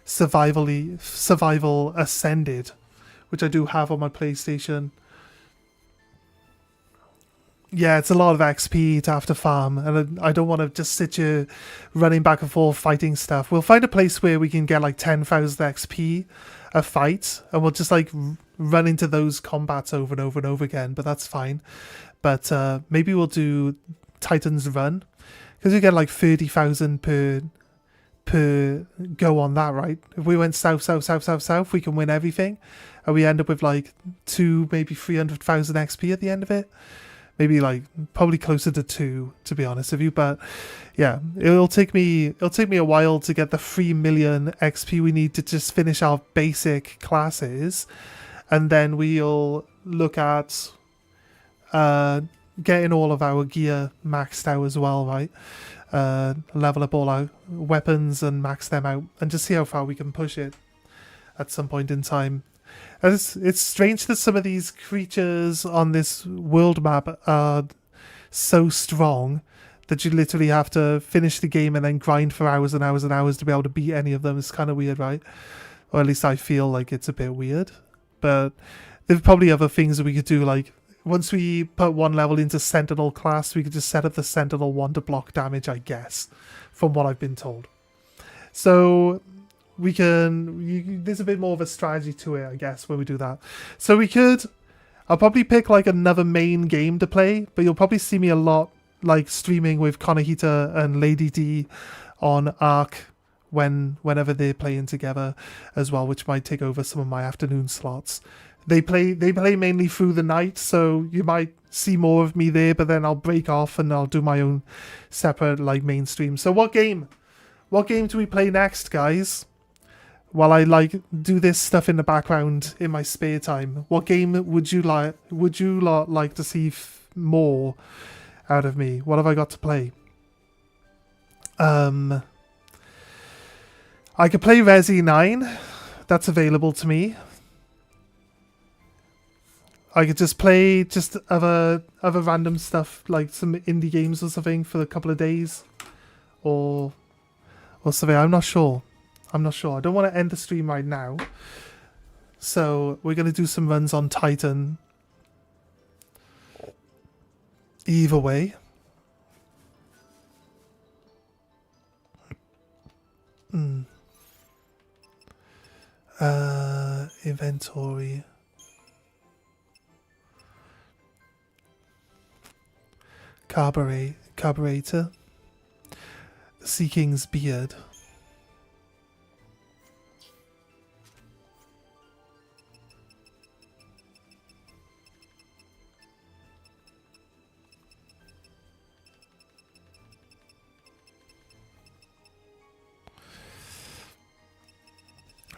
Survival Ascended, which I do have on my PlayStation. Yeah, it's a lot of XP to have to farm, and I don't want to just sit here running back and forth fighting stuff. We'll find a place where we can get like 10,000 XP a fight, and we'll just like run into those combats over and over and over again, but that's fine. But maybe we'll do Titan's Run, because you get like 30,000 per go on that, right? If we went south, we can win everything, and we end up with like 2, maybe 300,000 XP at the end of it. Maybe like probably closer to 2, to be honest with you. But yeah, it'll take me a while to get the 3 million XP we need to just finish our basic classes, and then we'll look at getting all of our gear maxed out as well, right? Level up all our weapons and max them out, and just see how far we can push it at some point in time. And it's strange that some of these creatures on this world map are so strong that you literally have to finish the game and then grind for hours and hours and hours to be able to beat any of them. It's kind of weird, right? Or at least I feel like it's a bit weird. But there's probably other things that we could do, like once we put one level into Sentinel class, we could just set up the Sentinel 1 to block damage, I guess, from what I've been told. So there's a bit more of a strategy to it, I guess, when we do that. So we could, I'll probably pick like another main game to play, but you'll probably see me a lot like streaming with Konahita and Lady D on Ark whenever they're playing together as well, which might take over some of my afternoon slots. They play mainly through the night, so you might see more of me there, but then I'll break off and I'll do my own separate like main stream. So what game do we play next, guys? While I like do this stuff in the background in my spare time, what game would you like to see more out of me? What have I got to play? I could play Resi 9. That's available to me. I could just play other random stuff, like some indie games or something for a couple of days. Or something. I'm not sure. I don't want to end the stream right now. So we're going to do some runs on Titan. Either way. Inventory. Carburetor. Sea King's Beard.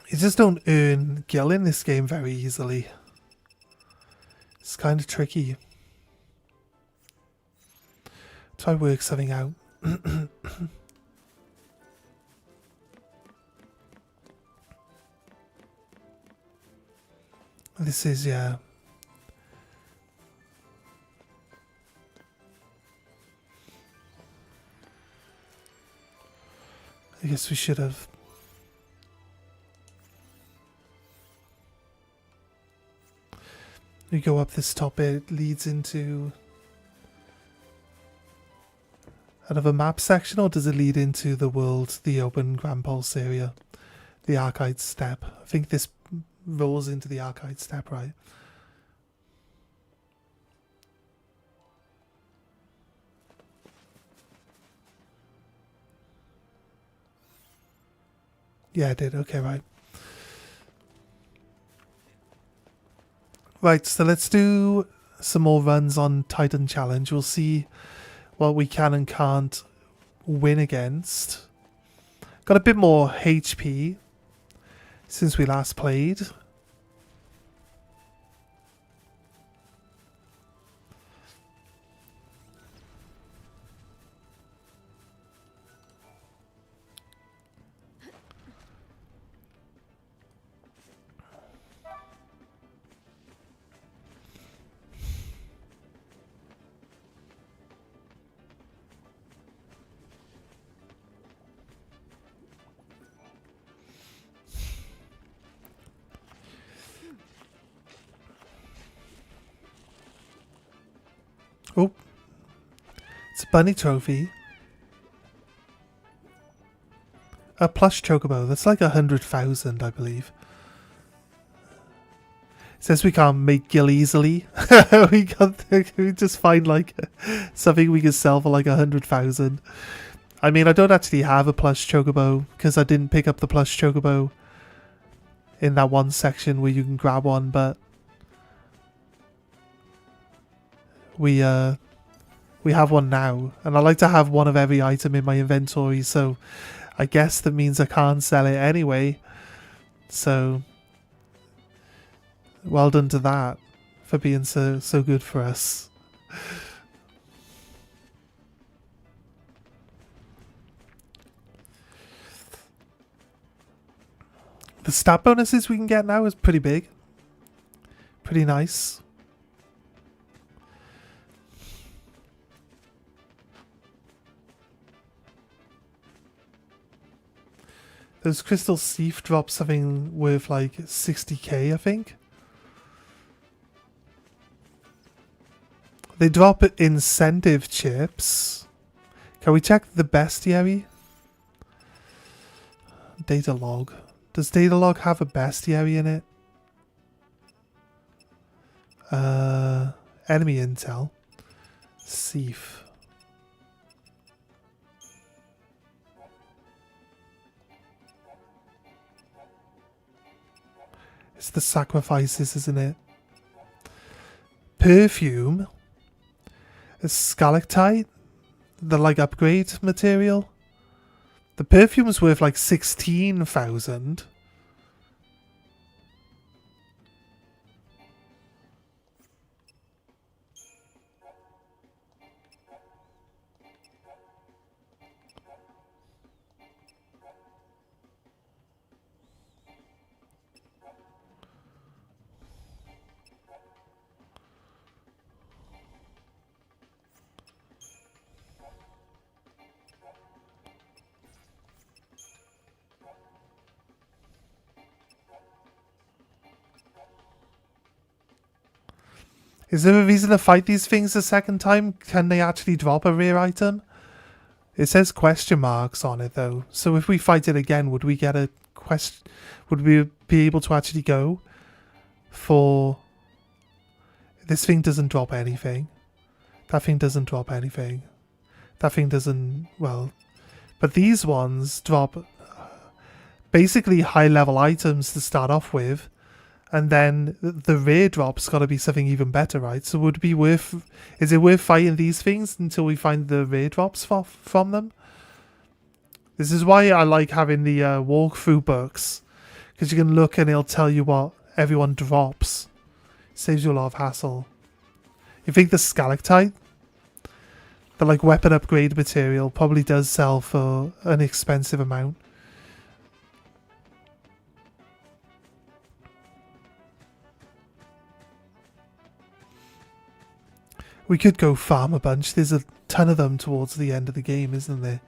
You just don't earn gil in this game very easily. It's kind of tricky. Try work something out. This is, yeah. I guess we should have. We go up this top, it leads into another map section, or does it lead into the world, the open Grand Pulse area? The Arcade Step. I think this rolls into the Arcade Step, right? Yeah, I did. Okay, right. Right, so let's do some more runs on Titan Challenge. We'll see what we can and can't win against. Got a bit more HP since we last played. Oh, it's a bunny trophy. A plush chocobo. That's like 100,000, I believe. It says we can't make gil easily. we just find like something we can sell for like 100,000. I mean, I don't actually have a plush chocobo because I didn't pick up the plush chocobo in that one section where you can grab one, but we have one now, and I like to have one of every item in my inventory, so I guess that means I can't sell it anyway. So well done to that for being so good for us. The stat bonuses we can get now is pretty big. Pretty nice. Those crystal Seif drop something worth like 60k, I think. They drop incentive chips. Can we check the bestiary? Data log. Does data log have a bestiary in it? Enemy intel. Thief. It's the sacrifices, isn't it? Perfume. A stalactite. The like upgrade material. The perfume's worth like 16,000. Is there a reason to fight these things a second time? Can they actually drop a rare item? It says question marks on it though. So if we fight it again, would we get a quest? Would we be able to actually go for... This thing doesn't drop anything. That thing doesn't drop anything. That thing doesn't... Well... But these ones drop basically high level items to start off with. And then the rare drop's got to be something even better, right? So would it be worth... Is it worth fighting these things until we find the rare drops from them? This is why I like having the walkthrough books. Because you can look and it'll tell you what everyone drops. Saves you a lot of hassle. You think the stalactite? The like weapon upgrade material probably does sell for an expensive amount. We could go farm a bunch. There's a ton of them towards the end of the game, isn't there?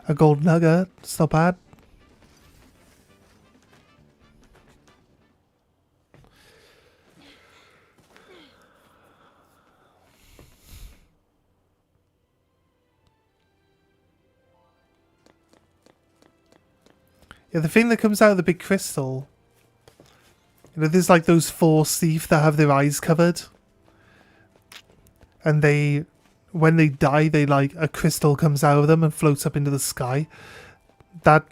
A gold nugget, it's not bad. Yeah, the thing that comes out of the big crystal, you know, there's like those 4 thief that have their eyes covered. And they... When they die, they like a crystal comes out of them and floats up into the sky. That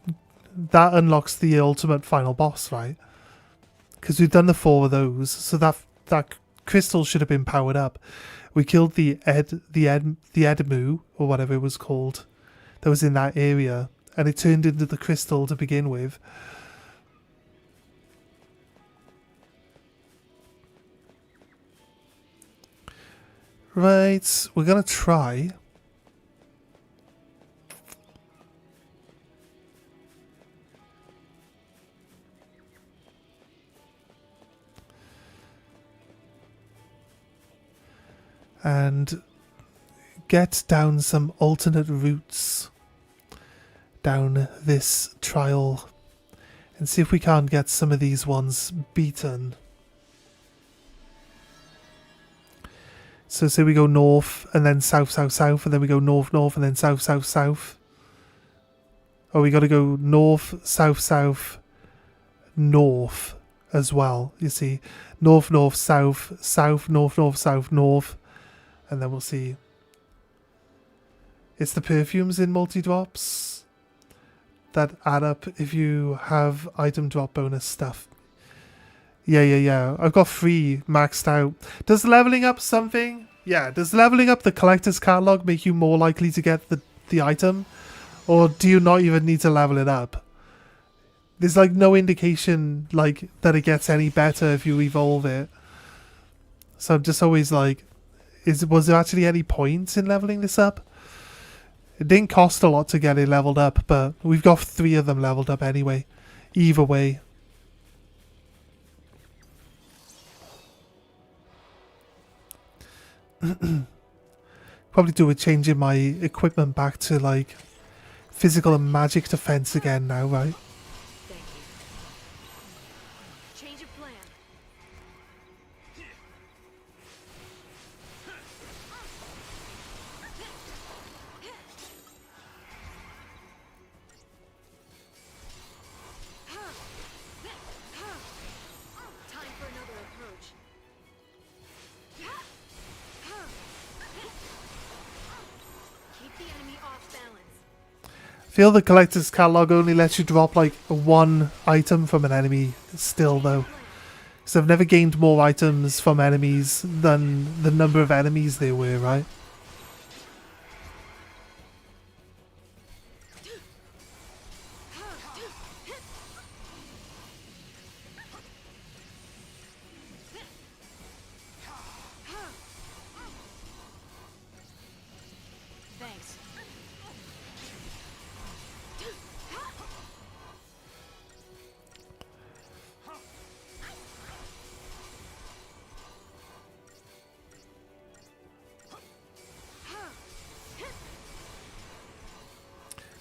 unlocks the ultimate final boss, right? Because we've done the 4 of those, so that crystal should have been powered up. We killed the Edmu or whatever it was called that was in that area, and it turned into the crystal to begin with. Right, we're gonna try. And get down some alternate routes down this trial and see if we can't get some of these ones beaten. So say we go north and then south, south, south, and then we go north, north, and then south, south, south. Or we got to go north, south, south, north as well. You see, north, north, south, south, north, north, south, north, and then we'll see. It's the perfumes in multi-drops that add up if you have item drop bonus stuff. Yeah. I've got 3 maxed out. Does leveling up something? Yeah, does leveling up the collector's catalog make you more likely to get the item? Or do you not even need to level it up? there's like no indication like that it gets any better if you evolve it. So I'm just always like, was there actually any point in leveling this up? It didn't cost a lot to get it leveled up, but we've got 3 of them leveled up anyway. Either way. Probably do with changing my equipment back to like physical and magic defense again now, right? Thank you. Change of plan. Time for another approach. Keep the enemy off balance. I feel the collector's catalog only lets you drop like 1 item from an enemy still though. So I've never gained more items from enemies than the number of enemies there were, right? Thanks.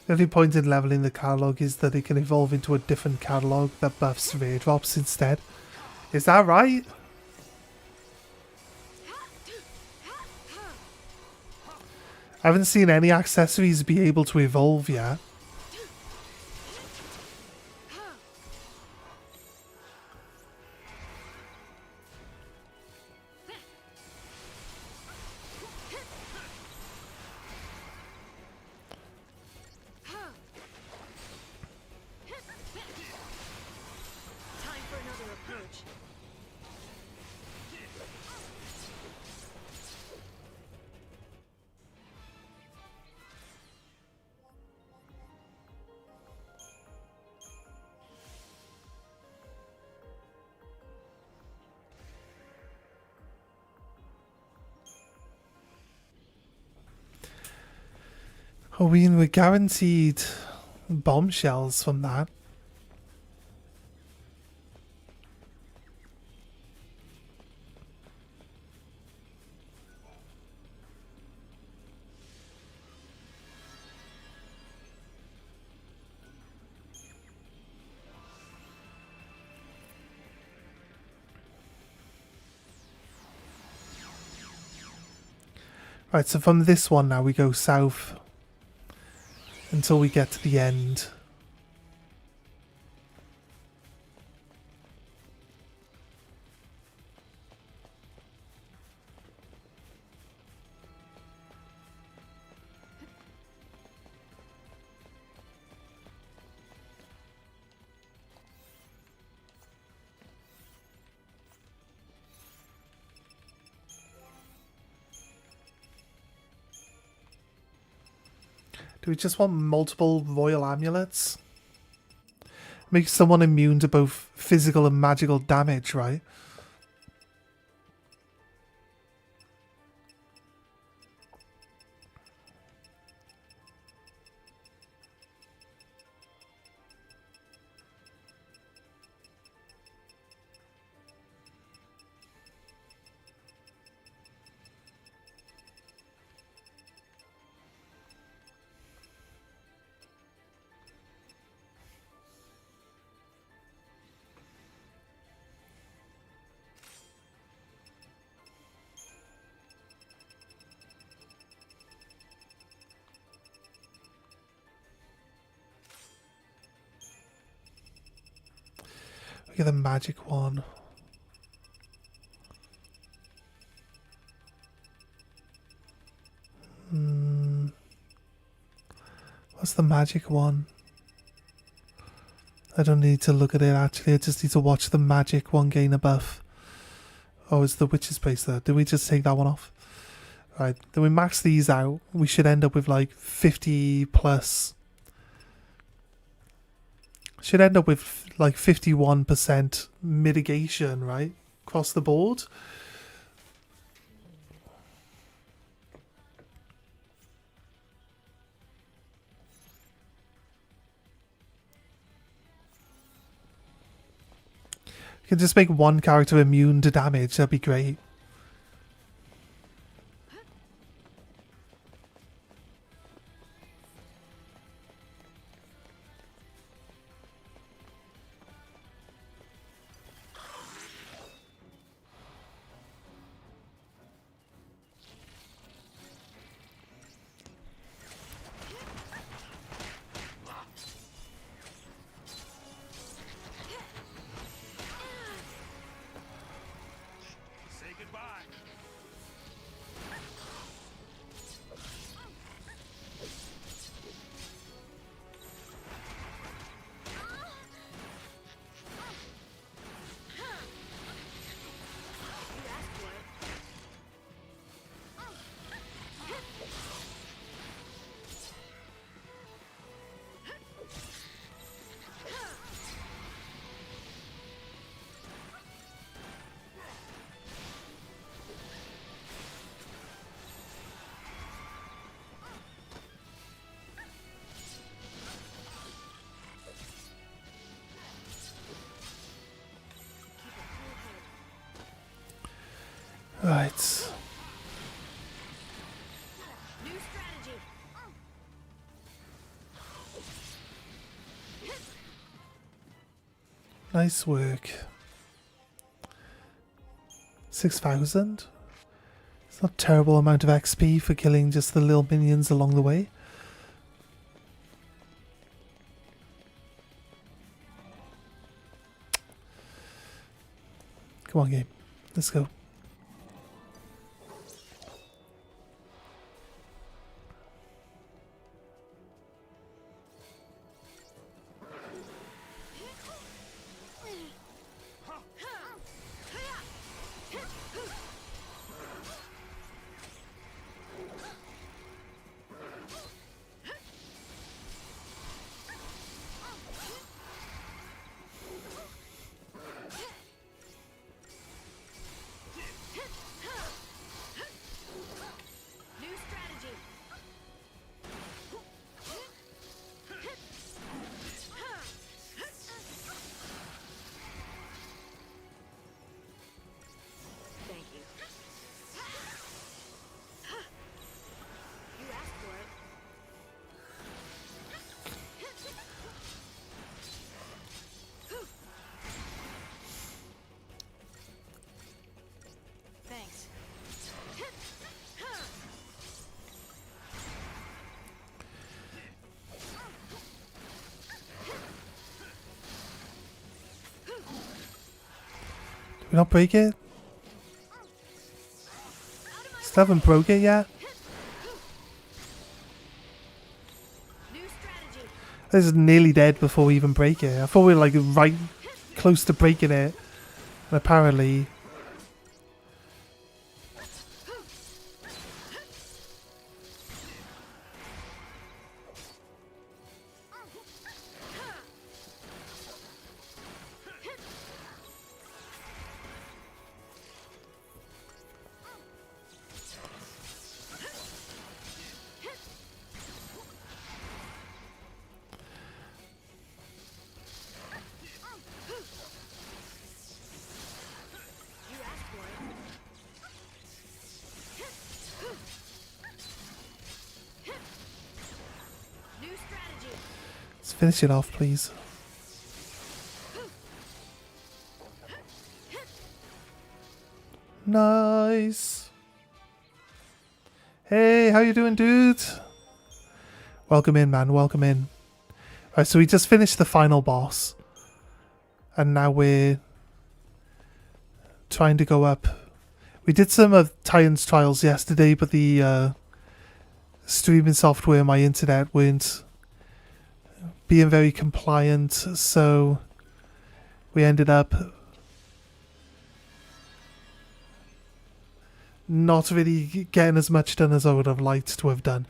The only point in leveling the catalog is that it can evolve into a different catalog that buffs rare drops instead. Is that right? I haven't seen any accessories be able to evolve yet. Time for another approach. Oh, we're guaranteed bombshells from that. Right, so from this one now we go south until we get to the end. Do we just want multiple royal amulets? Make someone immune to both physical and magical damage, right? We get the magic one. What's the magic one? I don't need to look at it actually, I just need to watch the magic one gain a buff. Oh, it's the witch's place there. Did we just take that one off? Right, then we max these out. We should end up with like 50 plus Should end up with like 51% mitigation, right? Across the board. You can just make one character immune to damage, that'd be great. Say goodbye. Right. New strategy. Nice work. 6,000? It's not a terrible amount of XP for killing just the little minions along the way. Come on, game. Let's go. New strategy. Thank you. You asked for it. Thanks. Did we not break it? Still haven't broke it yet? New strategy. This is nearly dead before we even break it. I thought we were like right close to breaking it. And apparently... You asked for it. New strategy. Let's finish it off, please. Nice. Hey, how you doing, dude? Welcome in, man. Welcome in. Alright, so we just finished the final boss. And now we're trying to go up. We did some of Tyrant's Trials yesterday, but the streaming software, my internet, weren't being very compliant, so we ended up not really getting as much done as I would have liked to have done.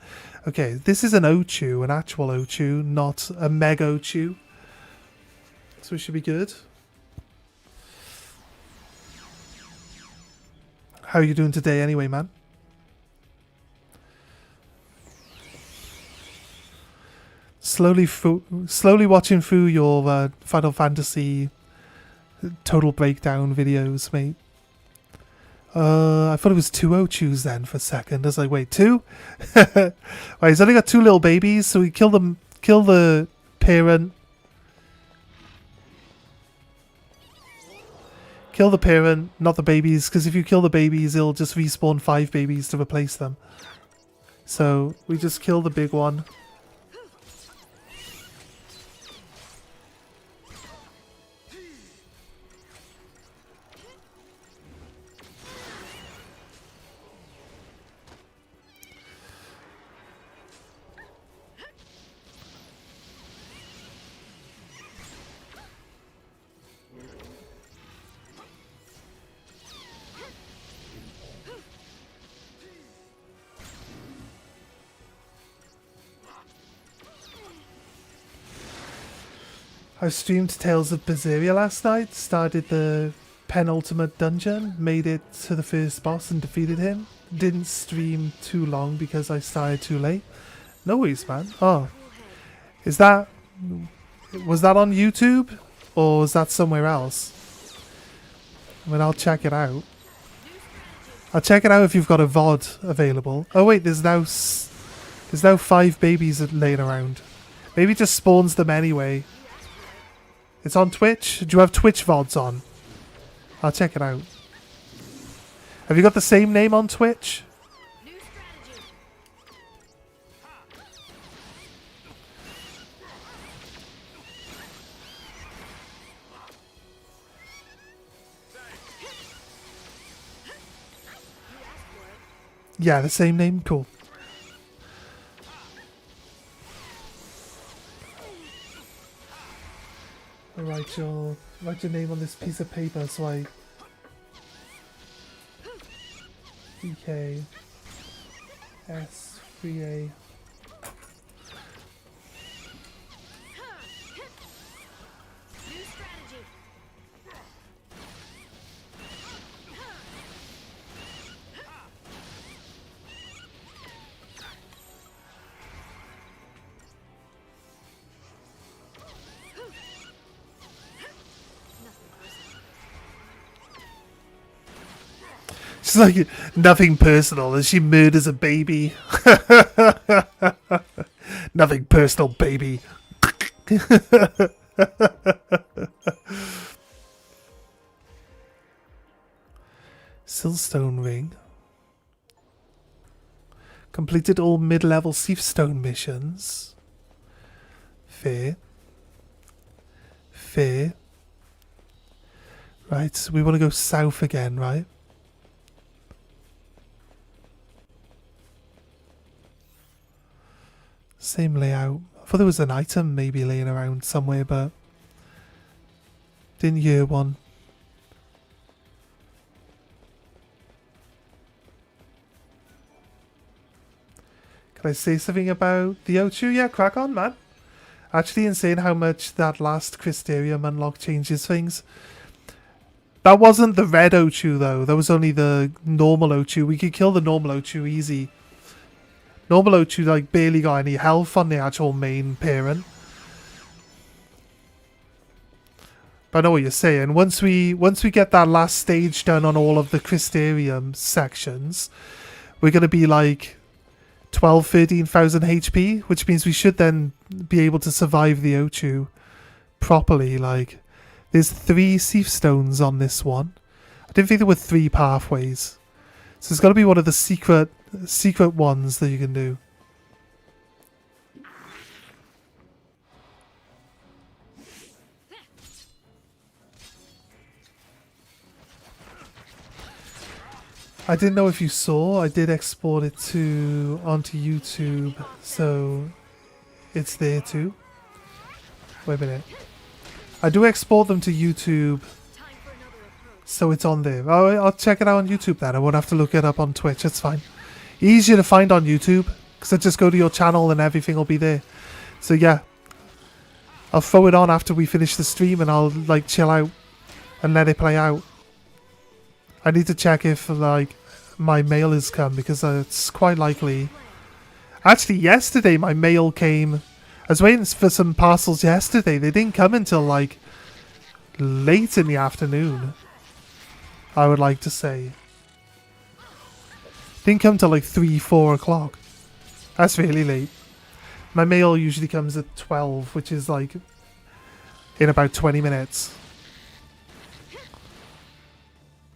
Okay, this is an Ochu, an actual Ochu, not a Mega Ochu. So we should be good. How are you doing today anyway, man? Slowly watching through your Final Fantasy total breakdown videos, mate. I thought it was 2 Ochus then for a second. I was like, wait, 2? Right, he's only got 2 little babies, so we kill the parent. Kill the parent, not the babies, because if you kill the babies, it'll just respawn 5 babies to replace them. So we just kill the big one. I streamed Tales of Berseria last night, started the penultimate dungeon, made it to the first boss and defeated him. Didn't stream too long because I started too late. No worries, man. Oh. Was that on YouTube? Or was that somewhere else? I mean, I'll check it out. I'll check it out if you've got a VOD available. Oh wait, there's now 5 babies laying around. Maybe it just spawns them anyway. It's on Twitch? Do you have Twitch VODs on? I'll check it out. Have you got the same name on Twitch? Yeah, the same name? Cool. I'll write your name on this piece of paper so I... DK-S-3-A. She's like, nothing personal, and she murders a baby. Nothing personal, baby. Silstone ring. Completed all mid-level Seafstone missions. Fair. Fair. Right, so we want to go south again, right? Same layout. I thought there was an item maybe laying around somewhere, but didn't hear one. Can I say something about the O2? Yeah, crack on, man. Actually insane how much that last Crystarium unlock changes things. That wasn't the red O2 though. That was only the normal O2. We could kill the normal O2 easy. Normal O2 like barely got any health on the actual main parent. But I know what you're saying. Once we get that last stage done on all of the Crystarium sections, we're gonna be like 13,000 HP, which means we should then be able to survive the O2 properly. Like, there's 3 Seaf Stones on this one. I didn't think there were 3 pathways. So it's got to be one of the secret ones that you can do. I didn't know if you saw, I did export it onto YouTube, so it's there too. Wait a minute. I do export them to YouTube, so it's on there. I'll check it out on YouTube then. I won't have to look it up on Twitch, it's fine. Easier to find on YouTube, because I just go to your channel and everything will be there. So yeah. I'll throw it on after we finish the stream and I'll like chill out and let it play out. I need to check if like my mail has come because it's quite likely. Actually, yesterday my mail came. I was waiting for some parcels yesterday. They didn't come until like late in the afternoon, I would like to say. Didn't come till like 3-4 o'clock. That's really late. My mail usually comes at 12, which is like in about 20 minutes.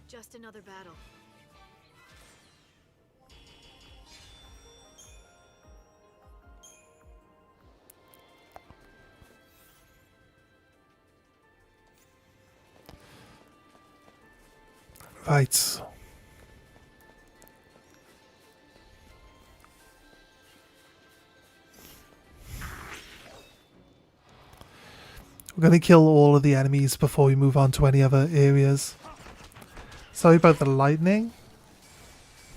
Just another battle. Right. We're going to kill all of the enemies before we move on to any other areas. Sorry about the lightning.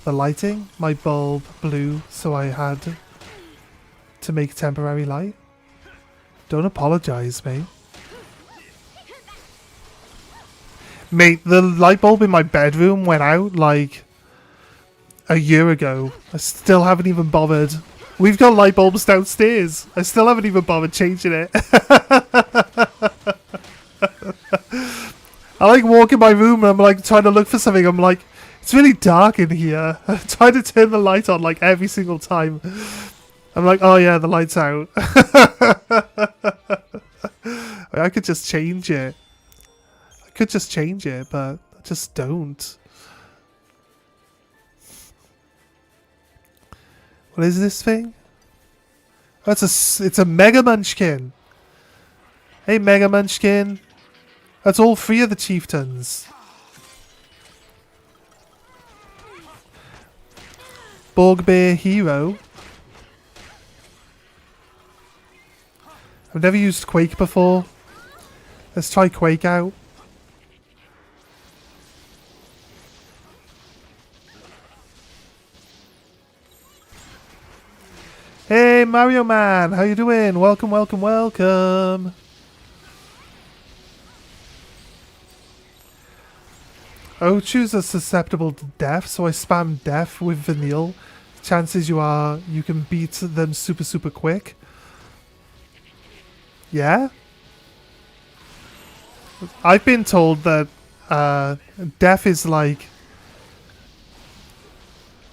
The lighting. My bulb blew, so I had to make temporary light. Don't apologize, mate. Mate, the light bulb in my bedroom went out like a year ago. I still haven't even bothered. We've got light bulbs downstairs. I still haven't even bothered changing it. I like walk in my room and I'm like trying to look for something. I'm like, it's really dark in here. I'm trying to turn the light on like every single time. I'm like, oh yeah, the light's out. I could just change it. Could just change it, but I just don't. What is this thing? Oh, it's a Mega Munchkin. Hey, Mega Munchkin. That's all 3 of the chieftains. Borgbear Hero. I've never used Quake before. Let's try Quake out. Hey Mario Man, how you doing? Welcome, welcome, welcome. Ochus are susceptible to death, so I spam death with Vanille. Chances you can beat them super quick. Yeah? I've been told that death is like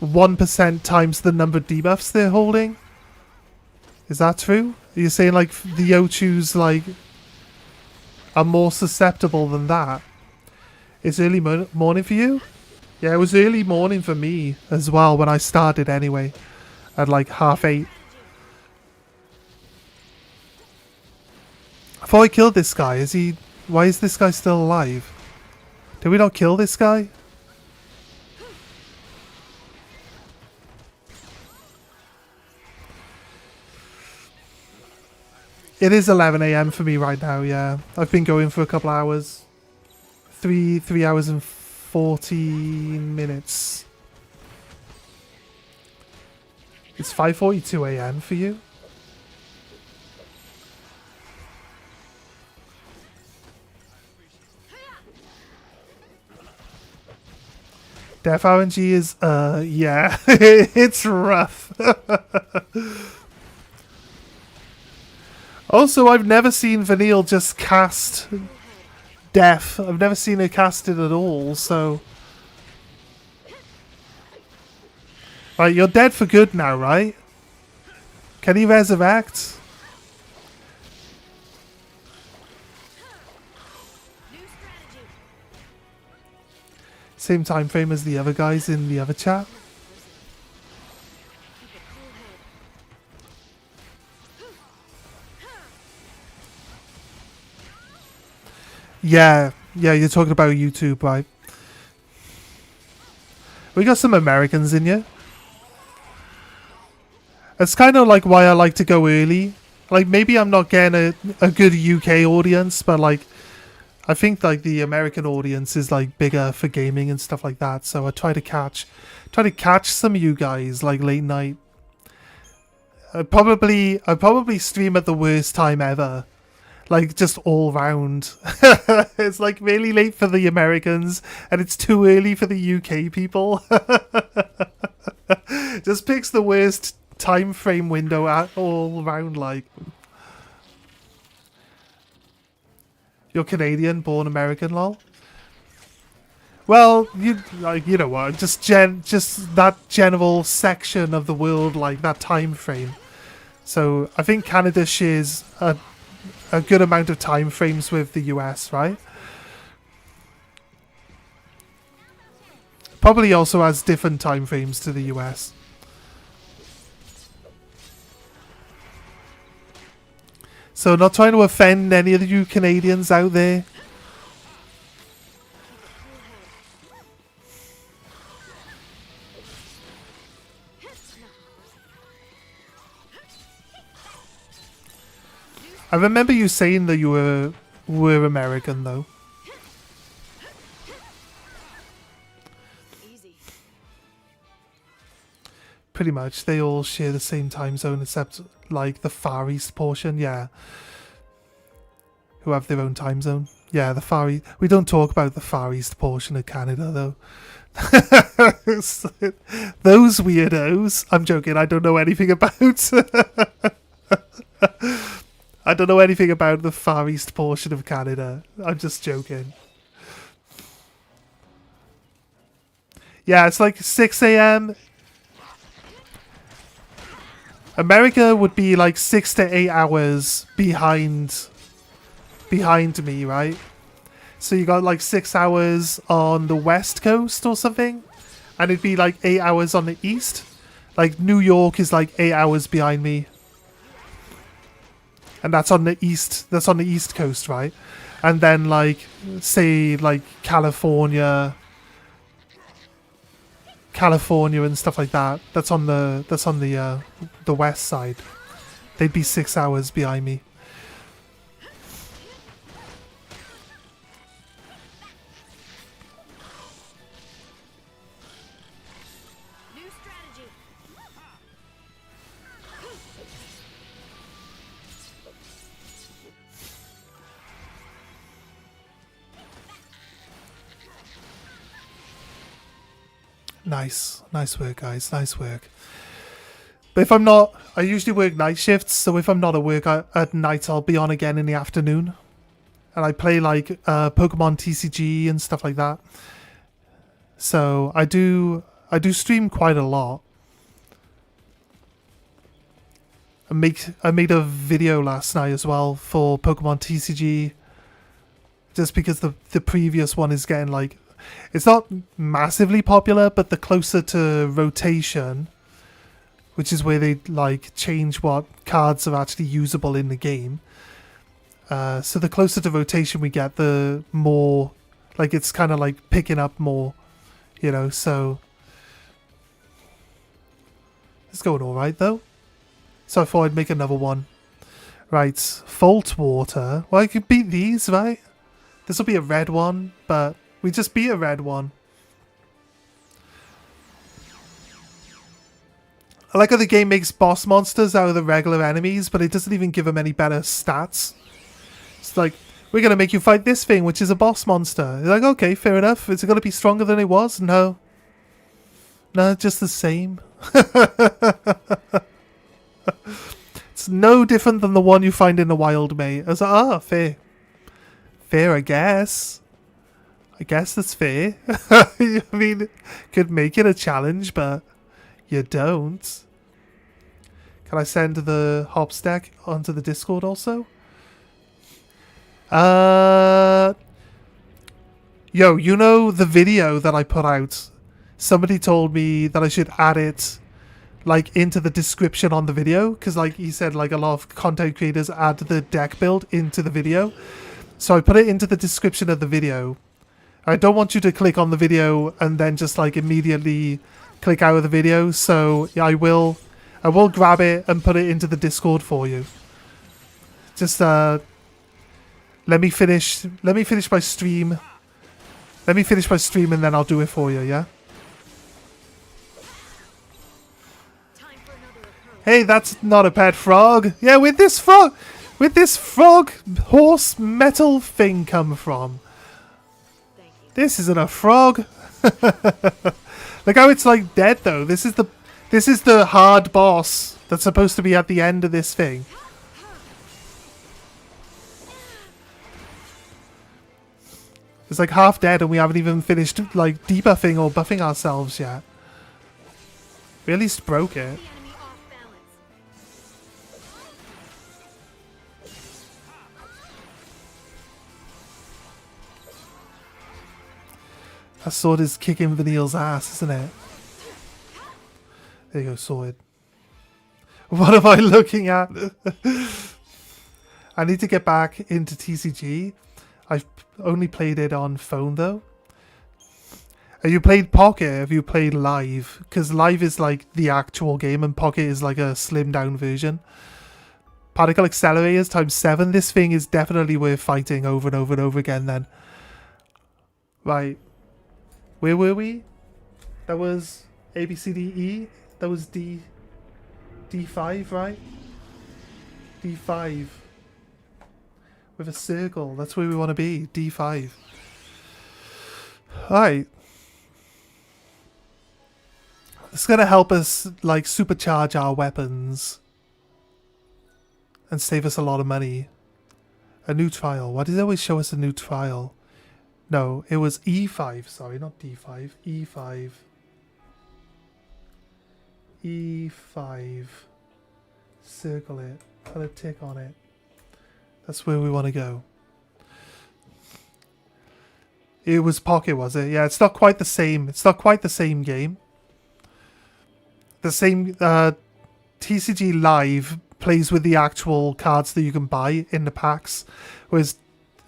1% times the number of debuffs they're holding. Is that true? Are you saying like the Ochus like are more susceptible than that? It's early morning for you? Yeah, it was early morning for me as well when I started anyway. At like 8:30. I thought I killed this guy. Why is this guy still alive? Did we not kill this guy? It is 11 AM for me right now, yeah. I've been going for a couple hours. 3 hours and 14 minutes. It's 5:42 AM for you? Death RNG is, yeah. It's rough. Also, I've never seen Vanille just cast death. I've never seen her cast it at all, so... Right, you're dead for good now, right? Can he resurrect? Same time frame as the other guys in the other chat. Yeah, you're talking about YouTube, right? We got some Americans in here. It's kind of like why I like to go early. Like, maybe I'm not getting a good UK audience, but like, I think like the American audience is like bigger for gaming and stuff like that. So I try to catch some of you guys like late night. I probably stream at the worst time ever. Like, just all round. It's like really late for the Americans, and it's too early for the UK people. Just picks the worst time frame window at all round, like. You're Canadian, born American, lol. Well, you know what? Just that general section of the world, like that time frame. So I think Canada shares a good amount of time frames with the US, right? Probably also has different time frames to the US. So not trying to offend any of you Canadians out there. I remember you saying that you were American though. Easy. Pretty much, they all share the same time zone except like the Far East portion, yeah. Who have their own time zone. Yeah, the Far East. We don't talk about the Far East portion of Canada though. Those weirdos. I'm joking, I don't know anything about. I don't know anything about the Far East portion of Canada. I'm just joking. Yeah, it's like 6 a.m. America would be like 6 to 8 hours behind me, right? So you got like 6 hours on the West Coast or something, and it'd be like 8 hours on the East. Like New York is like 8 hours behind me, and that's on the East. That's on the East Coast, right? And then like say like California and stuff like that. That's on the west side. They'd be 6 hours behind me. New strategy. Nice work, guys. Nice work. But if I'm not, I usually work night shifts, so if I'm not at work at night, I'll be on again in the afternoon. And I play like Pokemon TCG and stuff like that. So I do stream quite a lot. I made a video last night as well for Pokemon TCG. Just because the previous one is getting like, it's not massively popular, but the closer to rotation, which is where they like change what cards are actually usable in the game. So the closer to rotation we get, the more like it's kind of like picking up more, you know. So it's going all right though. So I thought I'd make another one. Right, Fault Water. Well, I could beat these, right? This will be a red one, but we just beat a red one. I like how the game makes boss monsters out of the regular enemies, but it doesn't even give them any better stats. It's like, we're going to make you fight this thing, which is a boss monster. You're like, okay, fair enough. Is it going to be stronger than it was? No. No, just the same. It's no different than the one you find in the wild, mate. I was like, fair. Fair, I guess. I guess that's fair. I mean, could make it a challenge, but you don't. Can I send the hops deck onto the Discord also? Yo, you know the video that I put out? Somebody told me that I should add it like into the description on the video, because like he said, like a lot of content creators add the deck build into the video. So I put it into the description of the video. I don't want you to click on the video and then just like immediately click out of the video. So yeah, I will grab it and put it into the Discord for you. Just let me finish my stream. Let me finish my stream and then I'll do it for you, yeah? Hey, that's not a pet frog. Yeah, with this frog. Where'd this frog horse metal thing come from? Thank you. This isn't a frog. Look how it's like dead though. This is the hard boss that's supposed to be at the end of this thing. It's like half dead and we haven't even finished like debuffing or buffing ourselves yet. We at least broke it. The enemy off balance. That sword is kicking Vanille's ass, isn't it? There you go, sword. What am I looking at? I need to get back into TCG. I've only played it on phone though. Have you played Pocket? Have you played Live? Because Live is like the actual game and Pocket is like a slimmed down version. Particle accelerators times 7. This thing is definitely worth fighting over and over and over again then. Right. Where were we? That was A, B, C, D, E. That was D5, right? D5. With a circle. That's where we want to be. D5. Alright. It's going to help us, like, supercharge our weapons. And save us a lot of money. A new trial. Why does it always show us a new trial? No, it was E5. Sorry, not D5. E5. E5. Circle it. Put a tick on it. That's where we want to go. It was Pocket, was it? Yeah, it's not quite the same. It's not quite the same game. The same TCG Live plays with the actual cards that you can buy in the packs, whereas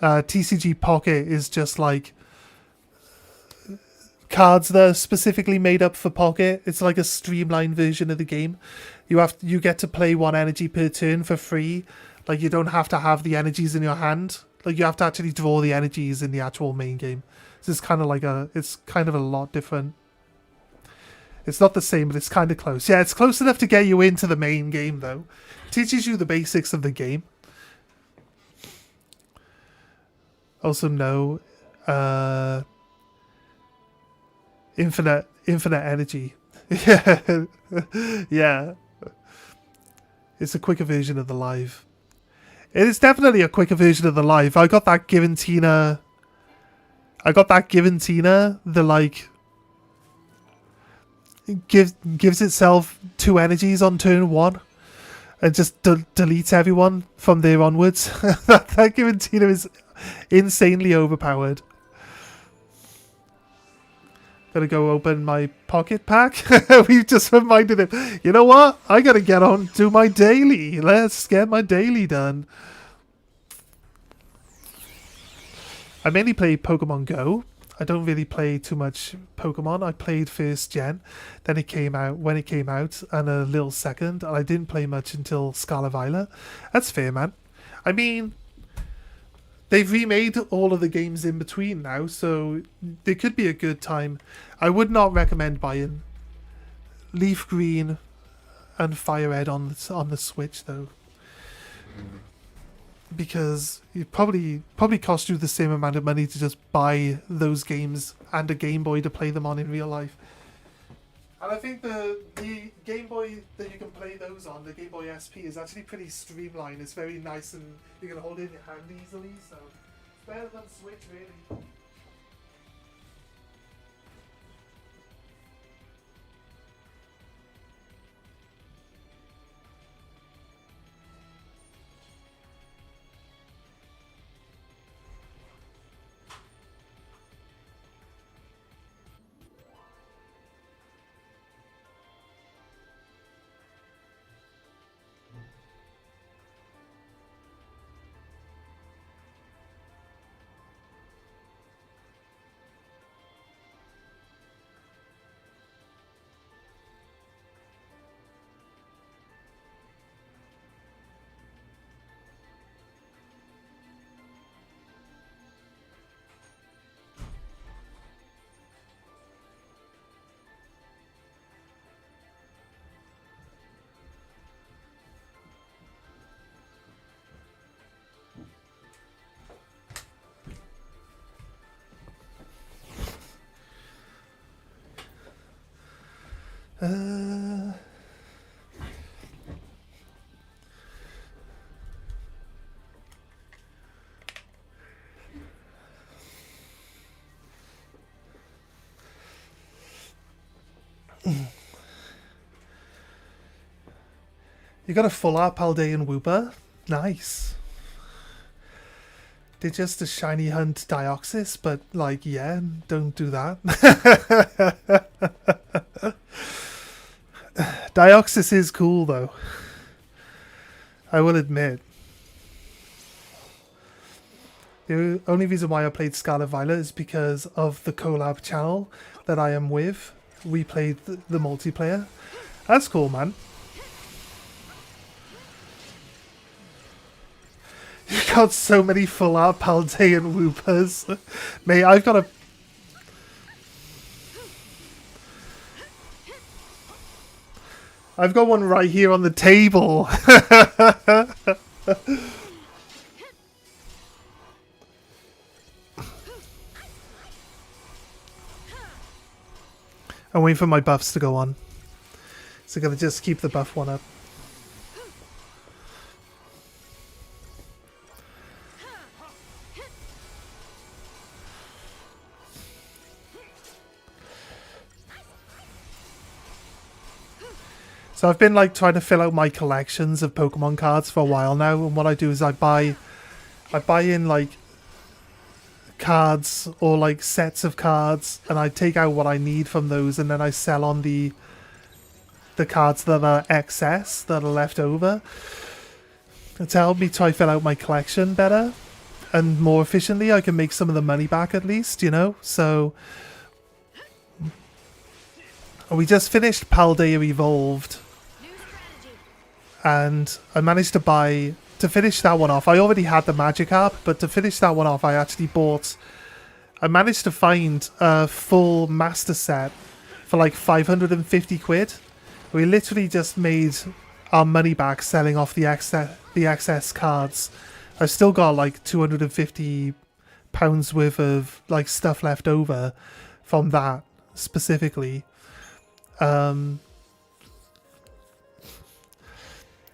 TCG Pocket is just like cards that are specifically made up for Pocket. It's like a streamlined version of the game. You get to play 1 energy per turn for free. Like, you don't have to have the energies in your hand. Like, you have to actually draw the energies in the actual main game. So it's kind of like it's kind of a lot different. It's not the same, but it's kind of close. Yeah, it's close enough to get you into the main game, though. It teaches you the basics of the game. Also, no. Infinite energy. Yeah. Yeah. It's a quicker version of the Live. It is definitely a quicker version of the Live. I got that Giventina. The like gives itself 2 energies on turn 1 and just deletes everyone from there onwards. that Giventina is insanely overpowered. Gotta go open my Pocket pack. We've just reminded him, you know what? I gotta get on, do my daily. Let's get my daily done. I mainly play Pokemon Go. I don't really play too much Pokemon. I played first gen, then it came out when it came out, and a little second, and I didn't play much until Scarlet Violet. That's fair, man. I mean, they've remade all of the games in between now, so there could be a good time. I would not recommend buying Leaf Green and Fire Red on the Switch though, because it probably cost you the same amount of money to just buy those games and a Game Boy to play them on in real life. And I think the Game Boy that you can play those on, the Game Boy SP, is actually pretty streamlined. It's very nice and you can hold it in your hand easily, so it's better than Switch, really. Uh, you got a full art Paldean Wooper? Nice. They're just a shiny hunt Dioxys, but like, yeah, don't do that. Dioxys is cool though. I will admit. The only reason why I played Scarlet Violet is because of the collab channel that I am with. We played the multiplayer. That's cool, man. You got so many full art Paldean Woopers. Mate, I've got a... I've got one right here on the table. I'm waiting for my buffs to go on. So I'm going to just keep the buff one up. So I've been like trying to fill out my collections of Pokemon cards for a while now, and what I do is I buy in like cards or like sets of cards, and I take out what I need from those, and then I sell on the cards that are excess, that are left over. To help me try fill out my collection better and more efficiently. I can make some of the money back at least, you know? So we just finished Paldea Evolved. And I managed to finish that one off. I already had the Magikarp, but to finish that one off, I actually I managed to find a full master set for like 550 quid. We literally just made our money back selling off the excess cards. I've still got like £250 worth of like stuff left over from that specifically.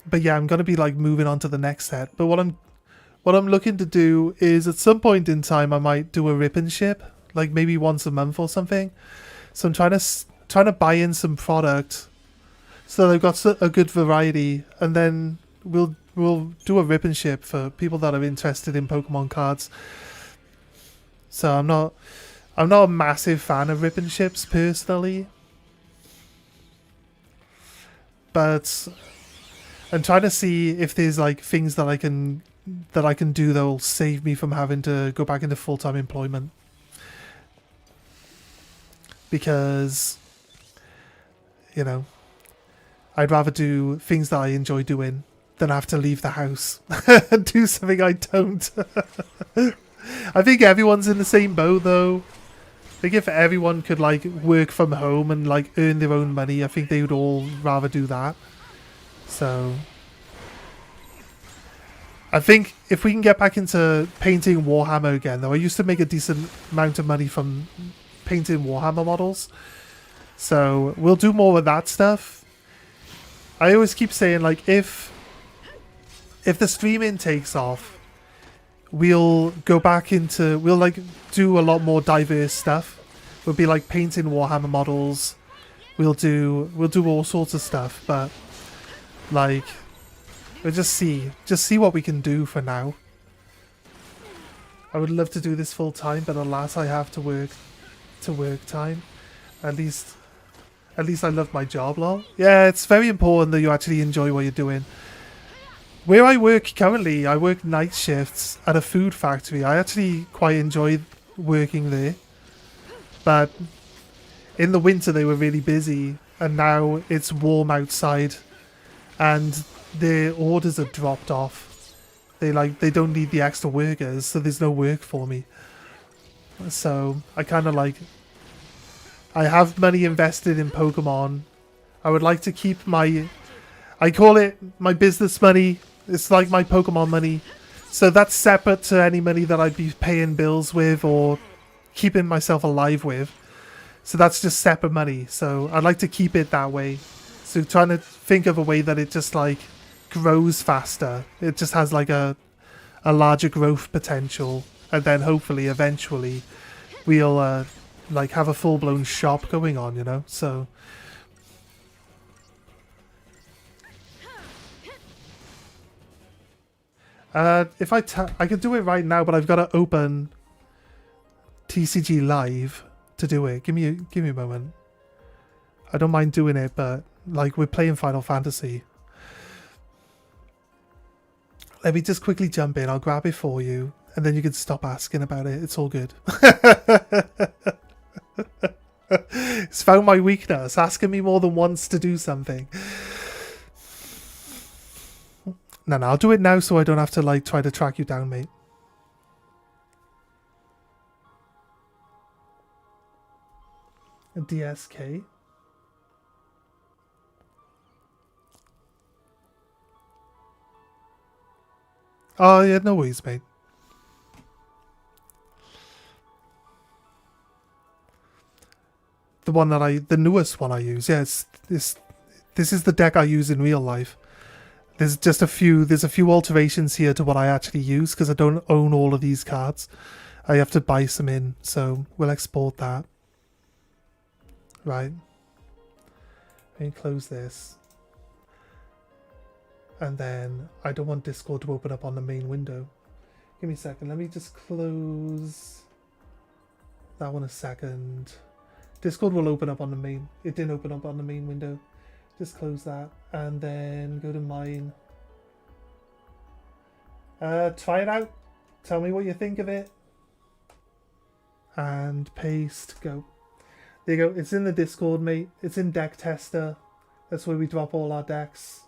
But yeah, I'm gonna be like moving on to the next set. But what I'm looking to do is at some point in time I might do a rip and ship, like maybe once a month or something. So I'm trying to buy in some product so that I've got a good variety, and then we'll do a rip and ship for people that are interested in Pokemon cards. So I'm not a massive fan of rip and ships personally, but I'm trying to see if there's like things that I can do that will save me from having to go back into full-time employment. Because, you know, I'd rather do things that I enjoy doing than have to leave the house and do something I don't. I think everyone's in the same boat though. I think if everyone could like work from home and like earn their own money, I think they would all rather do that. So I think if we can get back into painting Warhammer again, though, I used to make a decent amount of money from painting Warhammer models. So we'll do more of that stuff. I always keep saying, like, if the streaming takes off, we'll go back into, we'll like do a lot more diverse stuff. We'll be like painting Warhammer models. We'll do all sorts of stuff, but like, we'll just see what we can do for now. I would love to do this full time, but alas, I have to work time. At least I love my job, lol. Yeah, it's very important that you actually enjoy what you're doing. Where I work currently, I work night shifts at a food factory. I actually quite enjoy working there. But in the winter they were really busy, and now it's warm outside and their orders are dropped off. They don't need the extra workers, so there's no work for me. So I kind of like, I have money invested in Pokemon. I would like to keep I call it my business money. It's like my Pokemon money. So that's separate to any money that I'd be paying bills with or keeping myself alive with. So that's just separate money. So I'd like to keep it that way. So trying to think of a way that it just like grows faster. It just has like a larger growth potential, and then hopefully eventually we'll like have a full-blown shop going on, you know. So if I can do it right now, but I've got to open TCG Live to do it. Give me a moment. I don't mind doing it, but like we're playing Final Fantasy. Let me just quickly jump in. I'll grab it for you, and then you can stop asking about it. It's all good. It's found my weakness, asking me more than once to do something. No, I'll do it now so I don't have to like try to track you down, mate. A DSK. Oh yeah, no worries, mate. The newest one I use. Yeah, this is the deck I use in real life. There's a few alterations here to what I actually use because I don't own all of these cards. I have to buy some in, so we'll export that. Right. And close this. And then I don't want Discord to open up on the main window. Give me a second. Let me just close that one a second. Discord will open up on the main. It didn't open up on the main window. Just close that and then go to mine. Try it out. Tell me what you think of it. And paste. Go. There you go. It's in the Discord, mate. It's in Deck Tester. That's where we drop all our decks.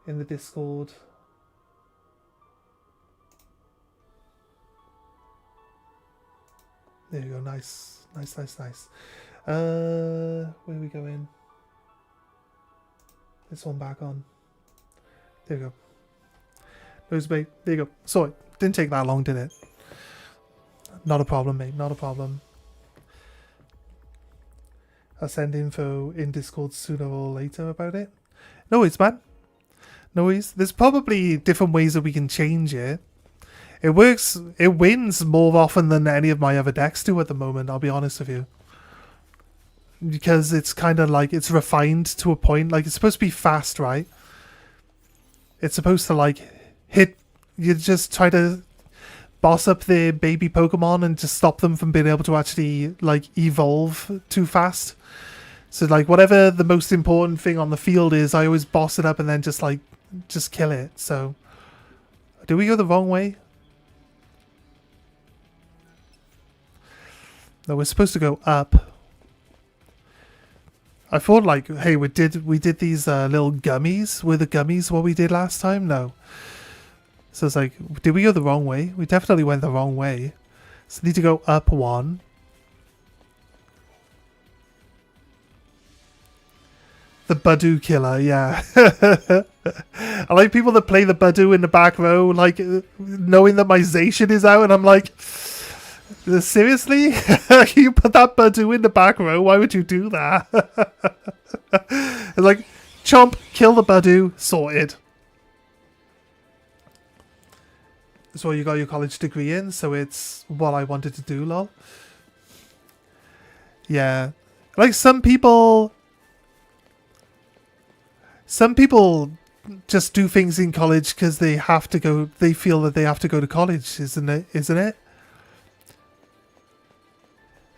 In the Discord. There you go. Nice. Where are we going? This one back on. There you go. There you go. Sorry, didn't take that long, did it? Not a problem, mate. Not a problem. I'll send info in Discord sooner or later about it. No worries, man. No worries. There's probably different ways that we can change it. It works. It wins more often than any of my other decks do at the moment, I'll be honest with you. Because it's kind of like, it's refined to a point. Like, it's supposed to be fast, right? It's supposed to, like, hit... You just try to boss up the baby Pokemon and just stop them from being able to actually, like, evolve too fast. So, like, whatever the most important thing on the field is, I always boss it up and then just, like, just kill it. So, do we go the wrong way? No, we're supposed to go up. I thought, like, hey, we did these little gummies. Were the gummies what we did last time? No. So it's like, did we go the wrong way? We definitely went the wrong way. So need to go up one. The Badoo killer, yeah. I like people that play the Badoo in the back row, like, knowing that my Zacian is out, and I'm like... Seriously? You put that Badoo in the back row? Why would you do that? It's like, chomp, kill the Badoo, sorted. That's what you got your college degree in, so it's what I wanted to do, lol. Yeah. Like, some people just do things in college because they feel that they have to go to college, isn't it?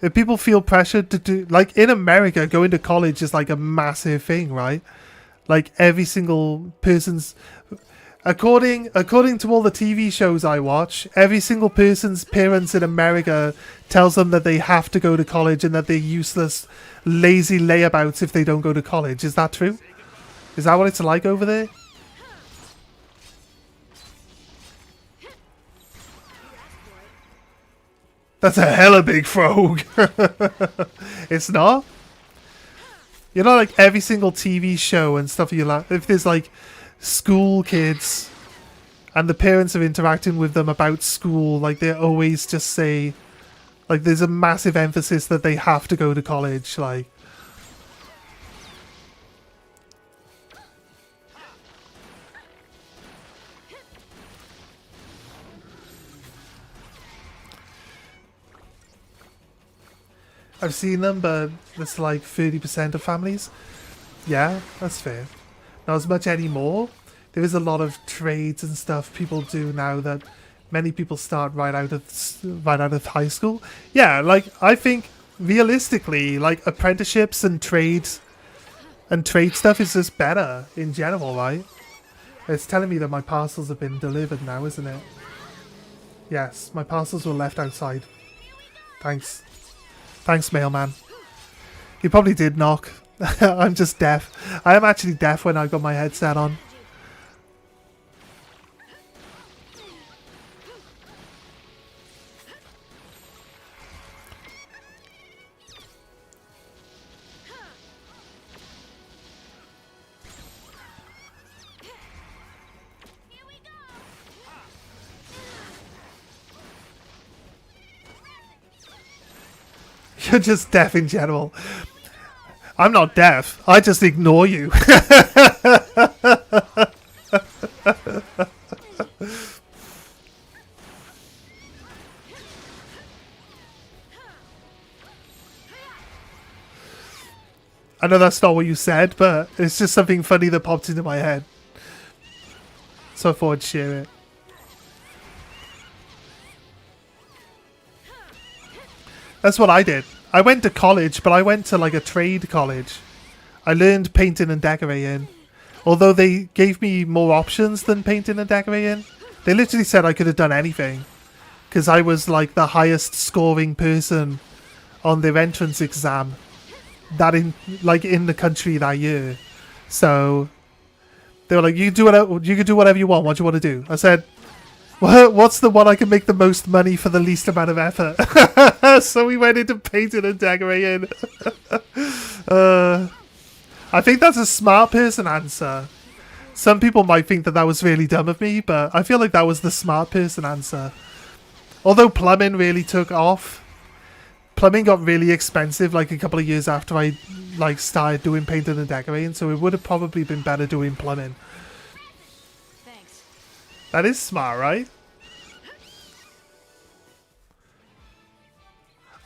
If people feel pressured to do, like in America, going to college is like a massive thing, right? Like every single person's, according to all the TV shows I watch, every single person's parents in America tells them that they have to go to college and that they're useless, lazy layabouts if they don't go to college. Is that true? Is that what it's like over there? That's a hella big frog. It's not? You know, like every single TV show and stuff, if there's like school kids and the parents are interacting with them about school, like they always just say, Like, there's a massive emphasis that they have to go to college. Like, I've seen them, but it's like 30% of families. Yeah, that's fair. Not as much anymore. There is a lot of trades and stuff people do now that many people start right out of high school. Yeah, like, I think realistically, like, apprenticeships and trade stuff is just better in general, right? It's telling me that my parcels have been delivered now, isn't it? Yes, my parcels were left outside. Thanks. Thanks, mailman. He probably did knock. I'm just deaf. I am actually deaf when I got my headset on. You're just deaf in general. I'm not deaf. I just ignore you. I know that's not what you said, but it's just something funny that popped into my head. So I thought I'd share it. That's what I did. I went to college, but I went to like a trade college. I learned painting and decorating. Although they gave me more options than painting and decorating. They literally said I could have done anything. Because I was like the highest scoring person on their entrance exam. In the country that year. So they were like, you can do whatever you want. What do you want to do? I said, what's the one I can make the most money for the least amount of effort? So we went into painting and decorating. I think that's a smart person answer. Some people might think that was really dumb of me, but I feel like that was the smart person answer. Although plumbing really took off. Plumbing got really expensive like a couple of years after I started doing painting and decorating, so it would have probably been better doing plumbing. Thanks. That is smart, right?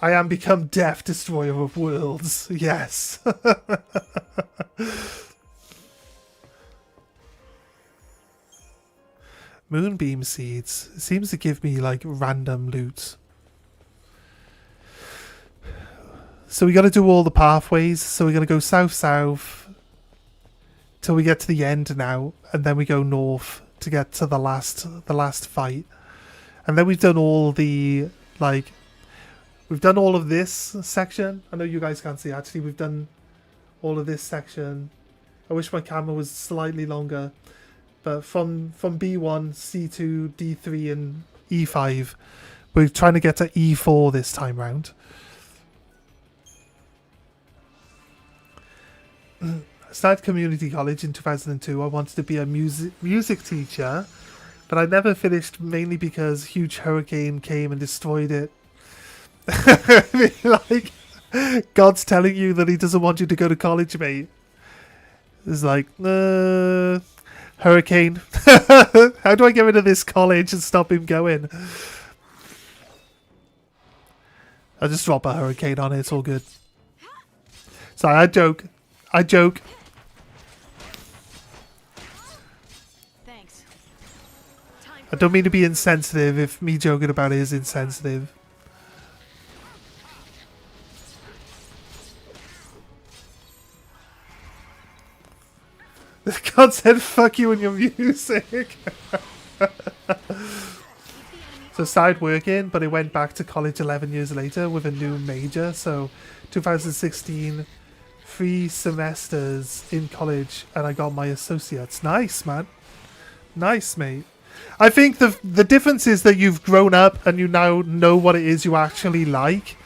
I am become death destroyer of worlds. Yes. Moonbeam seeds. It seems to give me like random loot. So we got to do all the pathways. So we're going to go south till we get to the end now, and then we go north to get to the last fight. And then we've done all the we've done all of this section. I know you guys can't see actually. We've done all of this section. I wish my camera was slightly longer. But from B1, C2, D3 and E5, we're trying to get to E4 this time round. I started community college in 2002. I wanted to be a music teacher, but I never finished, mainly because huge hurricane came and destroyed it. I mean, like, God's telling you that he doesn't want you to go to college, mate. It's like, hurricane. How do I get rid of this college and stop him going? I'll just drop a hurricane on it. It's all good. Sorry, I joke. Thanks. I don't mean to be insensitive if me joking about it is insensitive. God said fuck you and your music. So I started working, but I went back to college 11 years later with a new major. So 2016, 3 semesters in college, and I got my associates. Nice, man. Nice, mate. I think the difference is that you've grown up and you now know what it is you actually like.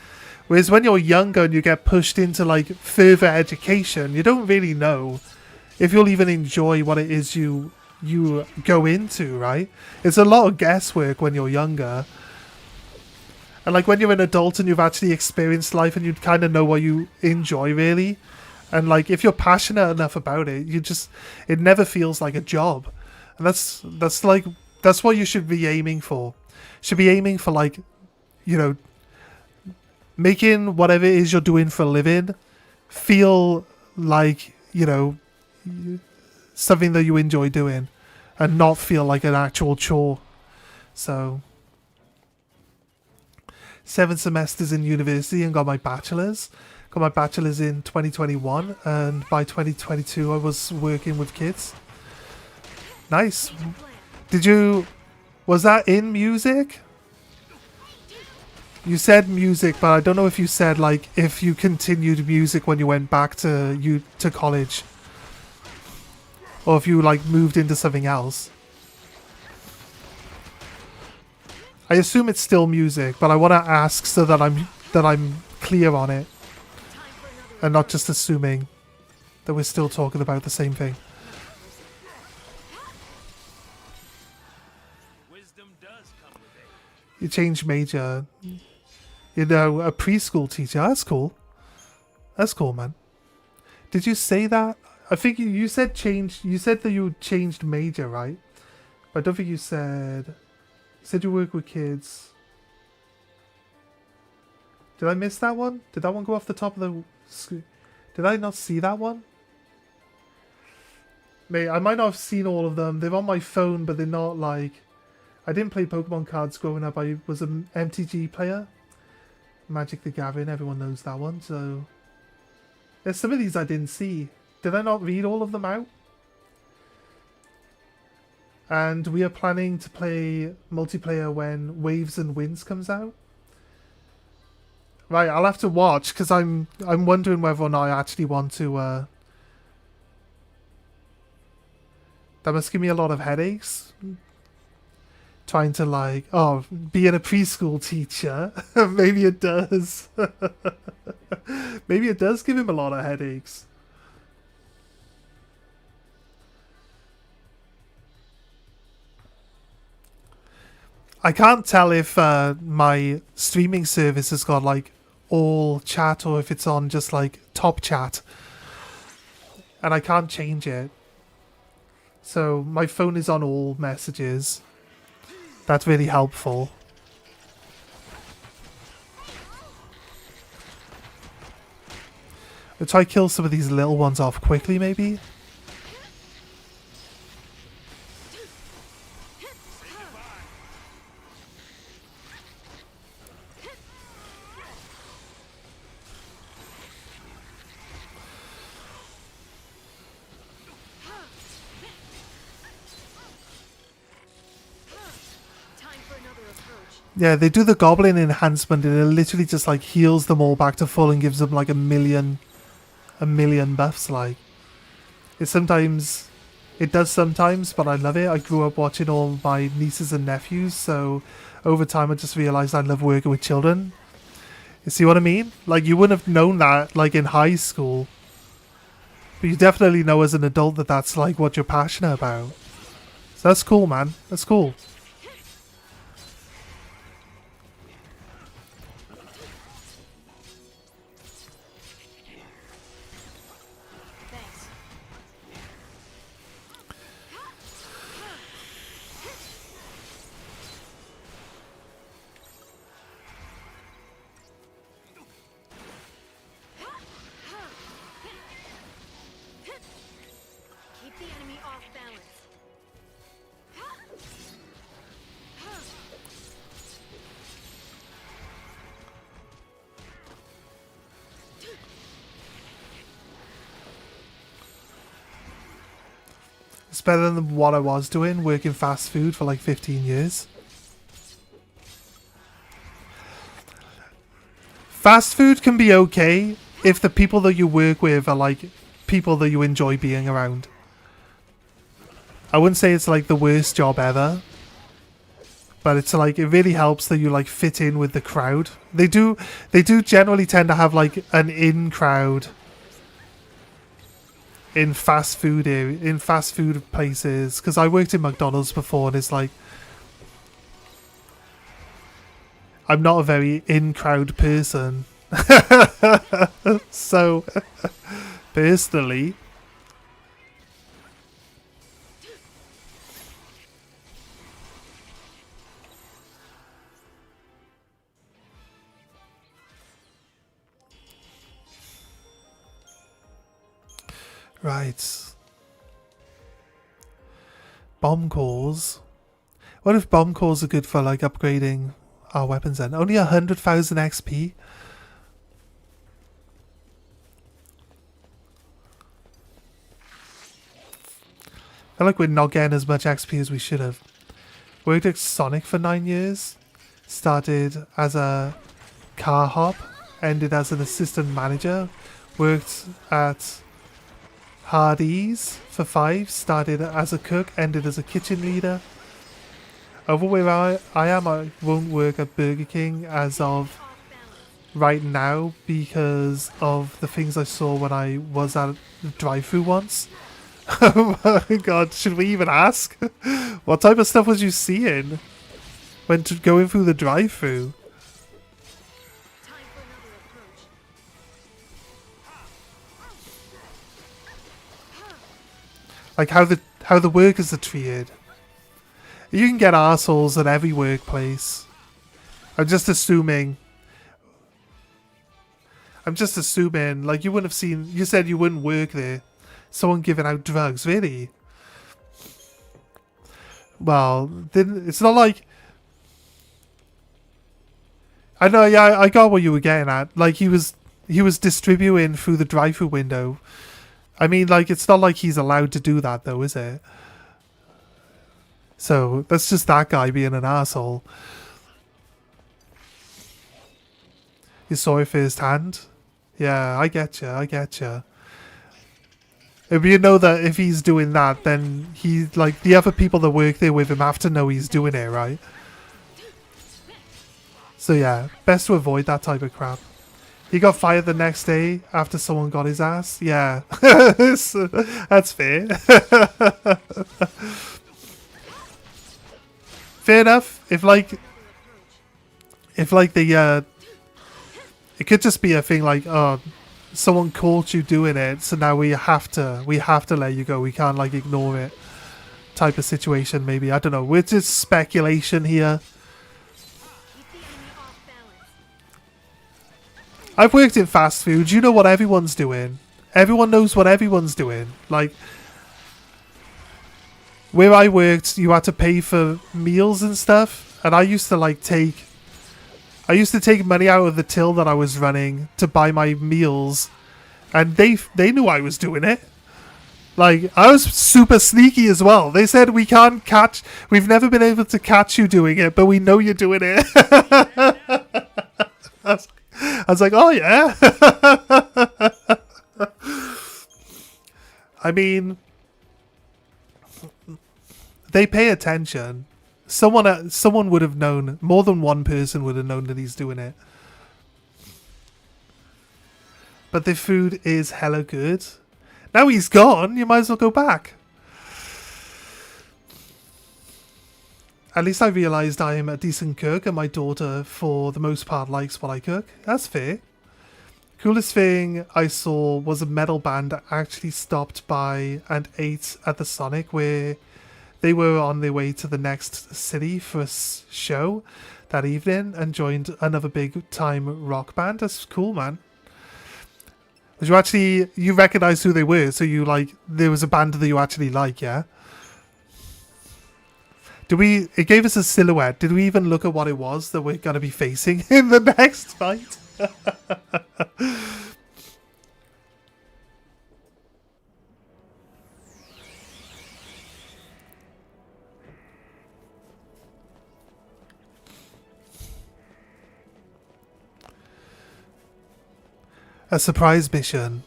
Whereas when you're younger and you get pushed into like further education, you don't really know if you'll even enjoy what it is you go into, right? It's a lot of guesswork when you're younger. And like when you're an adult and you've actually experienced life and you kind of know what you enjoy really, and like if you're passionate enough about it, it never feels like a job. And that's what you should be aiming for. Should be aiming for, like, you know, making whatever it is you're doing for a living feel like, you know, something that you enjoy doing, and not feel like an actual chore. So 7 semesters in university and got my bachelor's. Got my bachelor's in 2021, and by 2022 I was working with kids. Nice. Was that in music? You said music, but I don't know if you said, like, if you continued music when you went back to college. Or if you, like, moved into something else. I assume it's still music, but I want to ask so that I'm clear on it. And not just assuming that we're still talking about the same thing. You changed major. You know, a preschool teacher. That's cool. That's cool, man. Did you say that? I think you said change. You said that you changed major, right? But I don't think you said. You said you work with kids. Did I miss that one? Did that one go off the top of the screen? Did I not see that one? Mate, I might not have seen all of them. They're on my phone, but they're not like... I didn't play Pokemon cards growing up. I was an MTG player. Magic the Gathering, everyone knows that one. So there's some of these I didn't see. Did I not read all of them out? And we are planning to play multiplayer when Waves and Winds comes out. Right, I'll have to watch because I'm wondering whether or not I actually want to. That must give me a lot of headaches. Trying to, like, being a preschool teacher. Maybe it does. Maybe it does give him a lot of headaches. I can't tell if my streaming service has got, like, all chat or if it's on just, like, top chat. And I can't change it. So my phone is on all messages. That's really helpful. I'll try to kill some of these little ones off quickly, maybe. Yeah, they do the goblin enhancement and it literally just, like, heals them all back to full and gives them, like, a million buffs. Like, it does sometimes, but I love it. I grew up watching all my nieces and nephews, so over time I just realized I love working with children. You see what I mean? Like, you wouldn't have known that, like, in high school, but you definitely know as an adult that that's, like, what you're passionate about. So that's cool, man. That's cool. It's better than what I was doing, working fast food for like 15 years. Fast food can be okay if the people that you work with are like people that you enjoy being around. I wouldn't say it's like the worst job ever, but it's like it really helps that you like fit in with the crowd. They do generally tend to have like an in crowd in fast food places, because I worked in McDonald's before, and it's like I'm not a very in-crowd person. So, personally... Right. Bomb cores. What if bomb cores are good for like upgrading our weapons then? Only 100,000 XP? I feel like we're not getting as much XP as we should have. Worked at Sonic for 9 years. Started as a car hop. Ended as an assistant manager. Worked at Hardee's for 5. Started as a cook. Ended as a kitchen leader. Over where I am, I won't work at Burger King as of right now because of the things I saw when I was at the drive-thru once. Oh my god, should we even ask? What type of stuff was you seeing when going through the drive-thru? Like how the workers are treated. You can get arseholes at every workplace. I'm just assuming, like you wouldn't have seen, you said you wouldn't work there. Someone giving out drugs, really? Well, it's not like... I know, yeah, I got what you were getting at. Like, he was distributing through the drive-thru window. I mean, like, it's not like he's allowed to do that, though, is it? So, that's just that guy being an asshole. You saw it firsthand? Yeah, I get you. If you know that if he's doing that, then like, the other people that work there with him have to know he's doing it, right? So yeah, best to avoid that type of crap. He got fired the next day after someone got his ass? Yeah. That's fair. Fair enough. If like the it could just be a thing like, oh, someone caught you doing it, so now we have to let you go. We can't like ignore it. Type of situation, maybe. I don't know. We're just speculation here. I've worked in fast food. You know what everyone's doing. Everyone knows what everyone's doing. Like, where I worked, you had to pay for meals and stuff, and I used to take money out of the till that I was running to buy my meals, and they knew I was doing it. Like, I was super sneaky as well. They said, we've never been able to catch you doing it, but we know you're doing it. I was like, oh yeah. I mean, they pay attention. Someone would have known. More than one person would have known that he's doing it. But the food is hella good. Now he's gone, you might as well go back. At least I realised I am a decent cook and my daughter, for the most part, likes what I cook. That's fair. Coolest thing I saw was a metal band that actually stopped by and ate at the Sonic, where they were on their way to the next city for a show that evening and joined another big time rock band. That's cool, man. You recognise who they were, so there was a band that you actually like, yeah? It gave us a silhouette. Did we even look at what it was that we're going to be facing in the next fight? A surprise mission.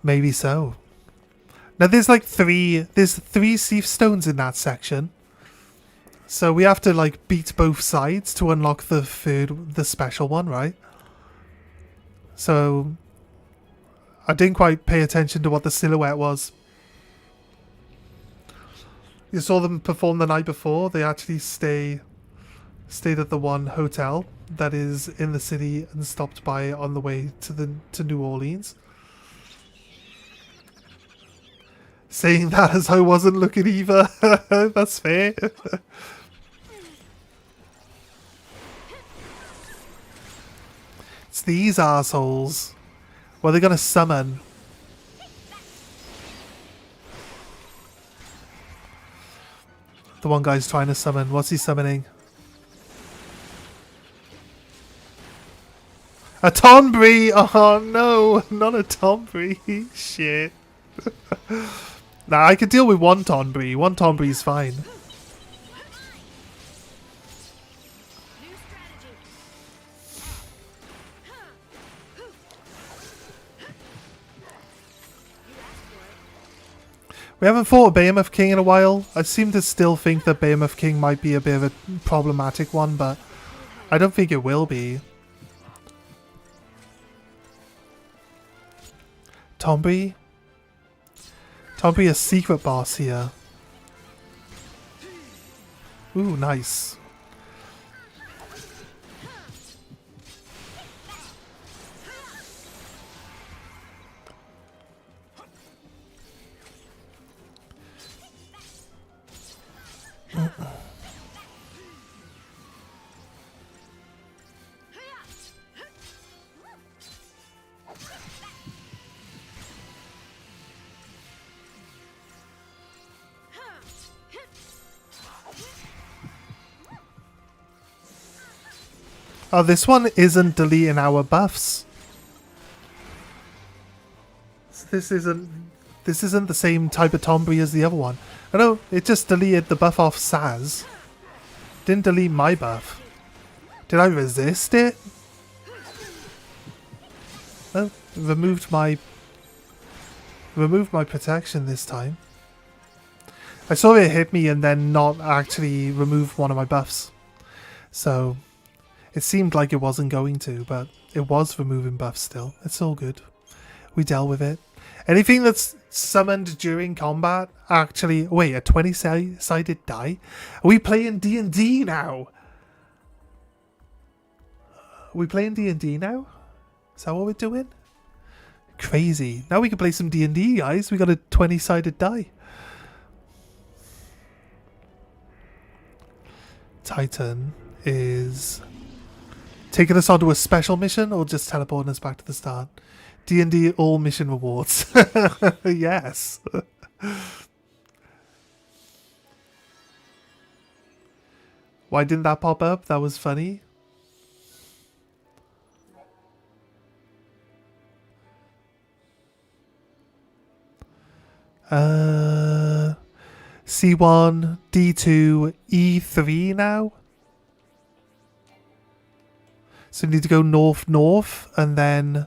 Maybe so. Now there's three Seath Stones in that section. So we have to beat both sides to unlock the special one, right? So I didn't quite pay attention to what the silhouette was. You saw them perform the night before. They actually stay stayed at the one hotel that is in the city and stopped by on the way to New Orleans. Saying that as I wasn't looking either. That's fair. It's these assholes. What are they gonna summon? The one guy's trying to summon. What's he summoning? A Tonberry! Oh no, not a Tonberry. Shit. Nah, I could deal with one Tonberry. One Tonberry's fine. We haven't fought a Behemoth King in a while. I seem to still think that Behemoth King might be a bit of a problematic one, but I don't think it will be. Tonberry? Tonberry a secret boss here. Ooh, nice. Oh, this one isn't deleting our buffs. So this isn't the same type of Tonberry as the other one. I know it just deleted the buff off Saz. Didn't delete my buff. Did I resist it? No, removed my protection this time. I saw it hit me and then not actually remove one of my buffs. So it seemed like it wasn't going to, but it was removing buffs still. It's all good. We dealt with it. Anything that's summoned during combat actually... Wait, a 20-sided die? Are we playing D&D now? Are we playing D&D now? Is that what we're doing? Crazy. Now we can play some D&D, guys. We got a 20-sided die. Titan is... taking us onto a special mission or just teleporting us back to the start? D&D all mission rewards. Yes. Why didn't that pop up? That was funny. C1, D2, E3 now. So we need to go north, north, and then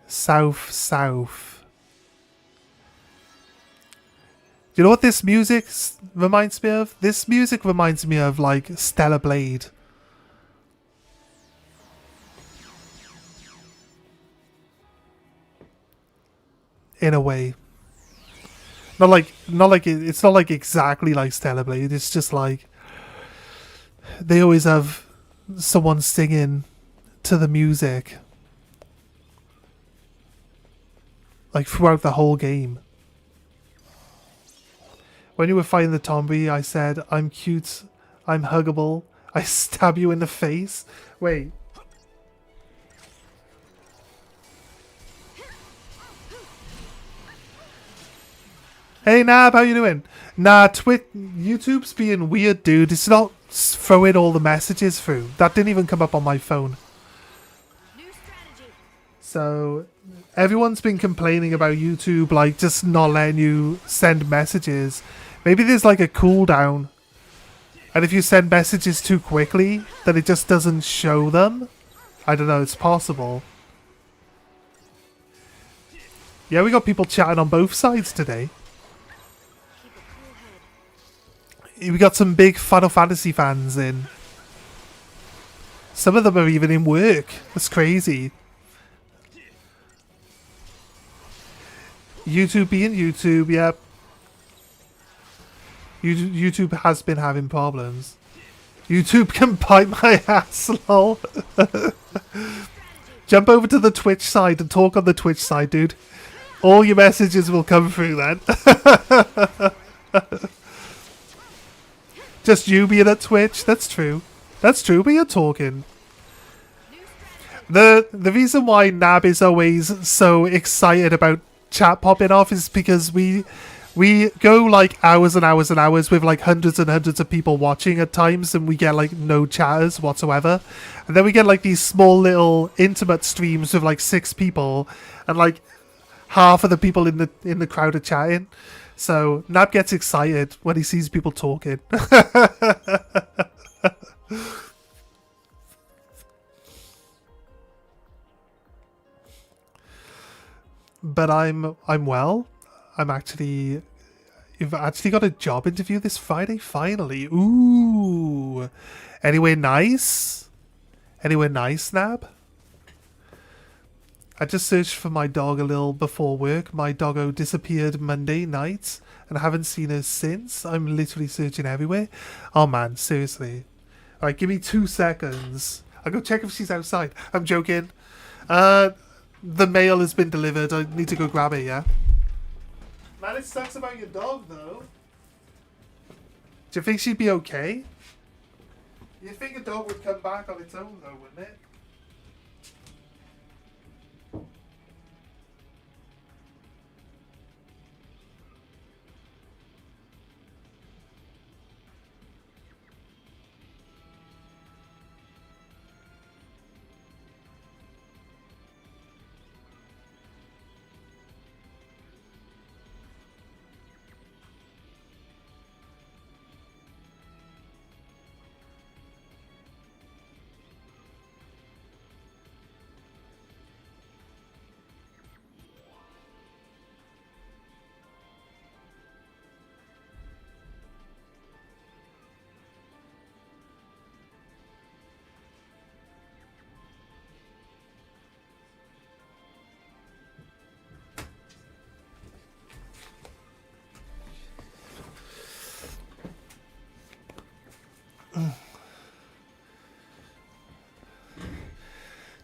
south, south. You know what this music reminds me of? This music reminds me of, like, Stellar Blade. In a way. It's not like exactly like Stellar Blade. It's just like they always have someone singing to the music, like throughout the whole game. When you were fighting the Tonberry, I said, "I'm cute, I'm huggable, I stab you in the face." Wait. Hey Nab, how you doing? Nah, YouTube's being weird, dude. It's not throwing all the messages through. That didn't even come up on my phone. So, everyone's been complaining about YouTube, like, just not letting you send messages. Maybe there's, like, a cooldown. And if you send messages too quickly, then it just doesn't show them. I don't know, it's possible. Yeah, we got people chatting on both sides today. We got some big Final Fantasy fans in. Some of them are even in work. That's crazy. YouTube being YouTube, yep. YouTube has been having problems. YouTube can bite my ass, lol. Jump over to the Twitch side and talk on the Twitch side, dude. All your messages will come through then. Just you being at Twitch? That's true. That's true, but you're talking. The reason why Nab is always so excited about chat popping off is because we go like hours and hours and hours with like hundreds and hundreds of people watching at times, and we get like no chatters whatsoever. And then we get like these small little intimate streams with like 6 people, and like half of the people in the crowd are chatting. So Nab gets excited when he sees people talking. But I'm well. I've actually got a job interview this Friday, finally. Ooh. Anywhere nice? Anywhere nice, Nab? I just searched for my dog a little before work. My doggo disappeared Monday night, and I haven't seen her since. I'm literally searching everywhere. Oh man, seriously. Alright, give me 2 seconds. I'll go check if she's outside. I'm joking. The mail has been delivered. I need to go grab it, yeah? Man, it sucks about your dog, though. Do you think she'd be okay? You think a dog would come back on its own, though, wouldn't it?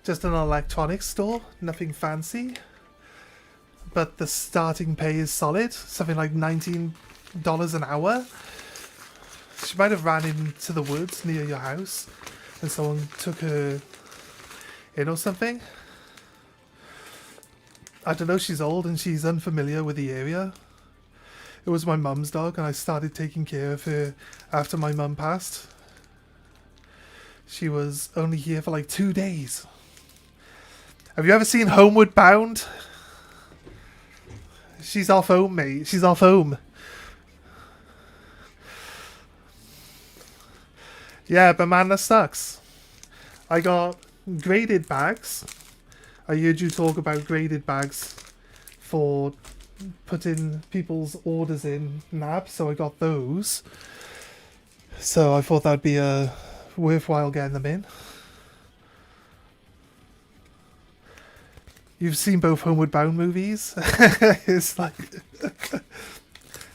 Just an electronics store, nothing fancy. But the starting pay is solid, something like $19 an hour. She might have ran into the woods near your house and someone took her in or something. I don't know, she's old and she's unfamiliar with the area. It was my mum's dog and I started taking care of her after my mum passed. She was only here for like 2 days. Have you ever seen Homeward Bound? She's off home, mate. She's off home. Yeah, but man, that sucks. I got graded bags. I heard you talk about graded bags for putting people's orders in Nab, so I got those. So I thought that'd be worthwhile getting them in. You've seen both Homeward Bound movies? It's like...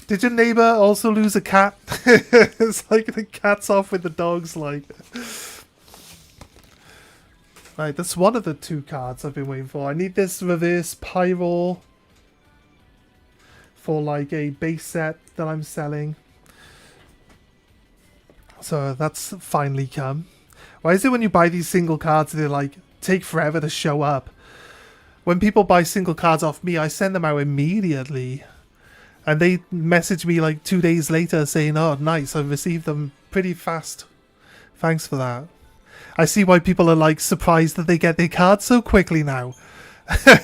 Did your neighbour also lose a cat? It's like the cat's off with the dogs, like... Right, that's one of the 2 cards I've been waiting for. I need this reverse pyro for like a base set that I'm selling. So that's finally come. Why is it when you buy these single cards they like take forever to show up? When people buy single cards off me, I send them out immediately. And they message me like 2 days later saying, oh, nice, I've received them pretty fast. Thanks for that. I see why people are like surprised that they get their cards so quickly now.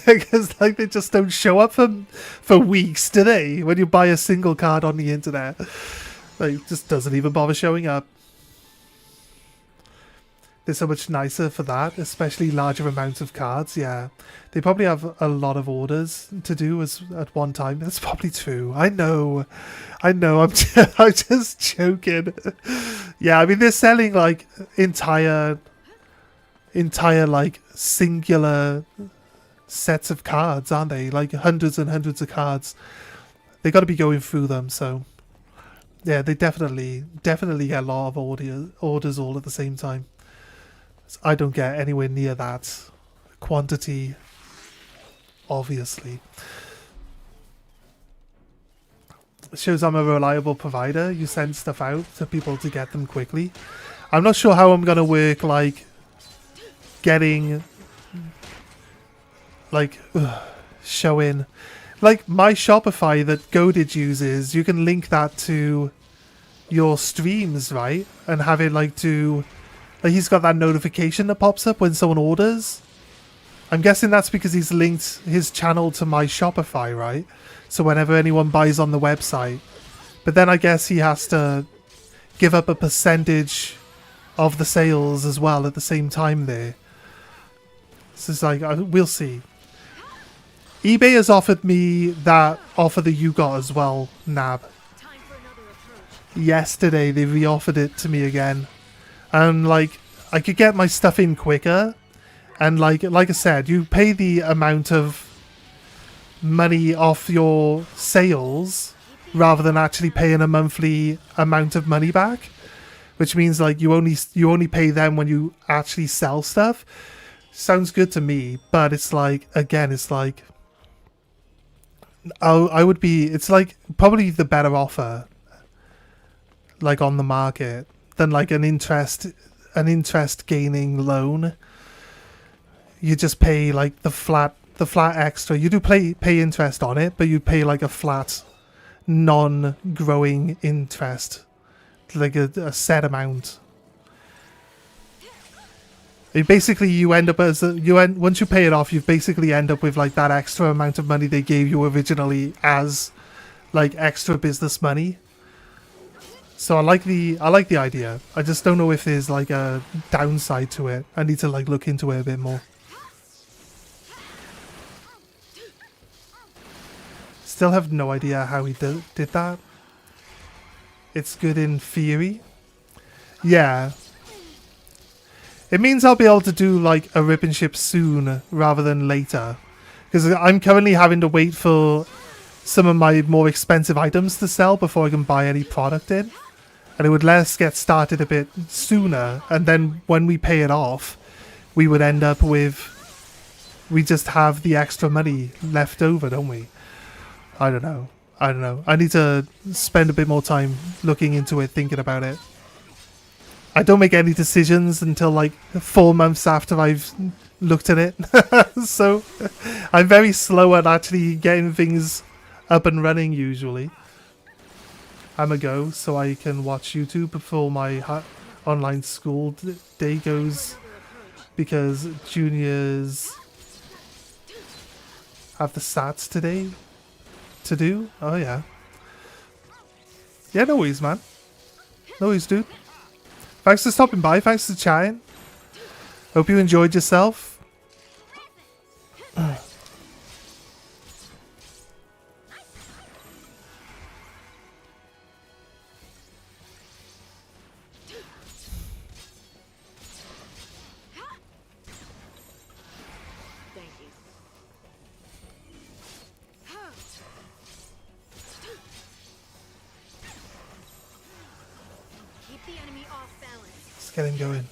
Because like they just don't show up for weeks, do they? When you buy a single card on the internet. Like, it just doesn't even bother showing up. They're so much nicer for that, especially larger amounts of cards, yeah. They probably have a lot of orders to do at one time. That's probably true. I know, I'm just joking. Yeah, I mean, they're selling, like, entire, like, singular sets of cards, aren't they? Like, hundreds and hundreds of cards. They got to be going through them, so... Yeah, they definitely get a lot of orders all at the same time. I don't get anywhere near that quantity, obviously. It shows I'm a reliable provider. You send stuff out to people to get them quickly. I'm not sure how I'm gonna work, like, getting, like, showing, like, my Shopify that Godid uses. You can link that to your streams, right? And have it, like, do, like, he's got that notification that pops up when someone orders. I'm guessing that's because he's linked his channel to my Shopify, right? So whenever anyone buys on the website. But then I guess he has to give up a percentage of the sales as well at the same time there. So it's like, we'll see. eBay has offered me that offer that you got as well, Nab. Yesterday they re-offered it to me again. And like, I could get my stuff in quicker. And like I said, you pay the amount of money off your sales rather than actually paying a monthly amount of money back, which means like you only pay them when you actually sell stuff. Sounds good to me, but it's like, again, it's like it's like probably the better offer, like, on the market than like an interest gaining loan. You just pay like the flat extra. You do pay interest on it, but you pay like a flat non-growing interest, like a set amount. It basically, you end up once you pay it off, you basically end up with like that extra amount of money they gave you originally as like extra business money. So I like the idea. I just don't know if there's like a downside to it. I need to like look into it a bit more. Still have no idea how he did that. It's good in theory. Yeah. It means I'll be able to do like a rip and ship soon rather than later. Because I'm currently having to wait for some of my more expensive items to sell before I can buy any product in. And it would let us get started a bit sooner. And then when we pay it off, we would end up with... We just have the extra money left over, don't we? I don't know. I need to spend a bit more time looking into it, thinking about it. I don't make any decisions until like 4 months after I've looked at it. So I'm very slow at actually getting things up and running usually. I'm a go so I can watch YouTube before my online school day goes, because juniors have the SATs today to do. Oh yeah. Yeah, no worries, man. No worries, dude. Thanks for stopping by. Thanks for chatting. Hope you enjoyed yourself. Let's get him going.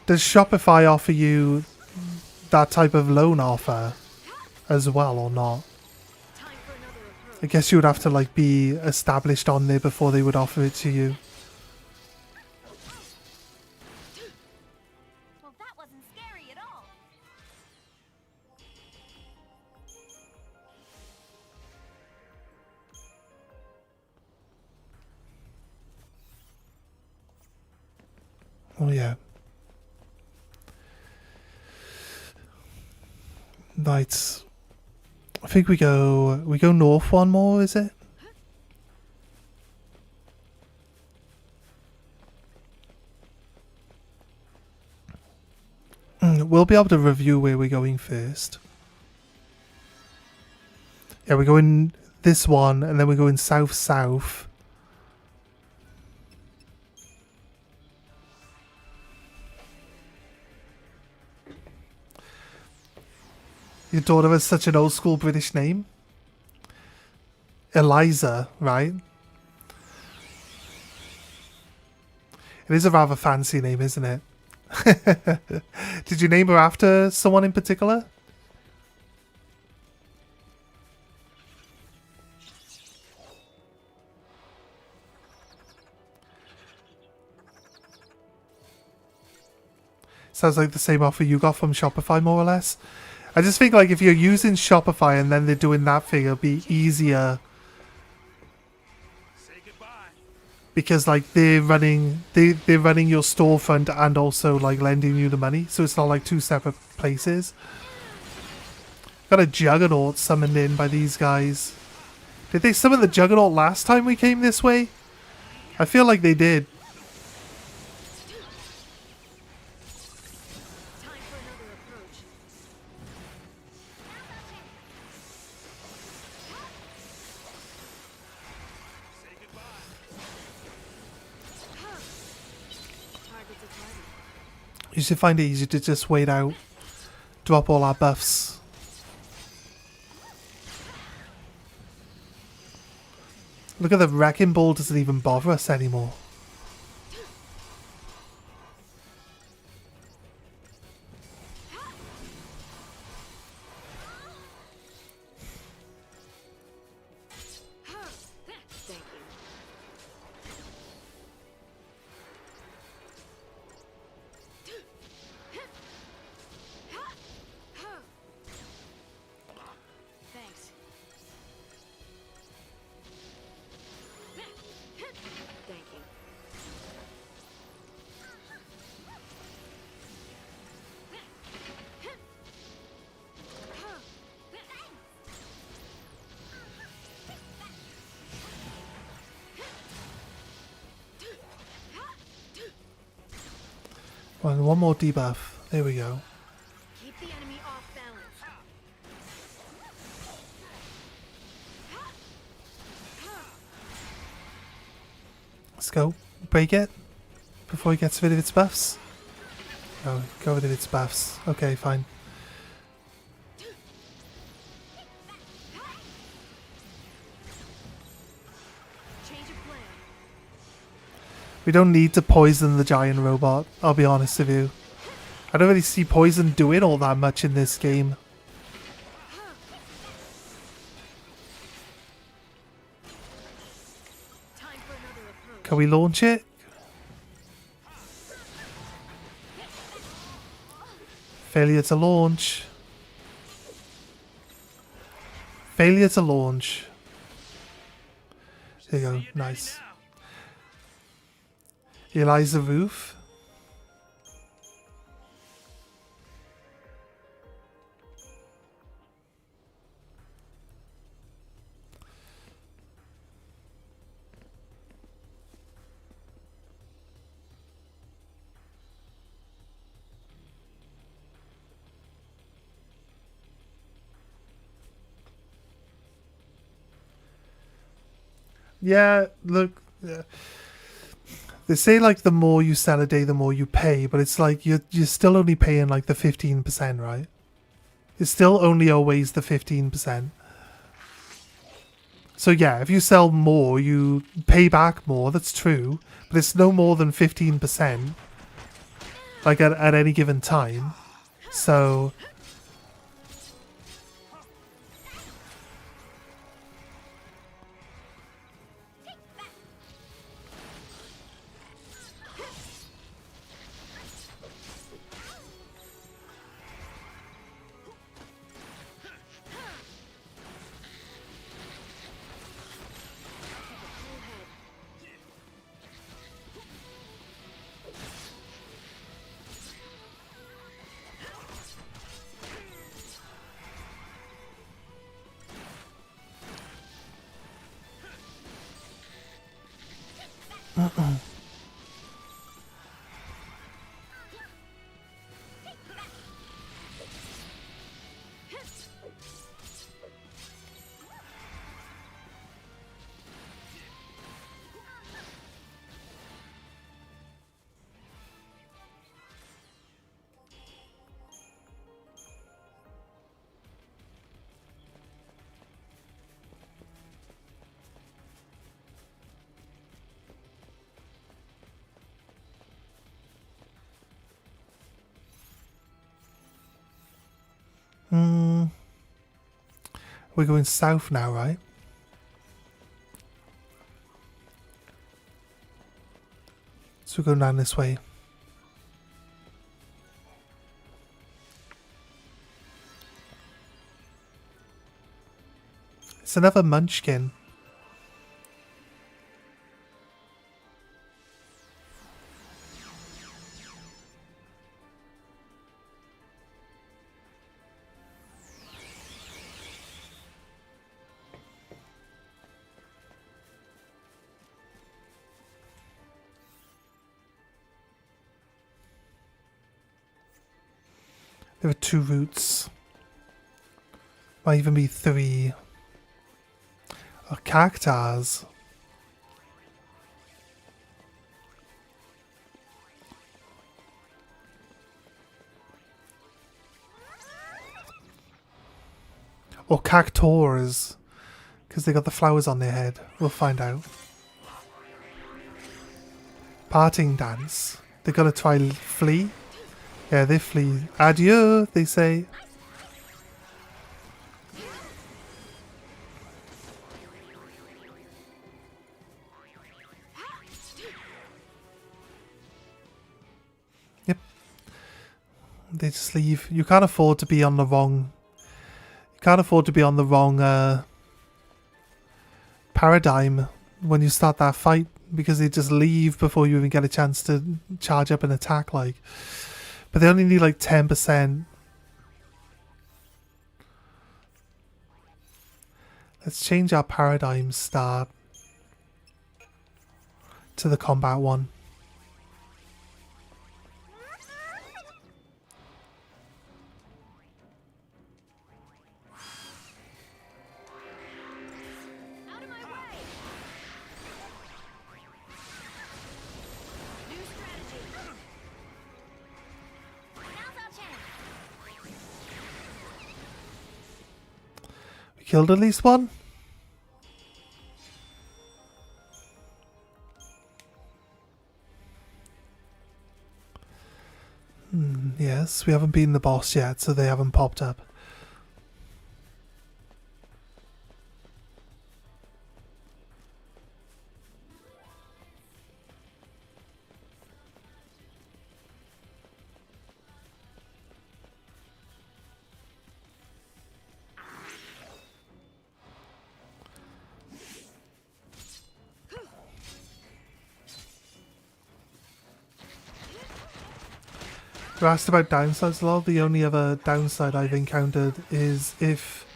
Does Shopify offer you that type of loan offer as well or not? I guess you would have to like be established on there before they would offer it to you. Well, that wasn't scary at all. Oh yeah. Right. I think we go north one more, is it? We'll be able to review where we're going first. Yeah, we're going this one and then we're going south-south. Your daughter has such an old school British name. Eliza, right? It is a rather fancy name, isn't it? Did you name her after someone in particular? Sounds like the same offer you got from Shopify, more or less. I just think like if you're using Shopify and then they're doing that thing, it'll be easier. Because like they're running your storefront and also like lending you the money, so it's not like two separate places. Got a Juggernaut summoned in by these guys. Did they summon the Juggernaut last time we came this way? I feel like they did. You should find it easy to just wait out, drop all our buffs. Look at the Wrecking Ball doesn't even bother us anymore. Well, one more debuff. There we go. Keep the enemy off balance. Let's go. Break it before he gets rid of its buffs. Oh, go rid of its buffs. Okay, fine. We don't need to poison the giant robot, I'll be honest with you. I don't really see poison doing all that much in this game. Can we launch it? Failure to launch. Failure to launch. There you go, nice. Eliza Roof. Yeah, look. They say like the more you sell a day, the more you pay, but it's like you're still only paying like the 15%, right? It's still only always the 15%. So yeah, if you sell more, you pay back more. That's true, but it's no more than 15%. Like at any given time. So. We're going south now, right? So we're going down this way. It's another munchkin. There are 2 routes. Might even be 3. Oh, cactus. Or cactors. Because they got the flowers on their head. We'll find out. Parting dance. They're gonna try flee. Yeah, they flee. Adieu, they say. Yep. They just leave. You can't afford to be on the wrong... You can't afford to be on the wrong paradigm when you start that fight, because they just leave before you even get a chance to charge up and attack, like. But they only need like 10%. Let's change our paradigm start to the combat one. Out of my way! New strategy. Now's our chance. We killed at least one. Yes, we haven't beaten the boss yet, so they haven't popped up. You asked about downsides, Lol. The only other downside I've encountered is if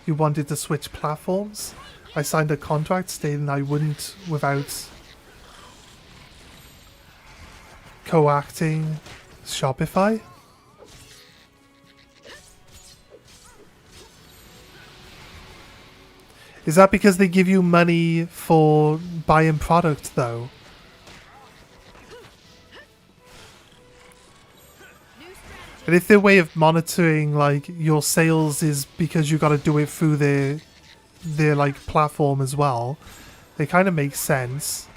you wanted to switch platforms. I signed a contract stating I wouldn't without coacting Shopify. Is that because they give you money for buying product, though? And if their way of monitoring like your sales is because you got to do it through their like platform as well, it kind of makes sense.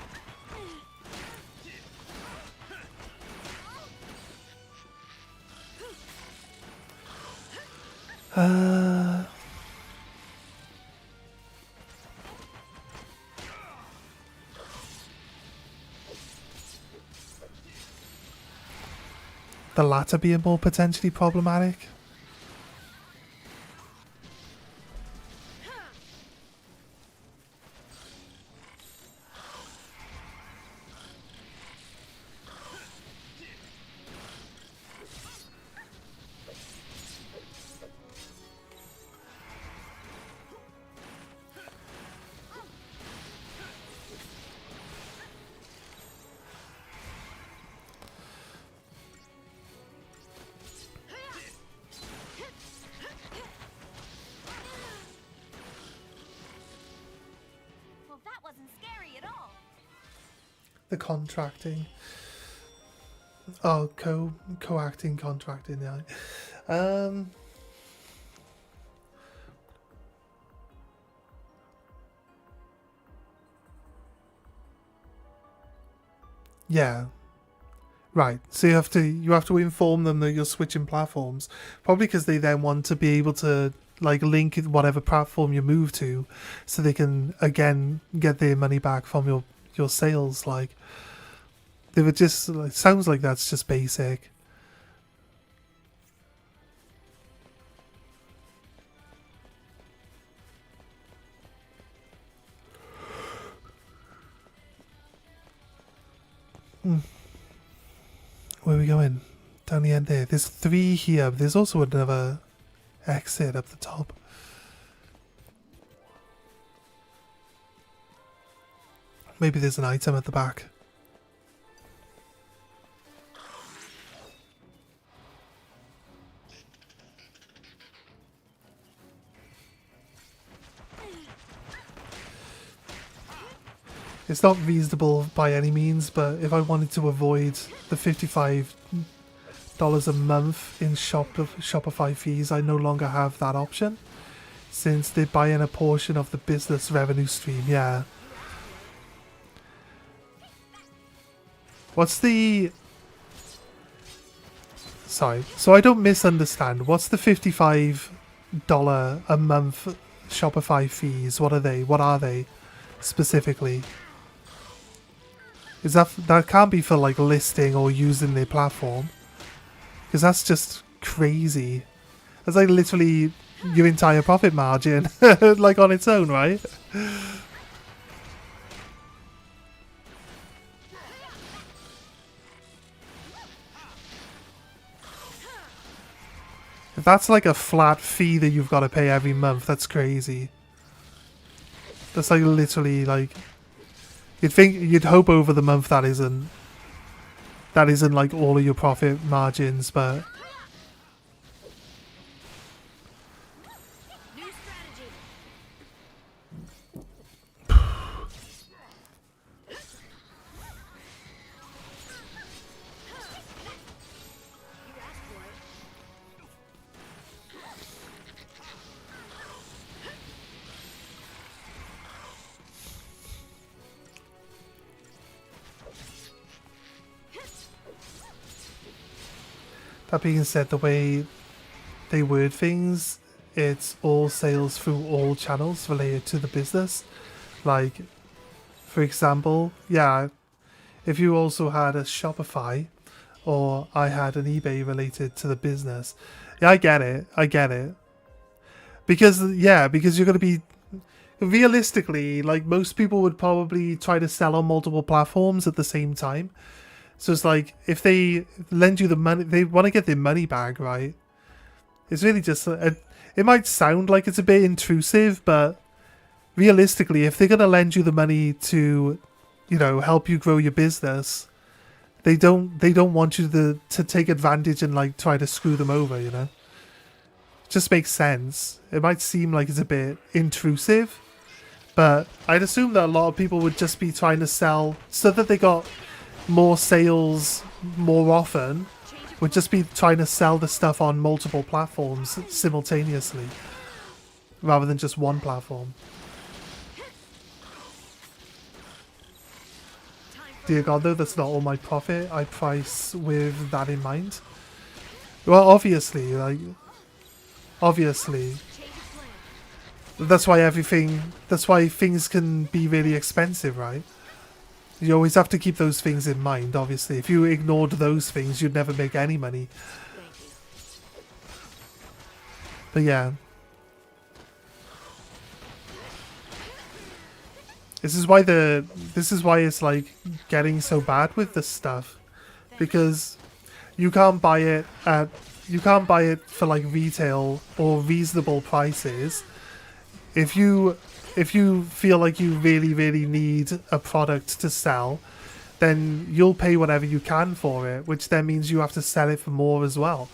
The latter being more potentially problematic. Well, that wasn't scary at all. The contracting. Oh, co-acting contracting, yeah. Yeah. Right. So you have to inform them that you're switching platforms, probably because they then want to be able to like link whatever platform you move to, so they can again get their money back from your sales. Like they were just like, sounds like that's just basic. Where are we going? Down the end there. There's 3 here, but there's also another exit up the top. Maybe there's an item at the back. It's not reasonable by any means, but if I wanted to avoid the $55 a month in Shopify fees, I no longer have that option, since they're buying a portion of the business revenue stream. Yeah. What's the... Sorry, so I don't misunderstand. What's the $55 a month Shopify fees? What are they? What are they specifically? Is that can't be for like listing or using their platform, because that's just crazy. That's like literally your entire profit margin, like on its own, right? If that's like a flat fee that you've got to pay every month, that's crazy. That's like literally like... You'd hope over the month that isn't like all of your profit margins, but that being said, the way they word things, it's all sales through all channels related to the business. Like, for example, yeah, if you also had a Shopify or I had an eBay related to the business, yeah, I get it. Because you're going to be, realistically, like most people would probably try to sell on multiple platforms at the same time. So it's like, if they lend you the money, they want to get their money back, right? It's really just... it might sound like it's a bit intrusive, but realistically, if they're going to lend you the money to, you know, help you grow your business, they don't want you to take advantage and, like, try to screw them over, you know? It just makes sense. It might seem like it's a bit intrusive, but I'd assume that a lot of people would just be trying to sell so that they got... more sales more often, would just be trying to sell the stuff on multiple platforms simultaneously rather than just one platform. Dear God, though, that's not all my profit. I price with that in mind. Well, obviously, that's why things can be really expensive, right? You always have to keep those things in mind, obviously. If you ignored those things, you'd never make any money. But yeah. This is why it's like getting so bad with this stuff. Because you can't buy it for like retail or reasonable prices. If you feel like you really, really need a product to sell, then you'll pay whatever you can for it, which then means you have to sell it for more as well.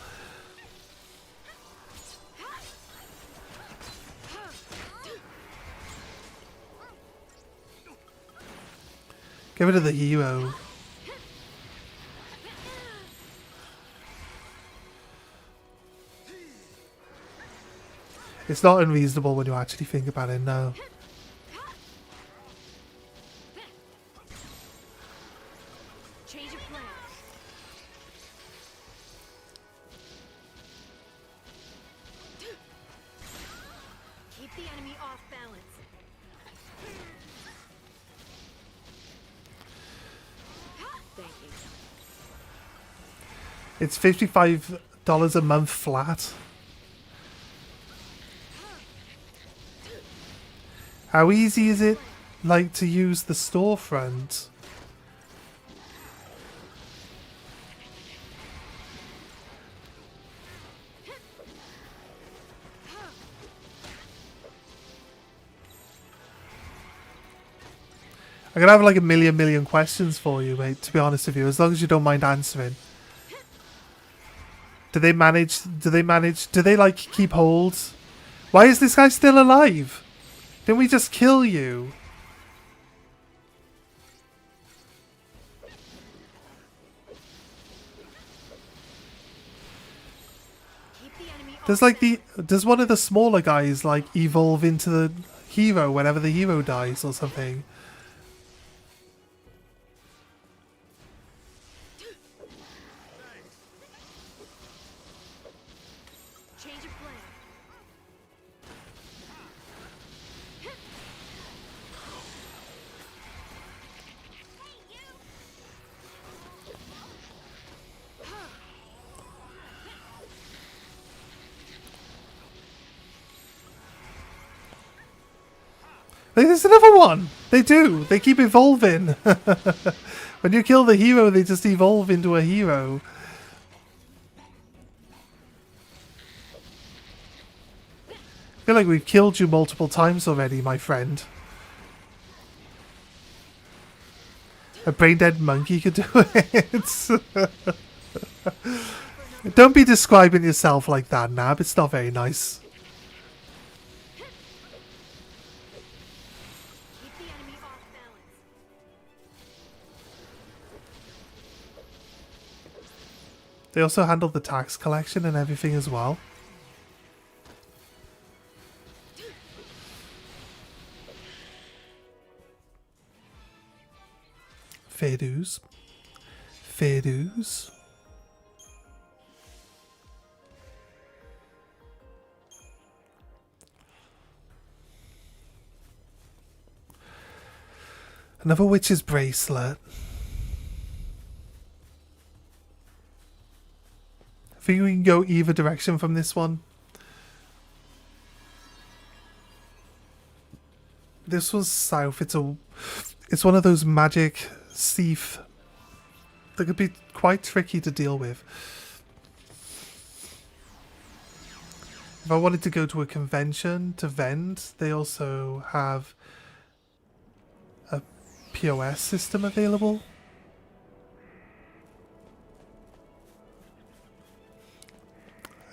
Get rid of the hero. It's not unreasonable when you actually think about it, no. off balance. Thank you. It's $55 a month flat. How easy is it, like, to use the storefront? I'm gonna have like a million questions for you, mate, to be honest with you, as long as you don't mind answering. Do they like keep hold? Why is this guy still alive? Didn't we just kill you? Does one of the smaller guys like evolve into the hero whenever the hero dies or something? Change of plan. There's another one! They do! They keep evolving! When you kill the hero, they just evolve into a hero. I feel like we've killed you multiple times already, my friend. A brain-dead monkey could do it. Don't be describing yourself like that, Nab. It's not very nice. Keep the enemy off balance. They also handled the tax collection and everything as well. Fair dues. Fair dues. Another witch's bracelet. I think we can go either direction from this one. This was south. It's one of those magic thief that could be quite tricky to deal with. If I wanted to go to a convention to vend, they also have a POS system available.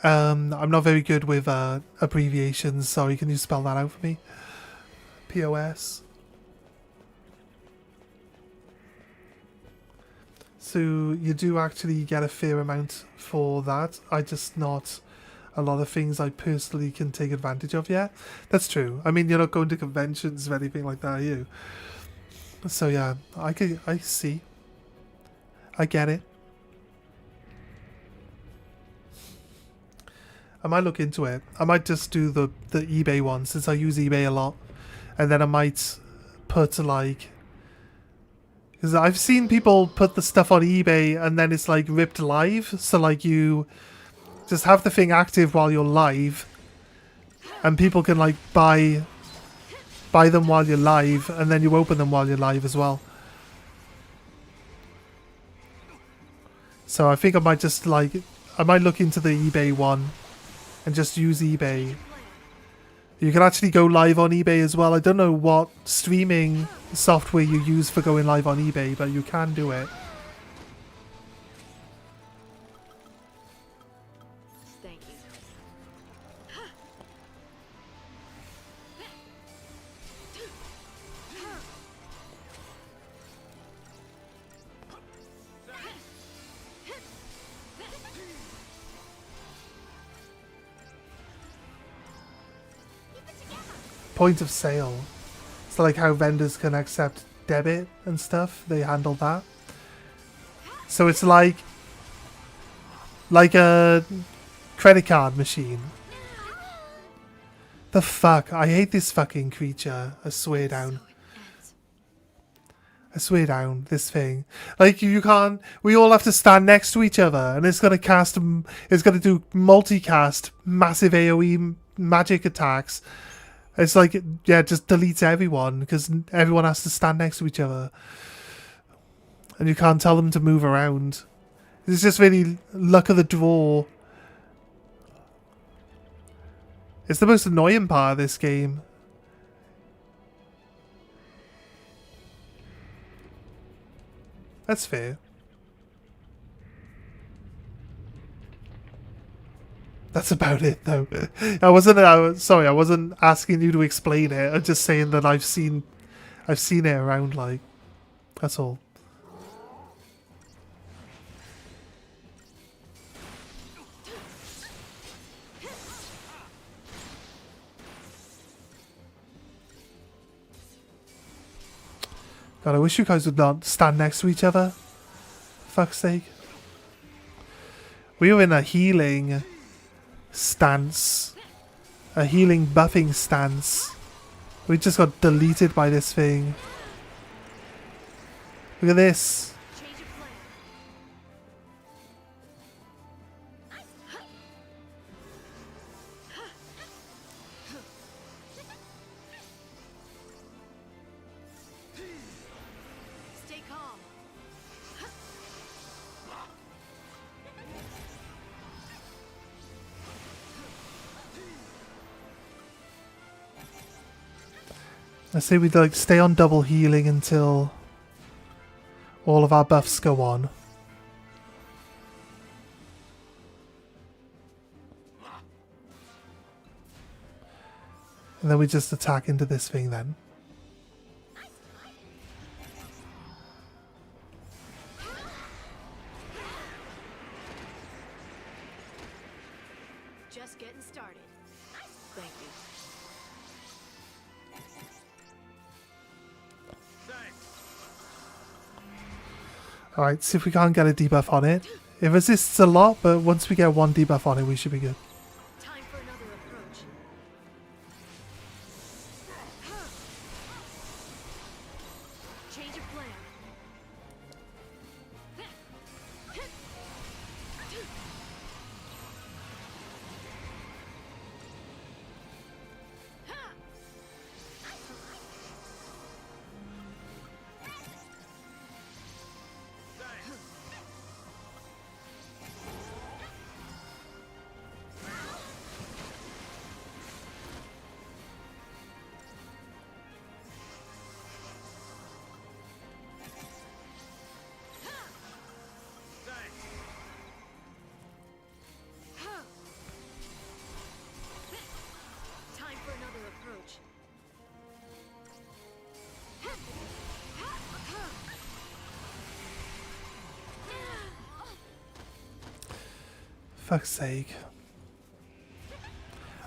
I'm not very good with abbreviations. Sorry, can you spell that out for me? POS. So you do actually get a fair amount for that. I just not a lot of things I personally can take advantage of yet. That's true. I mean, you're not going to conventions or anything like that, are you? So yeah, I see. I get it. I might look into it. I might just do the eBay one since I use eBay a lot. And then I might put like... Because I've seen people put the stuff on eBay and then it's like ripped live. So like you just have the thing active while you're live. And people can like buy them while you're live. And then you open them while you're live as well. So I think I might just like... I might look into the eBay one. And just use eBay. You can actually go live on eBay as well. I don't know what streaming software you use for going live on eBay, but you can do it. Thank you. Point of sale. So like how vendors can accept debit and stuff, they handle that. So it's like a credit card machine. The fuck? I hate this fucking creature. I swear down. I swear down, this thing. Like, you can't... We all have to stand next to each other, and it's gonna cast... It's gonna do multicast, massive AoE magic attacks. It's like, yeah, just deletes everyone, because everyone has to stand next to each other. And you can't tell them to move around. It's just really luck of the draw. It's the most annoying part of this game. That's fair. That's about it, though. I wasn't asking you to explain it. I'm just saying that I've seen it around, like, that's all. God, I wish you guys would not stand next to each other. For fuck's sake. We were in a healing stance. A healing buffing stance. We just got deleted by this thing. Look at this. Stay calm. I say we like stay on double healing until all of our buffs go on. And then we just attack into this thing then. Just getting started. Thank you. Alright, see if we can't get a debuff on it. It resists a lot, but once we get one debuff on it, we should be good. Time for another approach. Change of plan. Time for another approach. Fuck's sake.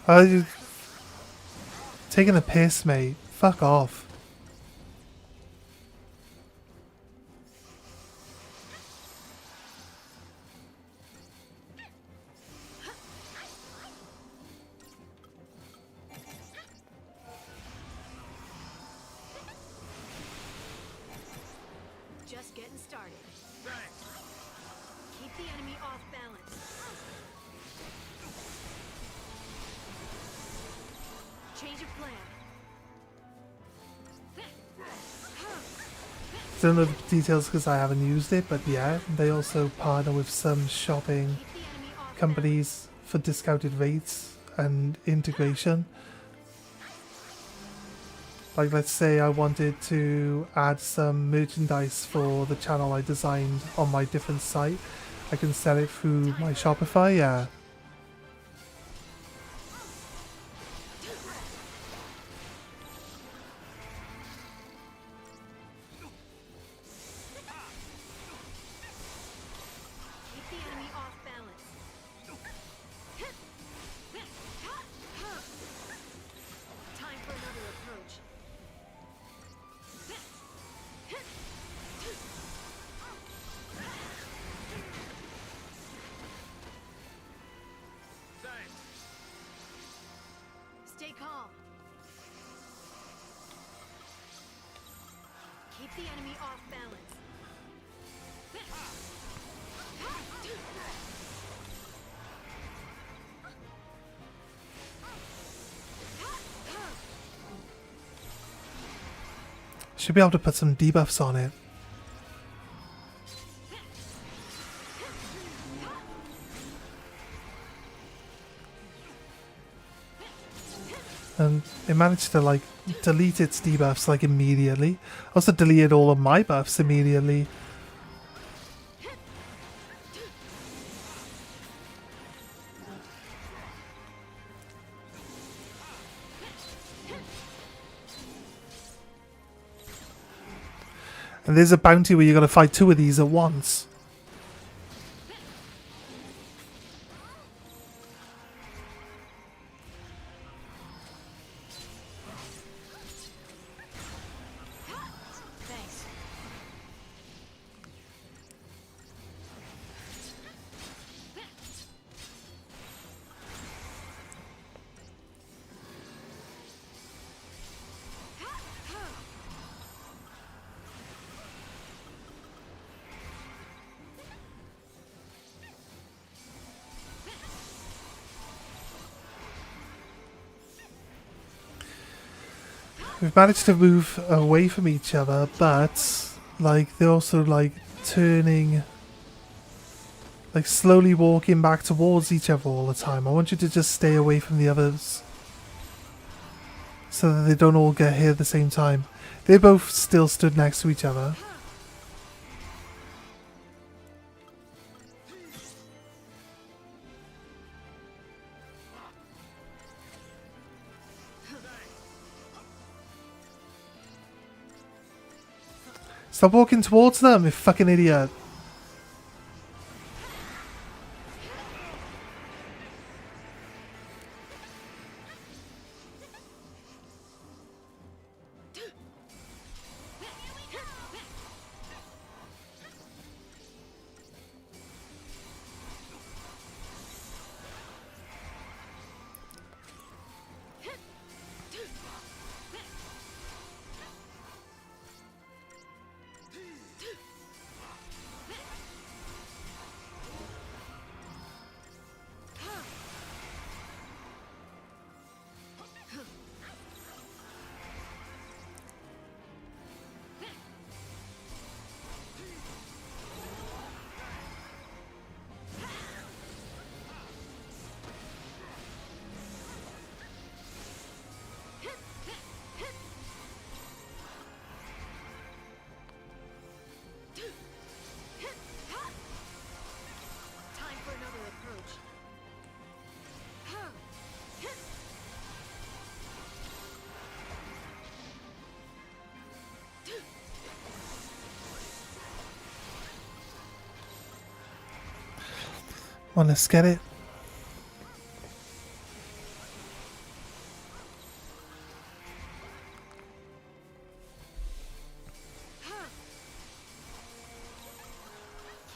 Oh, you taking a piss, mate. Fuck off. Just getting started. Keep the enemy off balance. Change of plan. Don't know the details because I haven't used it, but yeah, they also partner with some shopping Keep the enemy off companies for discounted rates and integration. Like, let's say I wanted to add some merchandise for the channel I designed on my different site. I can sell it through my Shopify, yeah. Keep the enemy off balance. Time for another approach. Keep the enemy off balance. Should be able to put some debuffs on it. And it managed to like delete its debuffs like immediately. Also deleted all of my buffs immediately. And there's a bounty where you gotta fight 2 of these at once. Thanks. We've managed to move away from each other, but like they're also like turning, like slowly walking back towards each other all the time. I want you to just stay away from the others so that they don't all get hit at the same time. They both still stood next to each other. Stop walking towards them, you fucking idiot. Time for another approach. Well, let's get it.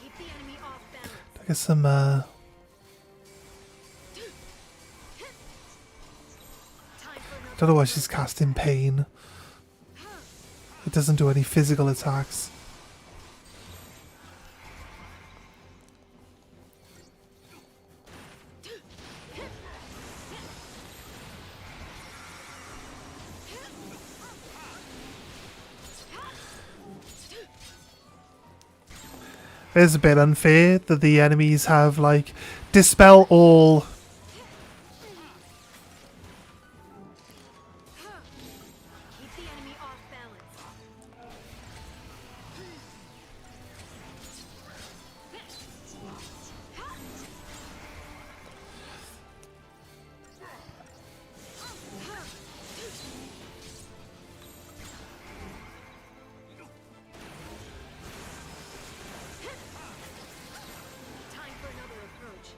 Keep the enemy off balance. Get some Time for another. don't know why she's casting pain. It doesn't do any physical attacks. It's a bit unfair that the enemies have like dispel all. Keep the enemy off balance. Time for another approach.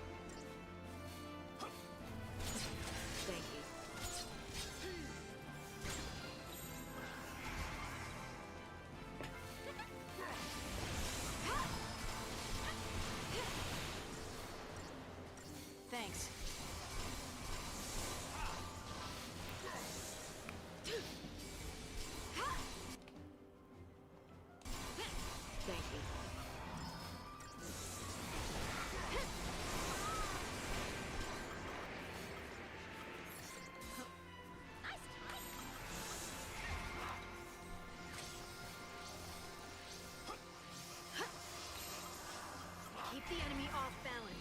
the enemy off balance.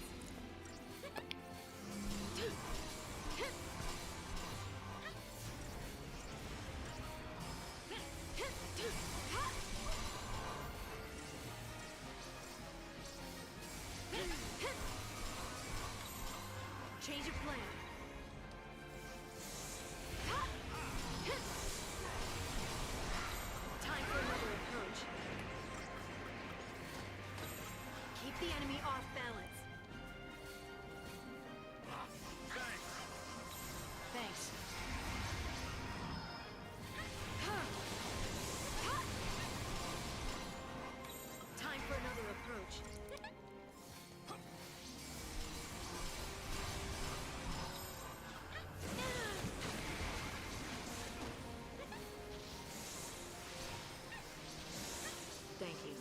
Change of plan. Time for another approach. Keep the enemy off balance. Thanks. Time for another approach. Thank you.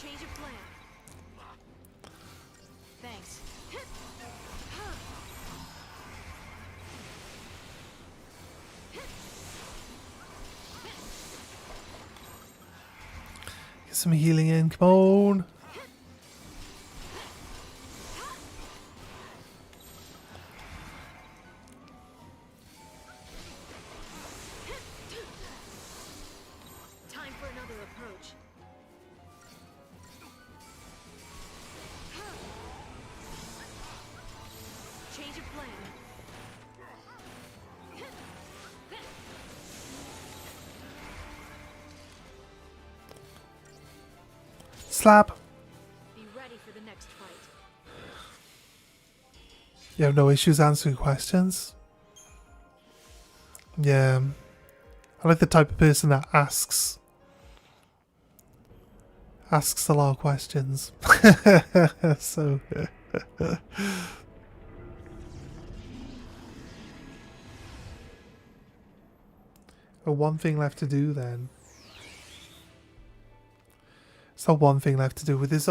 Change of plan. Thanks. Get some healing in, come on. Time for another approach. Change of plan. Slap. Be ready for the next fight. You have no issues answering questions? Yeah. I like the type of person that asks a lot of questions. So one thing left to do then. It's not one thing left to do. There's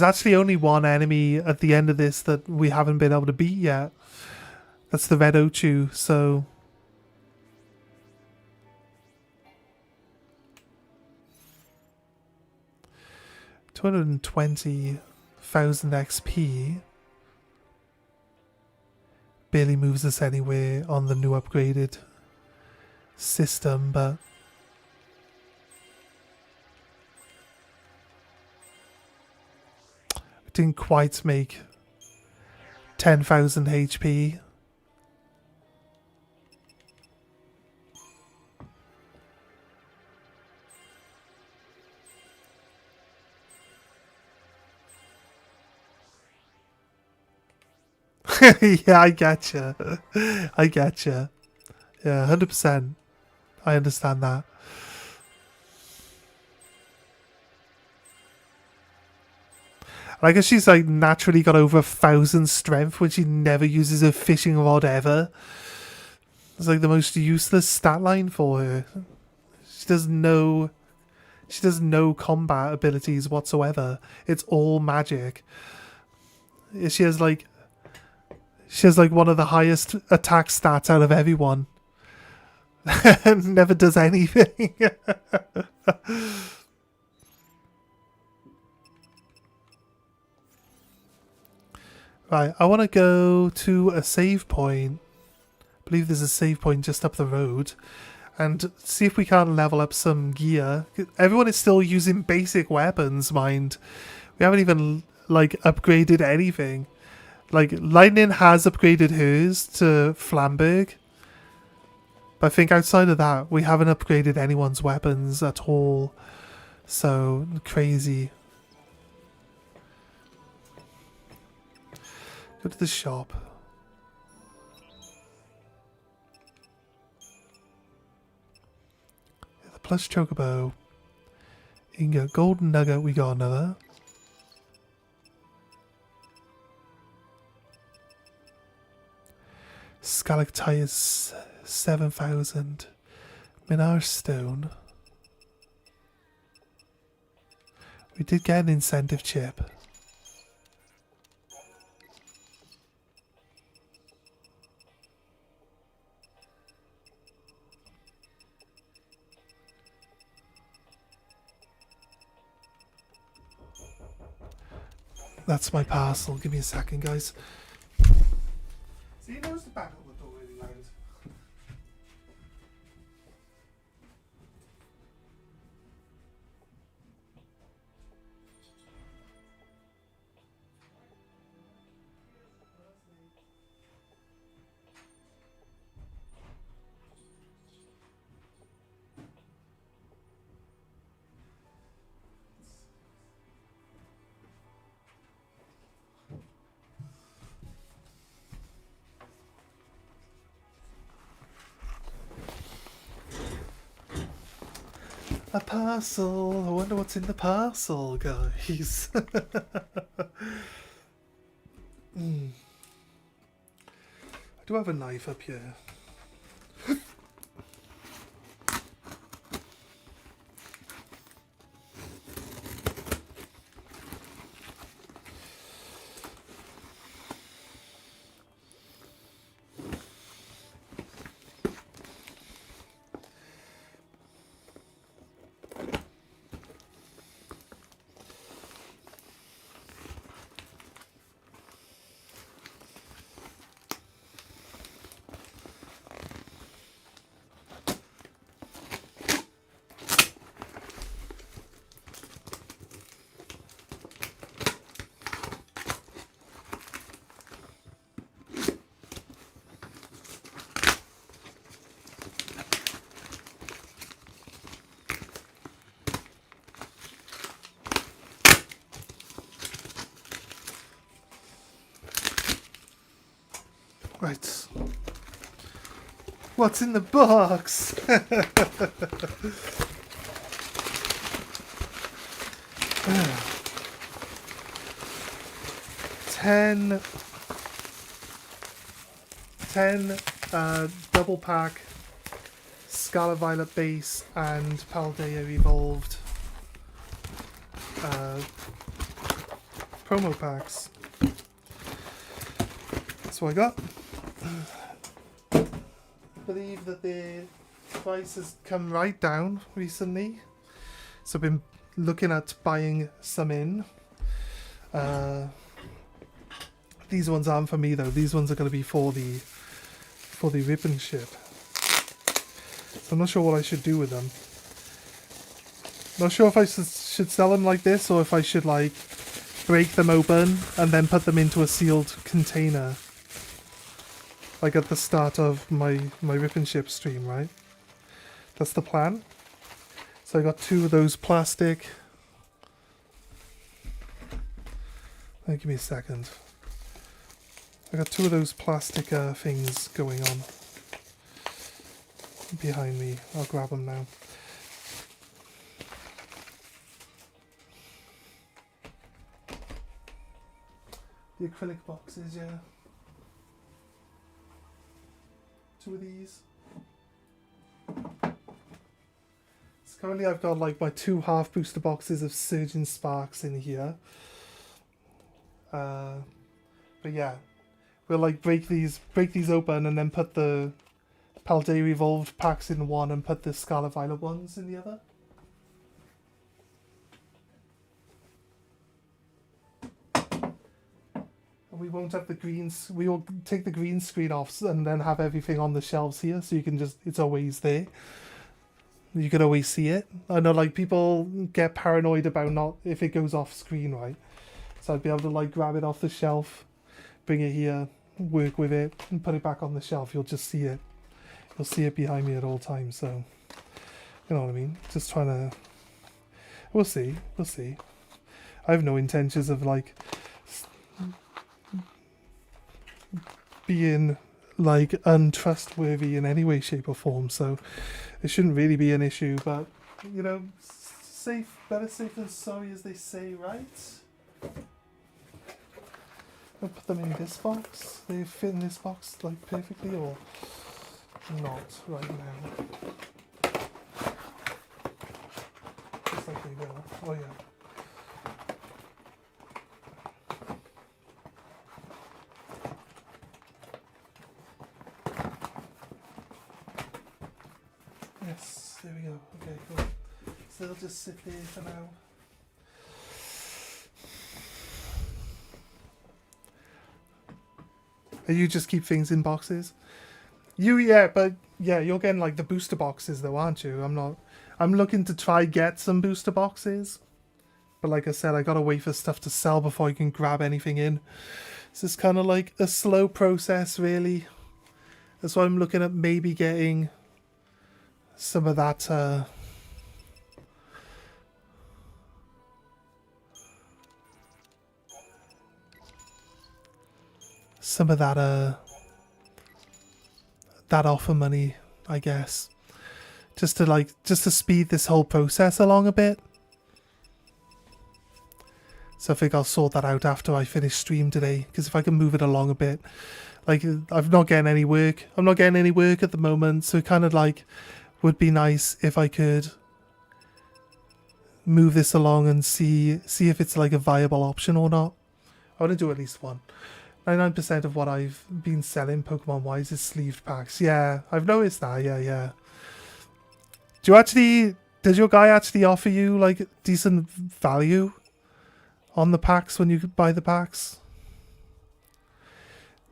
actually only one enemy at the end of this that we haven't been able to beat yet. That's the Red Ochu, so 220,000 XP barely moves us anywhere on the new upgraded system, but it didn't quite make 10,000 HP. Yeah, I getcha. I getcha. Yeah, 100%. I understand that. I guess she's like naturally got over 1,000 strength when she never uses a fishing rod ever. It's like the most useless stat line for her. She does no combat abilities whatsoever. It's all magic. She has like one of the highest attack stats out of everyone. And never does anything. Right, I want to go to a save point. I believe there's a save point just up the road. And see if we can't level up some gear. Everyone is still using basic weapons, mind. We haven't even, like, upgraded anything. Like, Lightning has upgraded hers to Flamberg. But I think outside of that, we haven't upgraded anyone's weapons at all. So, crazy. Go to the shop. The plus chocobo. Ingot, golden nugget, we got another. Stalactites 7,000. Minar stone. We did get an incentive chip. That's my parcel. Give me a second, guys. See, he knows the back of the door really loud. A parcel. I wonder what's in the parcel, guys. I do have a knife up here. Right. What's in the box? 10 double pack Scarlet Violet base and Paldea Evolved promo packs. That's what I got. I believe that the price has come right down recently, so I've been looking at buying some in. These ones aren't for me though. These ones are going to be for the ribbon ship. So I'm not sure what I should do with them. Not sure if I should sell them like this or if I should like break them open and then put them into a sealed container. Like at the start of my ribbon ship stream, right? That's the plan. So I got 2 of those plastic. Give me a second. I got 2 of those plastic things going on behind me. I'll grab them now. The acrylic boxes, yeah. 2 of these. So currently I've got like my 2 half booster boxes of Surging Sparks in here. But yeah, we'll like break these open and then put the Paldea Evolved packs in one and put the Scarlet Violet ones in the other. We won't have the greens. We will take the green screen off and then have everything on the shelves here, so you can just, it's always there. You can always see it. I know like people get paranoid about not if it goes off screen, right? So I'd be able to like grab it off the shelf, bring it here, work with it, and put it back on the shelf. You'll just see it. You'll see it behind me at all times. So you know what I mean. Just trying to. We'll see. We'll see. I have no intentions of like being like untrustworthy in any way, shape or form, so it shouldn't really be an issue, but you know, better safe than sorry, as they say, right? I'll put them in this box. They fit in this box like perfectly, or not right now. Just like they will. Oh yeah. Yes, there we go. Okay, cool. So. So they'll just sit there for now. And you just keep things in boxes. But you're getting like the booster boxes though, aren't you? I'm not. I'm looking to try get some booster boxes. But like I said, I gotta wait for stuff to sell before I can grab anything in. So it's kind of like a slow process, really. That's why I'm looking at maybe getting some of that. Some of that. That offer money, I guess, just to speed this whole process along a bit. So I think I'll sort that out after I finish stream today, because if I can move it along a bit, like I'm not getting any work. I'm not getting any work at the moment, so it kind of like would be nice if I could move this along and see if it's like a viable option or not. I want to do at least one. 99% of what I've been selling Pokemon-wise is sleeved packs. Yeah, I've noticed that. Yeah. Does your guy actually offer you like decent value on the packs when you buy the packs?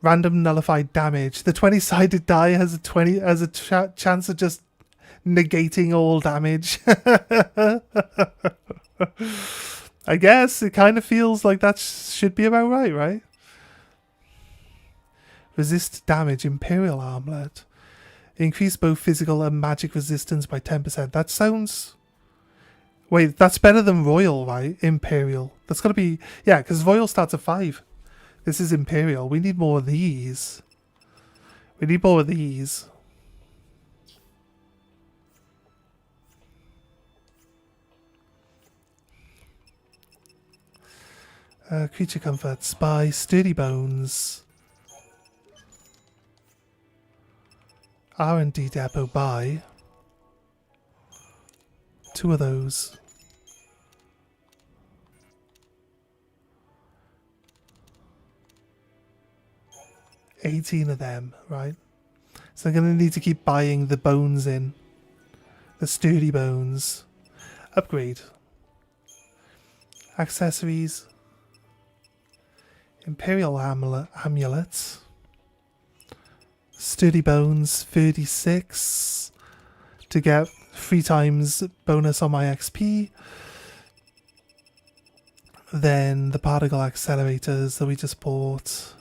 Random nullified damage. The 20-sided die has a chance of just negating all damage. I guess it kind of feels like that should be about right? Resist damage, Imperial Armlet. Increase both physical and magic resistance by 10%. That sounds... Wait, that's better than Royal, right? Imperial. That's got to be... Yeah, because Royal starts at 5. This is Imperial. We need more of these. Creature Comfort. Spy. Sturdy Bones. R&D Depot. Buy. 2 of those. 18 of them, right? So I'm going to need to keep buying the bones in. The sturdy bones. Upgrade. Accessories. Imperial amulets. Sturdy bones, 36. To get 3 times bonus on my XP. Then the particle accelerators that we just bought.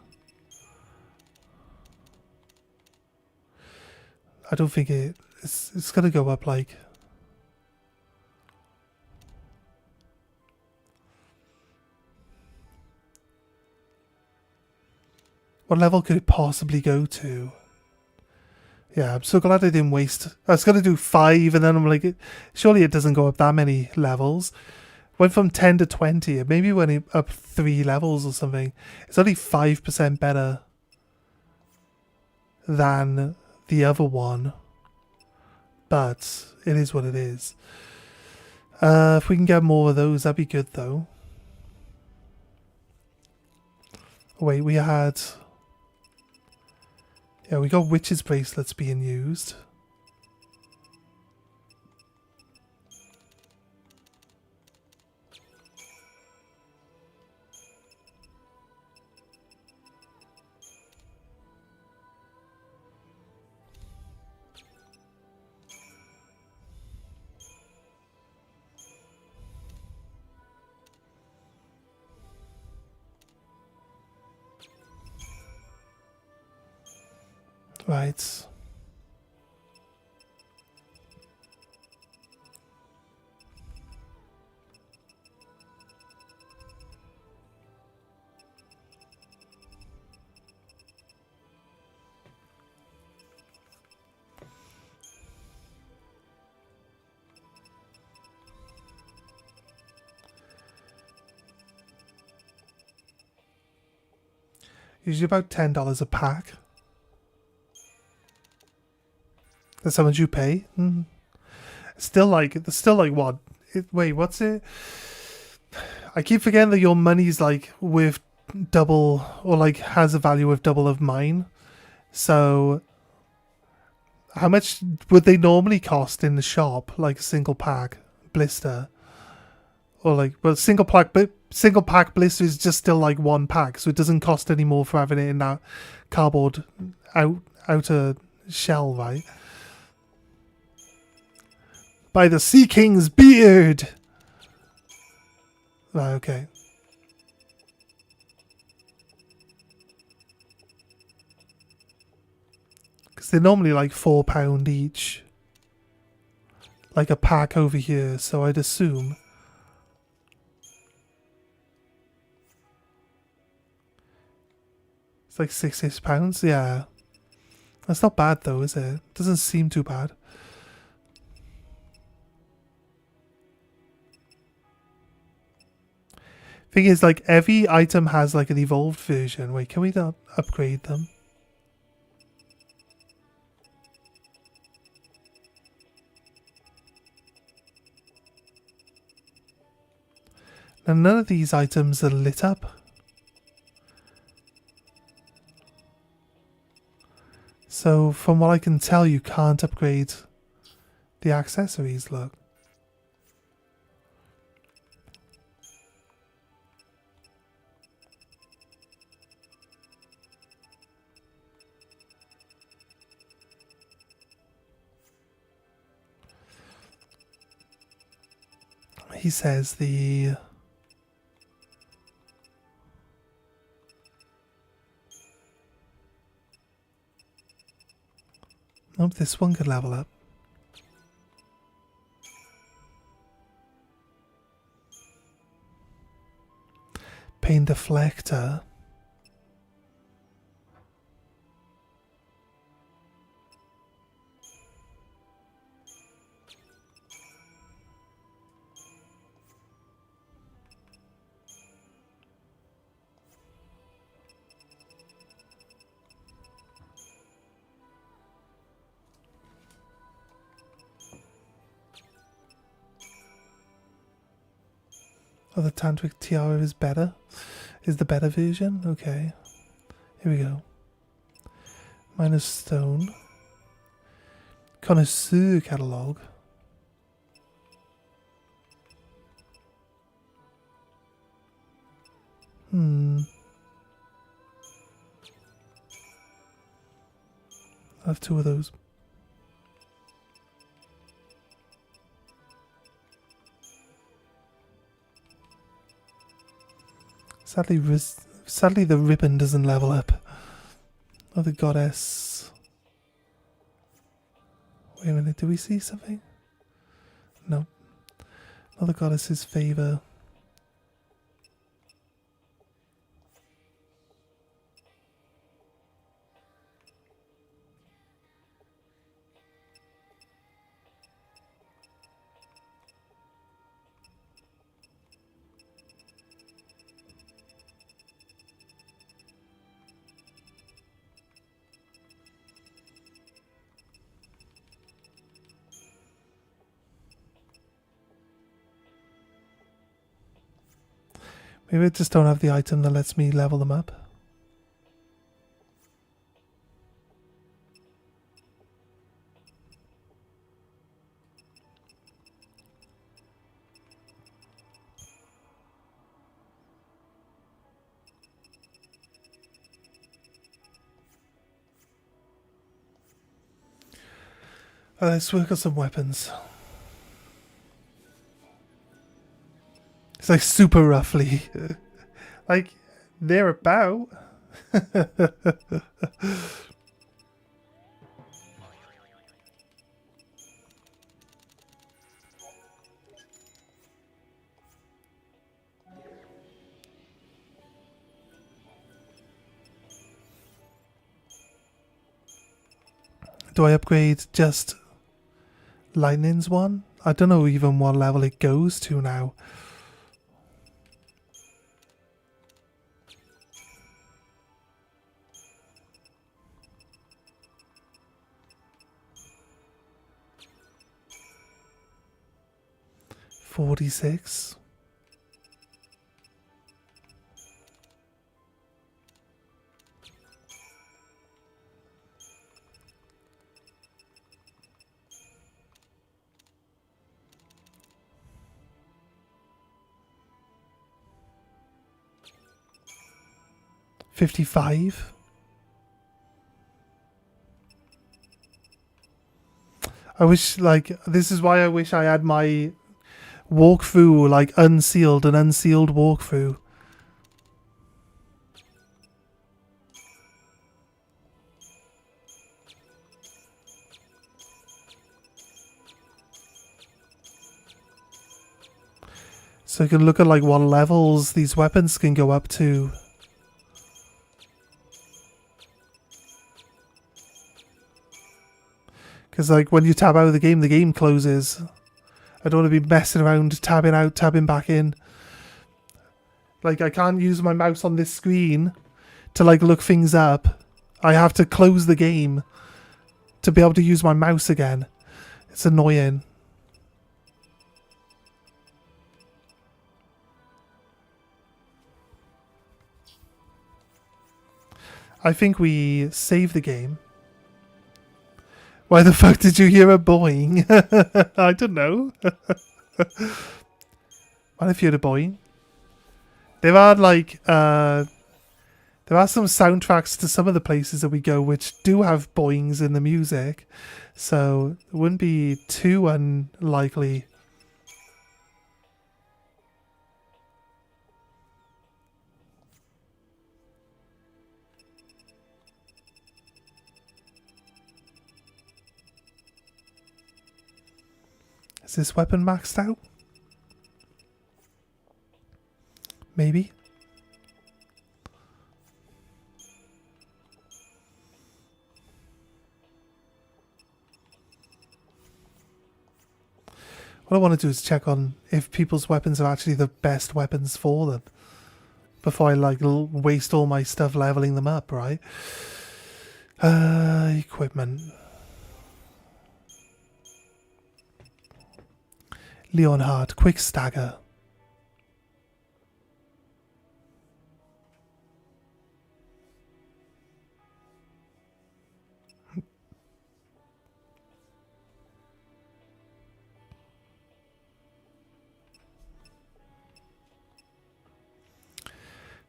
I don't think it's going to go up like... What level could it possibly go to? Yeah, I'm so glad I didn't waste... I was going to do 5 and then I'm like, surely it doesn't go up that many levels. Went from 10 to 20. It maybe went up 3 levels or something. It's only 5% better than the other one. But it is what it is. If we can get more of those, that'd be good though. Wait, we had... Yeah, we got witches' bracelets being used. Right. Usually about $10 a pack. That's how much you pay. Still like what? Wait, what's it? I keep forgetting that your money's like with double, or like has a value of double of mine. So how much would they normally cost in the shop? Like a single pack blister, or like, well, single pack blister is just still like 1 pack, so it doesn't cost any more for having it in that cardboard outer shell, right? By the Sea King's beard! Right, okay. Because they're normally like £4 each. Like a pack over here, so I'd assume. It's like £6, yeah. That's not bad though, is it? Doesn't seem too bad. Thing is, like, every item has like an evolved version. Wait, can we not upgrade them? Now, none of these items are lit up. So, from what I can tell, you can't upgrade the accessories, look. He says the... Nope, this one could level up. Pain deflector. Oh, the Tantric Tiara is better? Is the better version? Okay. Here we go. Minus Stone. Connoisseur Catalogue. I have 2 of those. Sadly, the ribbon doesn't level up. Oh, the goddess. Wait a minute, do we see something? No. Oh, the goddess's favor. Maybe I just don't have the item that lets me level them up. Let's work on some weapons. It's like super roughly. Like, they're about. Do I upgrade just Lightning's one? I don't know even what level it goes to now. $46. $55. I wish, like, this is why I wish I had my walkthrough, like, unsealed, an unsealed walkthrough. So you can look at, like, what levels these weapons can go up to. Because, like, when you tab out of the game closes. I don't want to be messing around, tabbing out, tabbing back in. Like, I can't use my mouse on this screen to, like, look things up. I have to close the game to be able to use my mouse again. It's annoying. I think we save the game. Why the fuck did you hear a boing? I don't know. What if you heard a boing? There are like there are some soundtracks to some of the places that we go which do have boings in the music, so it wouldn't be too unlikely. Is this weapon maxed out? Maybe. What I want to do is check on if people's weapons are actually the best weapons for them before I like waste all my stuff leveling them up, right? Equipment. Leonhard, quick stagger.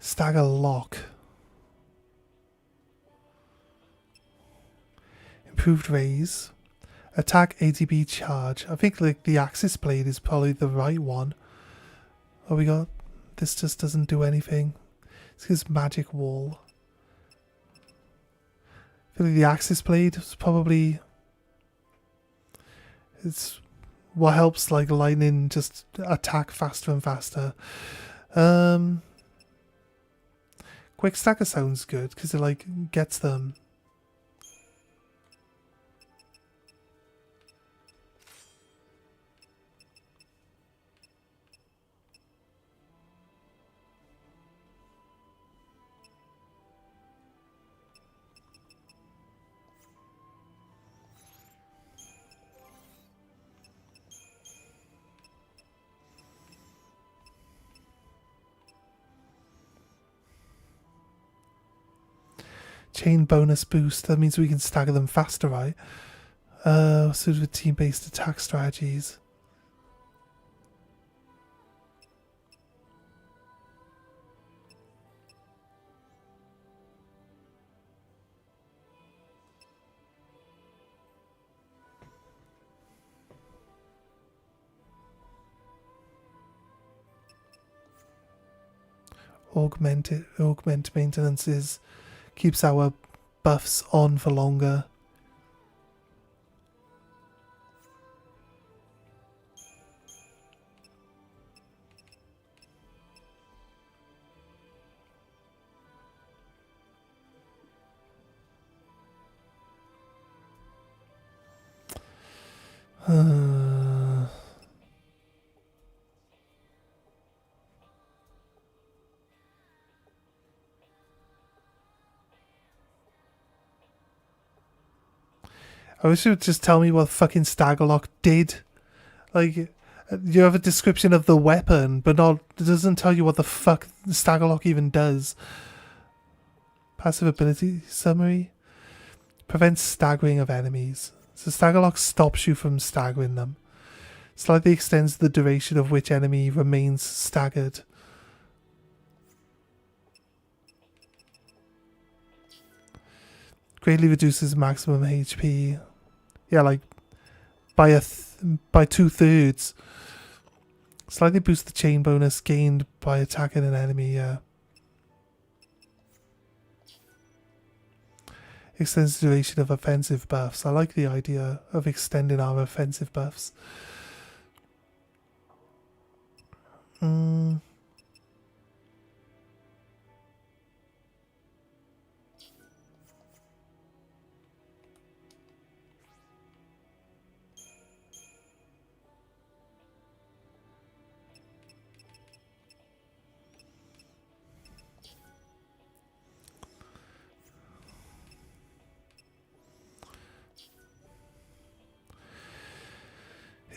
Stagger lock. Improved raise. Attack ATB charge. I think like the Axis blade is probably the right one. Oh, we got this. Just doesn't do anything. It's his magic wall. I feel like the Axis blade is probably it's what helps like lightning just attack faster and faster. Quick stagger sounds good because it like gets them. Chain bonus boost. That means we can stagger them faster, right? Suited with team-based attack strategies. Augment maintenance keeps our buffs on for longer. I wish you would just tell me what fucking Staggerlock did. Like, you have a description of the weapon, but not it doesn't tell you what the fuck Staggerlock even does. Passive ability summary. Prevents staggering of enemies. So Staggerlock stops you from staggering them. Slightly extends the duration of which enemy remains staggered. Greatly reduces maximum HP. Yeah, like by by 2/3. Slightly boost the chain bonus gained by attacking an enemy, yeah. Extends the duration of offensive buffs. I like the idea of extending our offensive buffs.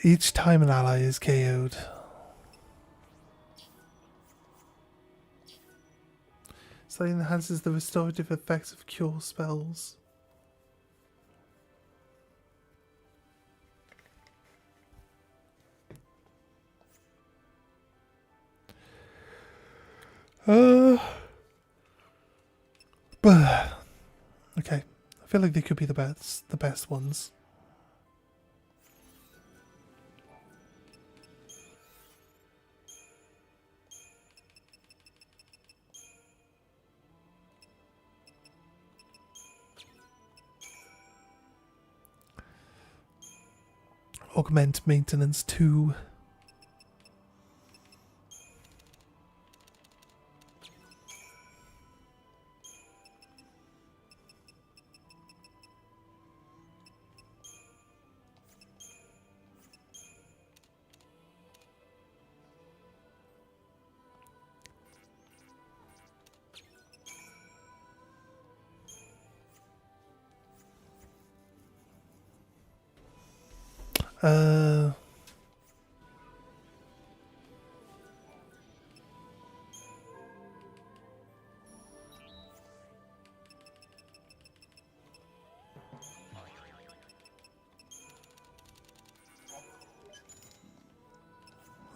Each time an ally is KO'd. So it enhances the restorative effects of cure spells. But okay, I feel like they could be the best ones. Augment maintenance 2.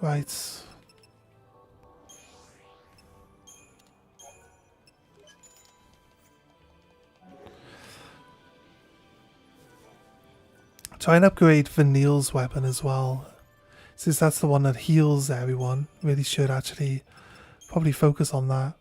Right. Try and upgrade Vanille's weapon as well. Since that's the one that heals everyone. Really should actually probably focus on that.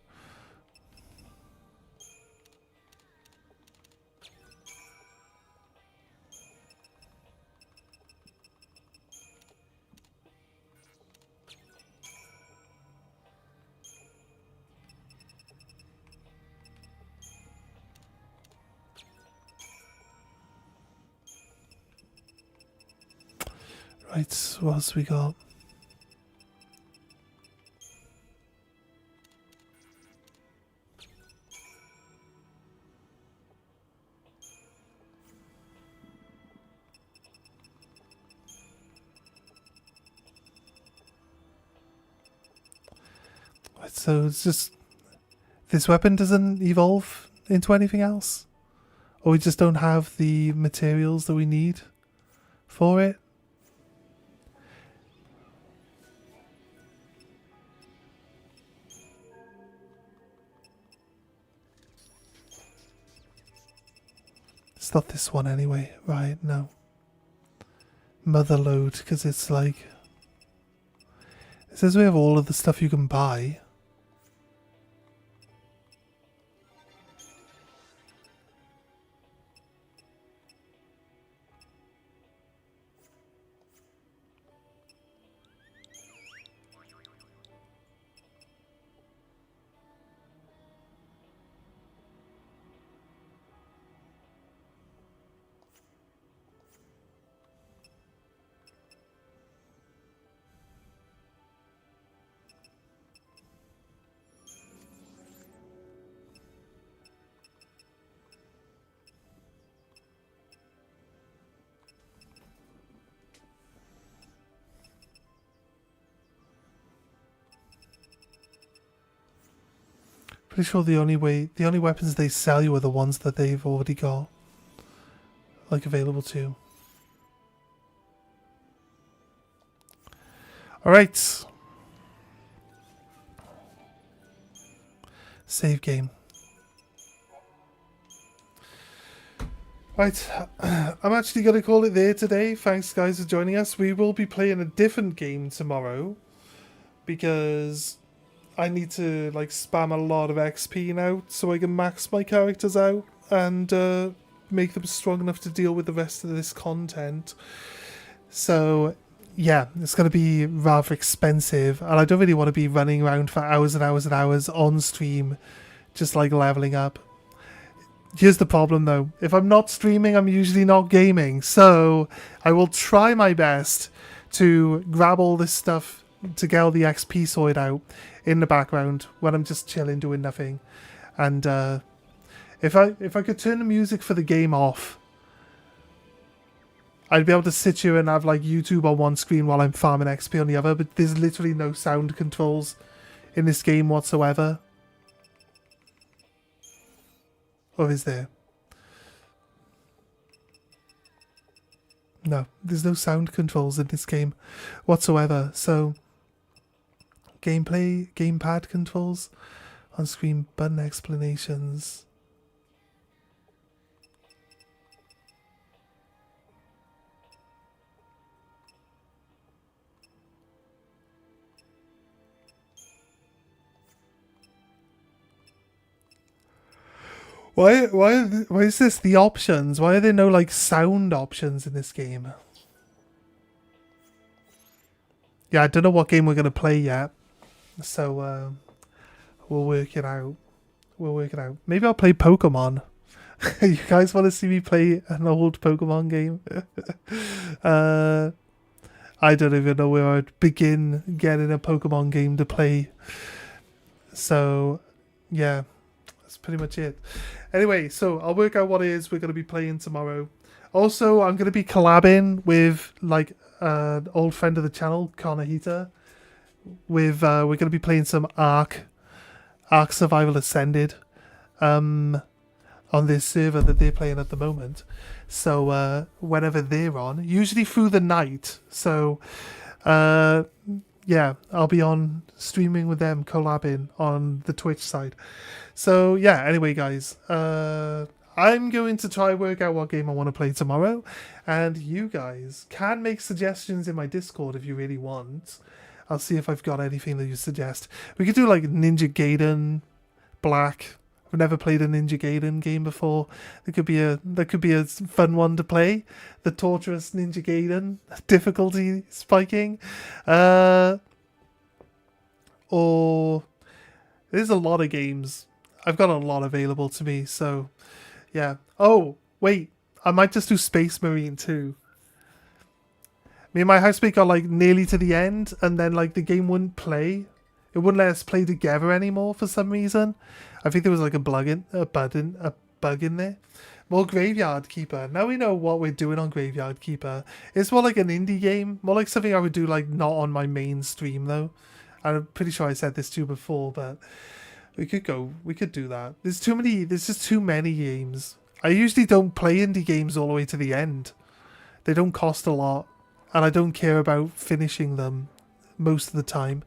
Right, what else we got? Right, so it's just this weapon doesn't evolve into anything else? Or we just don't have the materials that we need for it? It's not this one anyway, right? No. Motherload, because it's like... It says we have all of the stuff you can buy. Pretty sure the only weapons they sell you are the ones that they've already got, like, available to. Alright. Save game. Right, I'm actually going to call it there today. Thanks, guys, for joining us. We will be playing a different game tomorrow because I need to like spam a lot of XP now so I can max my characters out and make them strong enough to deal with the rest of this content. So yeah, it's going to be rather expensive, and I don't really want to be running around for hours and hours and hours on stream just like leveling up. Here's the problem though, if I'm not streaming, I'm usually not gaming, so I will try my best to grab all this stuff to get all the XP sorted out in the background when I'm just chilling doing nothing. And if I could turn the music for the game off, I'd be able to sit here and have like YouTube on one screen while I'm farming XP on the other, but there's literally no sound controls in this game whatsoever. Or is there? No, there's no sound controls in this game whatsoever. So, gameplay, gamepad controls, on-screen button explanations. Why is this the options? Why are there no like sound options in this game? Yeah, I don't know what game we're gonna play yet, so we'll work it out. Maybe I'll play Pokemon. You guys want to see me play an old Pokemon game? I don't even know where I'd begin getting a Pokemon game to play. So yeah, that's pretty much it. Anyway, so I'll work out what it is we're going to be playing tomorrow. Also, I'm going to be collabing with like an old friend of the channel, Konahita. We're going to be playing some Ark Survival Ascended on this server that they're playing at the moment. So whenever they're on, usually through the night. So yeah, I'll be on streaming with them, collabing on the Twitch side. So yeah, anyway guys, I'm going to try work out what game I want to play tomorrow, and you guys can make suggestions in my Discord if you really want. I'll see if I've got anything that you suggest. We could do like Ninja Gaiden Black. I've never played a Ninja Gaiden game before. That could be a fun one to play. The Torturous Ninja Gaiden difficulty spiking. Or there's a lot of games. I've got a lot available to me, so yeah. Oh, wait. I might just do Space Marine too. Me and my housemate got like nearly to the end, and then like the game wouldn't play. It wouldn't let us play together anymore for some reason. I think there was like a bug in there. More Graveyard Keeper. Now we know what we're doing on Graveyard Keeper. It's more like an indie game. More like something I would do like not on my main stream though. I'm pretty sure I said this to you before, but we could do that. There's just too many games. I usually don't play indie games all the way to the end. They don't cost a lot, and I don't care about finishing them most of the time.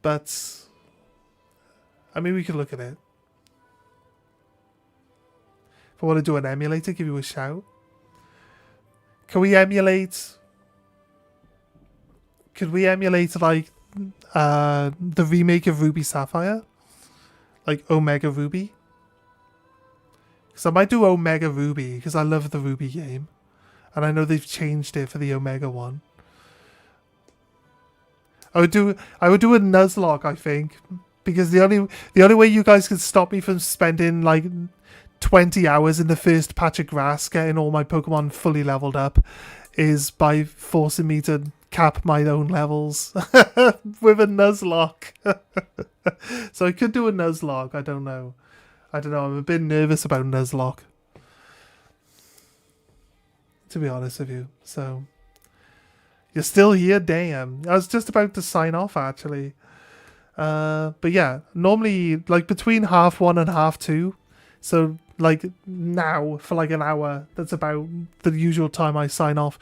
But I mean, we could look at it. If I want to do an emulator, give you a shout. Could we emulate like the remake of Ruby Sapphire? Like Omega Ruby? Because I might do Omega Ruby, because I love the Ruby game. And I know they've changed it for the Omega one. I would do a Nuzlocke, I think. Because the only way you guys can stop me from spending like 20 hours in the first patch of grass getting all my Pokemon fully leveled up is by forcing me to cap my own levels with a Nuzlocke. So I could do a Nuzlocke. I don't know. I'm a bit nervous about Nuzlocke, to be honest with you. So you're still here? Damn. I was just about to sign off actually. But yeah, normally like between 1:30 and 2:30. So like now for like an hour, that's about the usual time I sign off.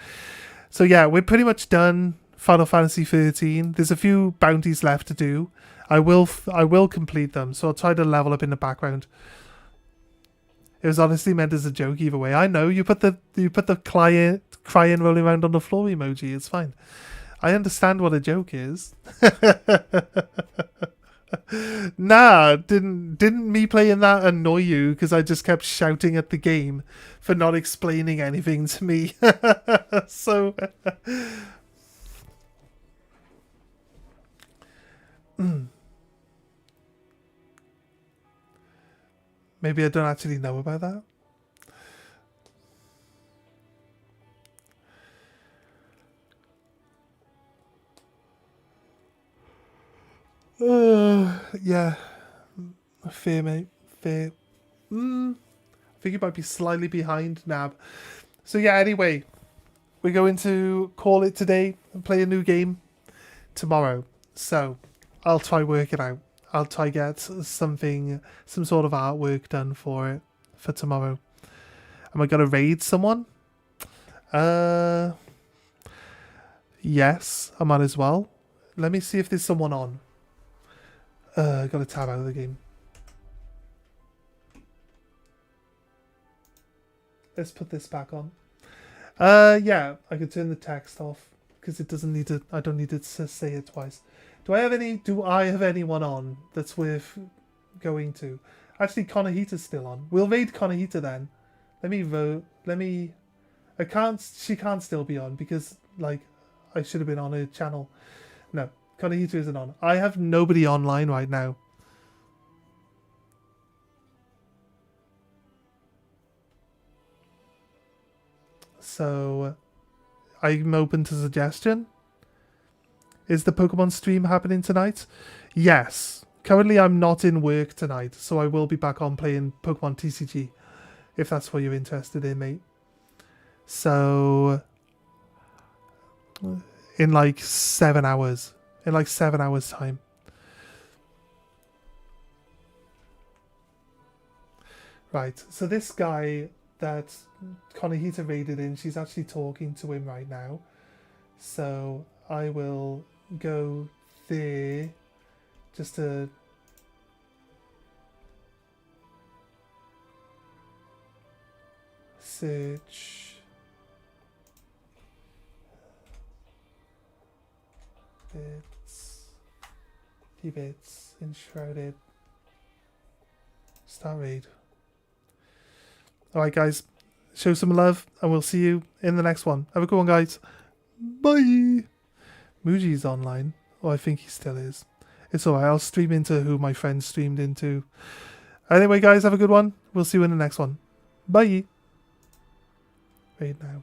So yeah, we're pretty much done Final Fantasy 13. There's a few bounties left to do. I will complete them, so I'll try to level up in the background. It was honestly meant as a joke either way. I know you put the client crying rolling around on the floor emoji. It's fine. I understand what a joke is. Nah, didn't me playing that annoy you because I just kept shouting at the game for not explaining anything to me? So maybe I don't actually know about that. Yeah, fair, mate. Fair. I think you might be slightly behind, Nab. So yeah, anyway, we're going to call it today and play a new game tomorrow. So I'll try work it out. I'll try get some sort of artwork done for it for tomorrow. Am I gonna raid someone? Yes, I might as well. Let me see if there's someone on. I gotta tab out of the game. Let's put this back on. Yeah, I can turn the text off because it doesn't need to. I don't need to say it twice. Do I have anyone on that's worth going to? Actually, Konahita's still on. We'll raid Konahita then. Let me vote. I can't. She can't still be on because like I should have been on her channel. No, Konahita isn't on. I have nobody online right now. So I'm open to suggestion. Is the Pokemon stream happening tonight? Yes. Currently I'm not in work tonight, so I will be back on playing Pokemon TCG, if that's what you're interested in, mate. So in like 7 hours. In like 7 hours time. Right, so this guy that Konahita raided in, she's actually talking to him right now. So I will go there just to search bits, enshrouded, start raid. Alright guys, show some love and we'll see you in the next one. Have a good one guys. Bye! Muji's online. Oh, I think he still is. It's alright, I'll stream into who my friend streamed into. Anyway guys, have a good one. We'll see you in the next one. Bye! Raid now.